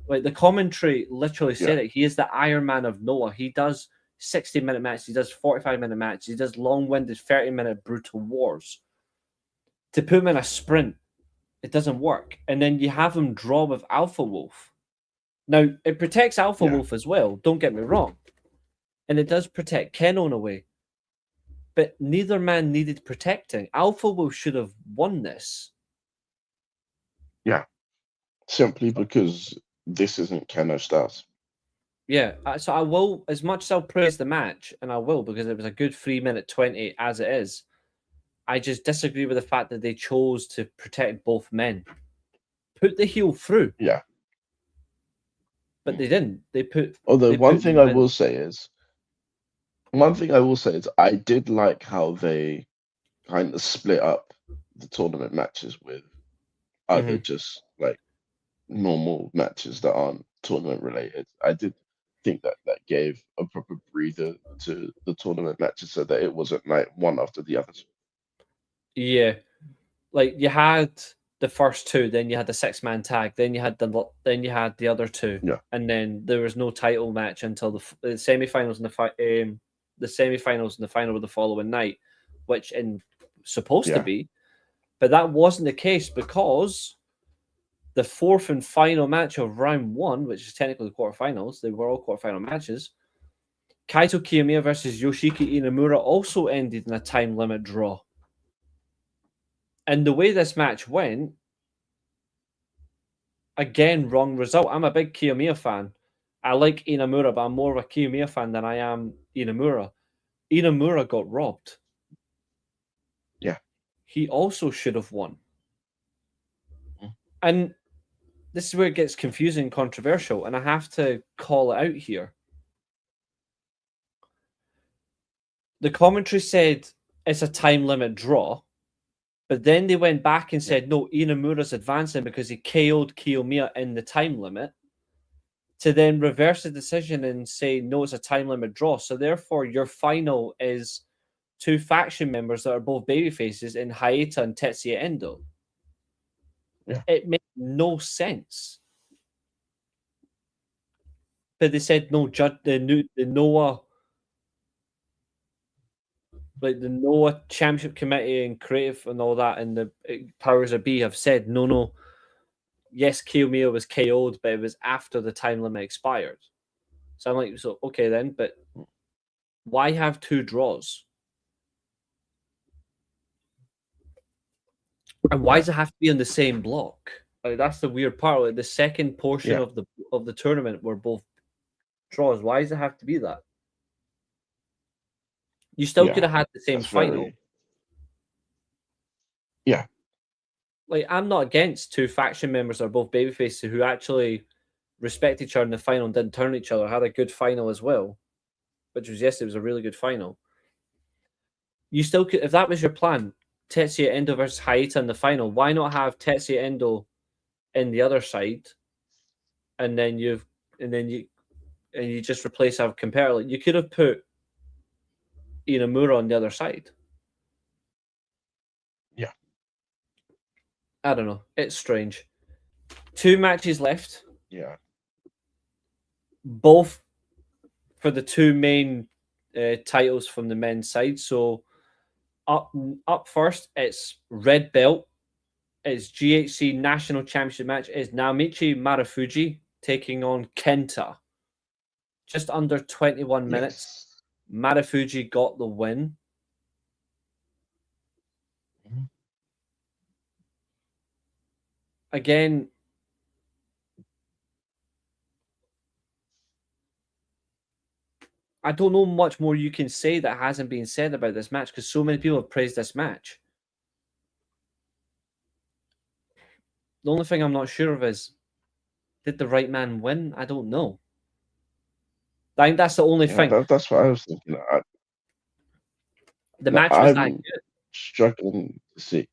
Like, the commentary literally said it. He is the Iron Man of Noah. He does 60-minute matches. He does 45-minute matches. He does long-winded 30-minute brutal wars. To put him in a sprint, it doesn't work. And then you have him draw with Alpha Wolf. Now, it protects Alpha Wolf as well. Don't get me wrong. And it does protect Keno in a way. But neither man needed protecting. Alpha Wolf should have won this. Yeah. Simply because this isn't Keno Stars. Yeah, so I will, as much as I'll praise the match, and I will because it was a good 3-minute 20 as it is, I just disagree with the fact that they chose to protect both men. Put the heel through. Yeah. But they didn't. They put... Although one thing I will say is I did like how they kind of split up the tournament matches with other just like normal matches that aren't tournament related. I did think that gave a proper breather to the tournament matches so that it wasn't like one after the others. Yeah. Like, you had the first two, then you had the 6-man tag, then you had the other two, and then there was no title match until the semi-finals and the semi-finals and the final of the following night, which supposed to be, but that wasn't the case because the fourth and final match of round 1, which is technically the quarterfinals, they were all quarterfinal matches. Kaito Kiyomiya versus Yoshiki Inamura also ended in a time limit draw. And the way this match went, again, wrong result. I'm a big Kiyomiya fan. I like Inamura, but I'm more of a Kiyomiya fan than I am Inamura. Inamura got robbed. Yeah. He also should have won. And this is where it gets confusing and controversial, and I have to call it out here. The commentary said it's a time limit draw, but then they went back and said, no, Inamura's advancing because he KO'd Kiyomiya in the time limit, to then reverse the decision and say, no, it's a time limit draw. So therefore, your final is two faction members that are both babyfaces in Hayata and Tetsuya Endo. Yeah. It makes no sense. But they said no, the Noah, like the Noah Championship Committee and Creative and all that, and the powers that be have said no. Yes, Kiyomiya was KO'd, but it was after the time limit expired. So I'm like, so okay then, but why have two draws? And why does it have to be in the same block? Like, that's the weird part. Like the second portion of the tournament were both draws. Why does it have to be that? You still could have had the same final. Yeah. Like, I'm not against two faction members that are both babyfaces who actually respect each other in the final and didn't turn on each other, had a good final as well, which was yesterday. It was a really good final. You still could, if that was your plan, Tetsuya Endo versus Hayata in the final, why not have Tetsuya Endo in the other side, and then you just replace our competitor? Like, you could have put Inamura on the other side. Yeah. I don't know. It's strange. 2 matches left. Yeah. Both for the 2 main titles from the men's side. So up first, it's red belt. It's GHC National Championship match. It's Naomichi Marufuji taking on Kenta. Just under 21 minutes. Marufuji got the win. Mm-hmm. Again, I don't know much more you can say that hasn't been said about this match because so many people have praised this match. The only thing I'm not sure of is, did the right man win? I don't know. I think that's the only thing. That's what I was thinking. The match was that I'm good. struggling to see.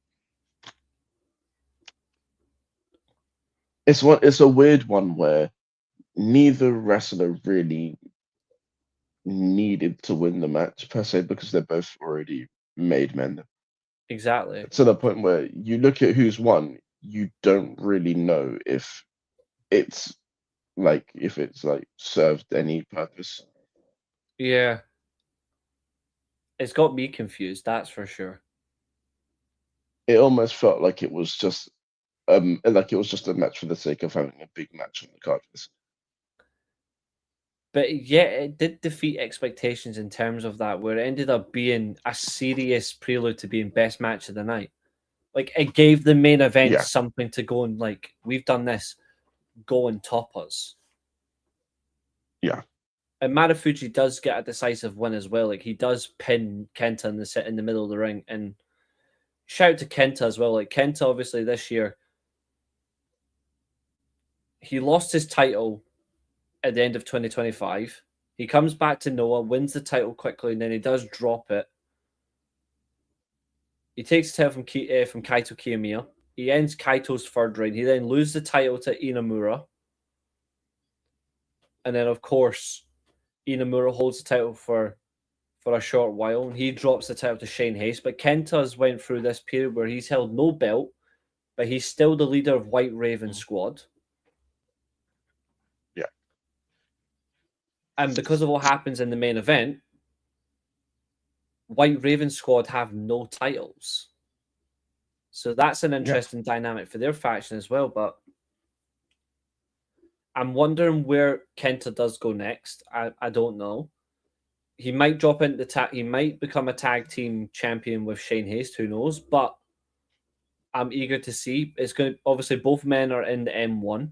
It's a weird one where neither wrestler really needed to win the match per se because they're both already made men. Exactly. To the point where you look at who's won, you don't really know if it's served any purpose. Yeah. It's got me confused, that's for sure. It almost felt like it was just a match for the sake of having a big match on the card. But yeah, it did defeat expectations in terms of that, where it ended up being a serious prelude to being best match of the night. Like, it gave the main event something to go and, like, we've done this, go and top us. Yeah. And Marufuji does get a decisive win as well. Like, he does pin Kenta in the middle of the ring. And shout out to Kenta as well. Like, Kenta, obviously, this year, he lost his title at the end of 2025. He comes back to Noah, wins the title quickly, and then he does drop it. He takes the title from Kaito Kiyomiya. He ends Kaito's 3rd reign. He then loses the title to Inamura. And then, of course, Inamura holds the title for a short while, and he drops the title to Shane Haste. But Kenta's went through this period where he's held no belt, but he's still the leader of White Raven Squad. Yeah. And because of what happens in the main event, White Raven Squad have no titles. So that's an interesting dynamic for their faction as well. But I'm wondering where Kenta does go next. I don't know. He might drop into he might become a tag team champion with Shane Haste, who knows? But I'm eager to see. It's going to, obviously, both men are in the M1.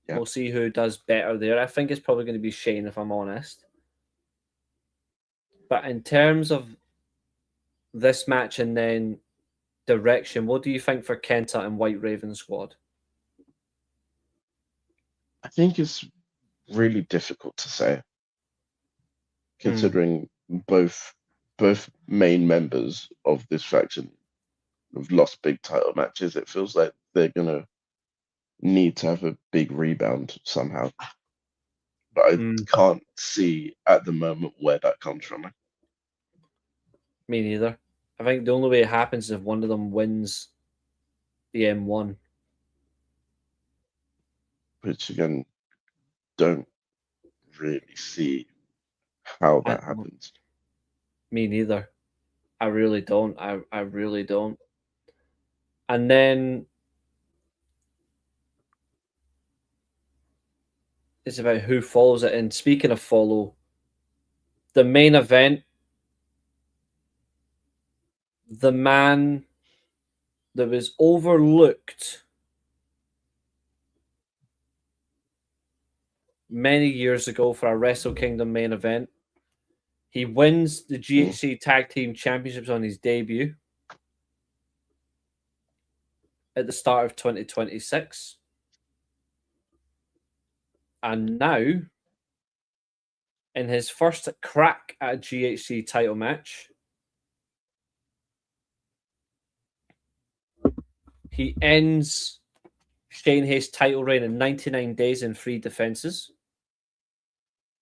Yeah. We'll see who does better there. I think it's probably going to be Shane, if I'm honest. But in terms of this match and then direction, what do you think for Kenta and White Raven Squad? I think it's really difficult to say, considering both main members of this faction have lost big title matches. It feels like they're gonna need to have a big rebound somehow, but I can't see at the moment where that comes from. Me neither. I think the only way it happens is if one of them wins the M1. Which again, don't really see how I, that happens. me neither. I really don't. I really don't. And then it's about who follows it. And speaking of follow, the main event, the man that was overlooked many years ago for a Wrestle Kingdom main event. He wins the GHC Tag Team Championships on his debut at the start of 2026. And now, in his first crack at a GHC title match, he ends Shane Hayes' title reign in 99 days and 3 defenses.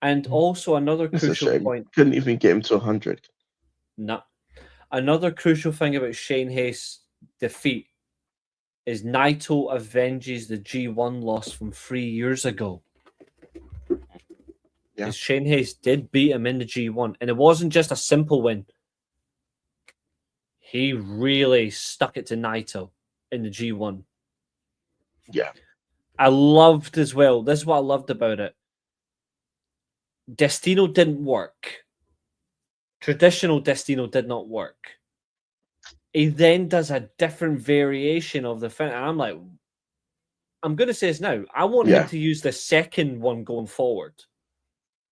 And also another It's a crucial shame. point. Couldn't even get him to 100. Nah. Another crucial thing about Shane Hayes' defeat is Naito avenges the G1 loss from 3 years ago. Yeah. Because Shane Hayes did beat him in the G1, and it wasn't just a simple win. He really stuck it to Naito in the G1. Yeah. I loved as well. This is what I loved about it. Destino didn't work. Traditional Destino did not work. He then does a different variation of the thing, and I'm like, I'm going to say this now. I want him to use the second one going forward.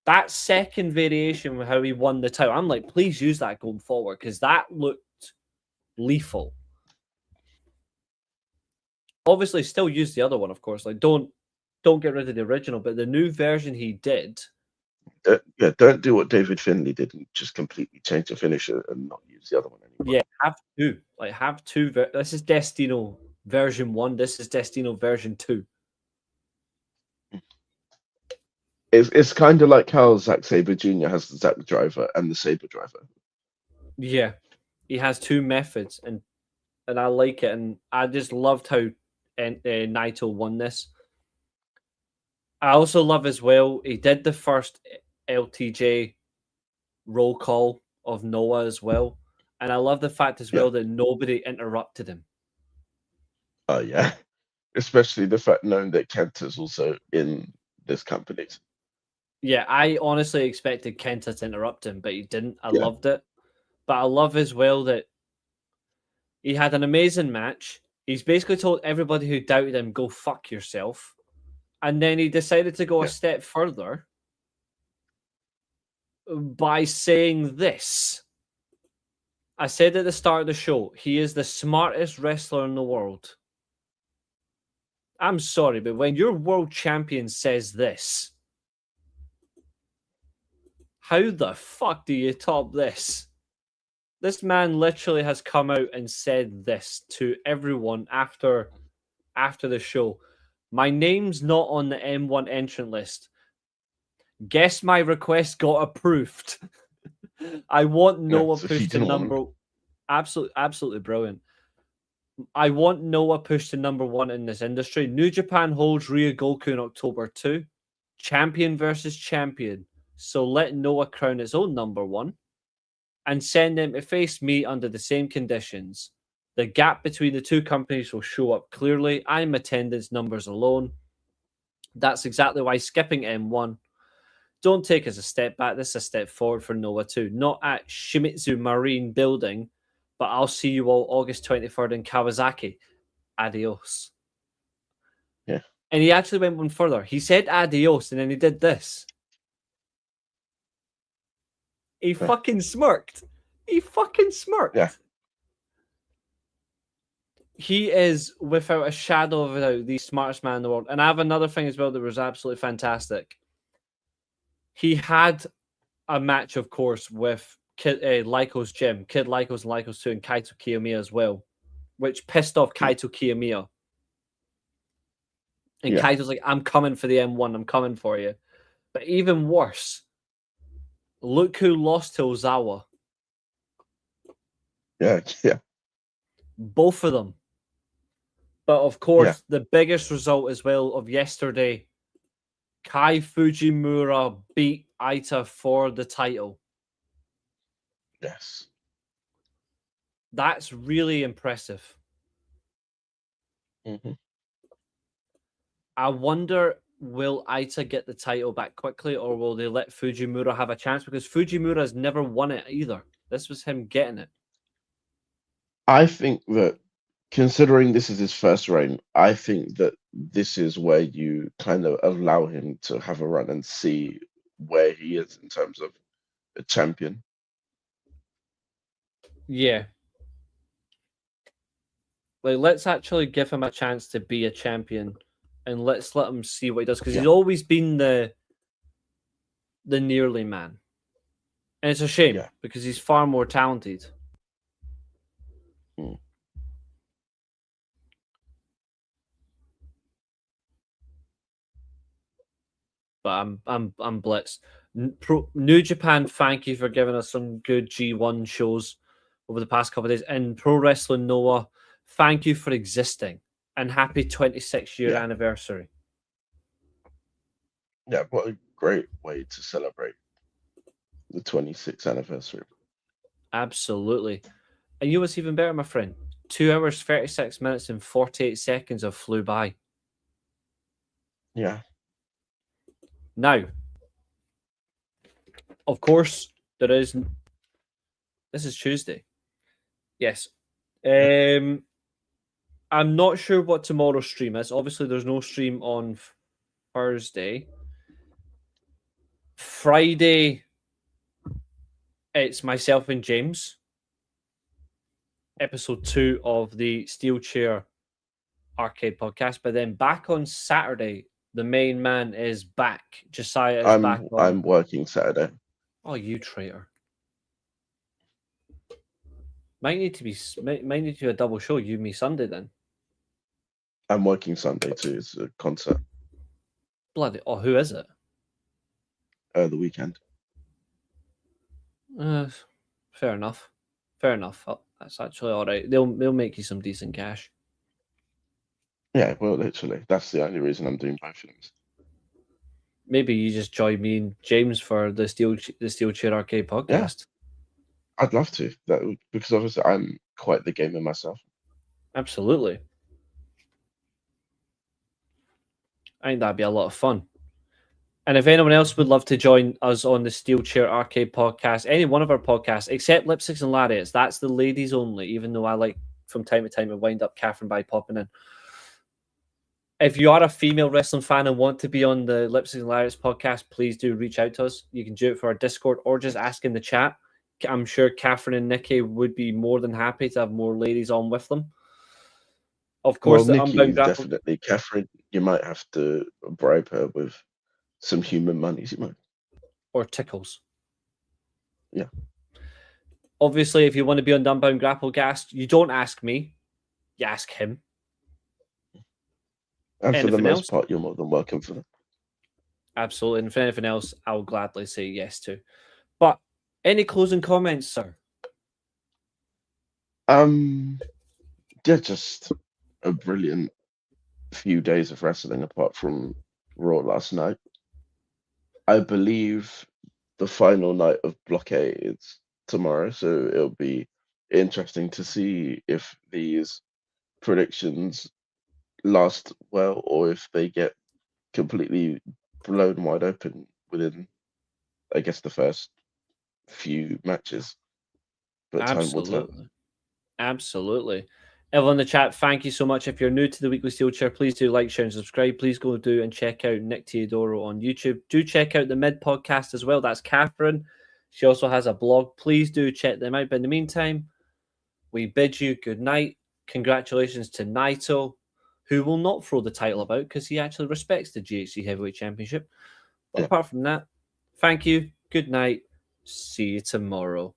That second variation of how he won the title, I'm like, please use that going forward because that looked lethal. Obviously, still use the other one, of course. Like, don't get rid of the original, but the new version he did. Don't do what David Finlay did and just completely change the finisher and not use the other one anymore. Yeah, have two. Like, have two. This is Destino version 1. This is Destino version 2. It's kind of like how Zack Sabre Jr. has the Zack Driver and the Sabre Driver. Yeah, he has 2 methods, and I like it, and I just loved how Naito won this. I also love as well, he did the first LTJ roll call of Noah as well, and I love the fact as well that nobody interrupted him. Oh yeah, especially the fact knowing that Kenta's also in this company. Yeah, I honestly expected Kenta to interrupt him, but he didn't. I loved it. But I love as well that he had an amazing match. He's basically told everybody who doubted him, go fuck yourself. And then he decided to go a step further by saying this. I said at the start of the show, he is the smartest wrestler in the world. I'm sorry, but when your world champion says this, how the fuck do you top this? This man literally has come out and said this to everyone after the show. My name's not on the M1 entrant list. Guess my request got approved. I want Noah pushed to number... Absolutely brilliant. I want Noah pushed to number 1 in this industry. New Japan holds Ryogoku in October 2. Champion versus champion. So let Noah crown his own number 1 and send him to face me under the same conditions. The gap between the two companies will show up clearly. I'm attendance numbers alone. That's exactly why skipping M1. Don't take us a step back. This is a step forward for Noah too. Not at Shimizu Marine Building, but I'll see you all August 23rd in Kawasaki. Adios. Yeah. And he actually went one further. He said adios, and then he did this. He fucking smirked. He fucking smirked. Yeah. He is, without a shadow of a doubt, the smartest man in the world. And I have another thing as well that was absolutely fantastic. He had a match, of course, with Lyko's gym, Kid Lyko's and Lyko's 2, and Kaito Kiyomiya as well, which pissed off Kaito Kiyomiya. And Kaito's like, I'm coming for the M1. I'm coming for you. But even worse, look who lost to Ozawa. Yeah, yeah, Both of them. But of yeah. course, the biggest result as well of yesterday, Kai Fujimura beat Aita for the title. Yes. That's really impressive. Hmm. I wonder, will Aita get the title back quickly, or will they let Fujimura have a chance? Because Fujimura has never won it either. This was him getting it. I think that considering this is his first reign, I think that this is where you kind of allow him to have a run and see where he is in terms of a champion. Yeah. Like, let's actually give him a chance to be a champion, and let's let him see what he does, because Yeah, he's always been the nearly man, and it's a shame yeah. because he's far more talented. Mm. But I'm blitzed. New Japan, thank you for giving us some good G1 shows over the past couple of days. And Pro Wrestling Noah, thank you for existing, and happy 26-year Yeah, anniversary. yeah. What a great way to celebrate the 26th anniversary. Absolutely. And you know what's even better, my friend? 2 hours, 36 minutes, and 48 seconds have flew by. Yeah. Now, of course, there is. This is Tuesday. Yes. I'm not sure what tomorrow's stream is. Obviously, there's no stream on Thursday. Friday, it's myself and James. Episode 2 of the Steelchair Arcade podcast. But then back on Saturday, the main man is back. Josiah is back on. I'm working Saturday. Oh, you traitor. Might need to be a double show. You, me, Sunday then. I'm working Sunday too. It's a concert. Bloody. Oh, who is it? The weekend. Fair enough. Fair enough. Oh, that's actually all right. They'll make you some decent cash. Yeah, well, literally, that's the only reason I'm doing both of them. Maybe you just join me and James for the Steelchair Arcade podcast. Yeah, I'd love to. Because obviously I'm quite the gamer myself. Absolutely. I think that'd be a lot of fun. And if anyone else would love to join us on the Steelchair Arcade podcast, any one of our podcasts, except Lipsticks and Lariats, that's the ladies only, even though I like from time to time to wind up Katherine by popping in. If you are a female wrestling fan and want to be on the Lipsticks and Lariats podcast, please do reach out to us. You can do it for our Discord or just ask in the chat. I'm sure Katherine and Nikki would be more than happy to have more ladies on with them. Of course, Well, the Nikki Unbound is Grapple... definitely. Katherine, you might have to bribe her with some human monies, you might. Or tickles. Yeah. Obviously, if you want to be on the Unbound Grapplecast, you don't ask me, you ask him. And for the Anything most else? part, you're more than welcome for that. Absolutely. And for anything else, I'll gladly say yes to. But any closing comments, sir? Yeah, just a brilliant few days of wrestling apart from Raw last night. I believe the final night of Blockade is tomorrow, so it'll be interesting to see if these predictions last well or if they get completely blown wide open within, I guess, the first few matches. But time will tell. Absolutely. Everyone in the chat, thank you so much. If you're new to the Weekly Steelchair, please do like, share, and subscribe. Please go do and check out Nick Teodoro on YouTube. Do check out the Mid podcast as well. That's Katherine. She also has a blog. Please do check them out. But in the meantime, we bid you good night. Congratulations to Naito, who will not throw the title about because he actually respects the GHC Heavyweight Championship. But apart from that, thank you. Good night. See you tomorrow.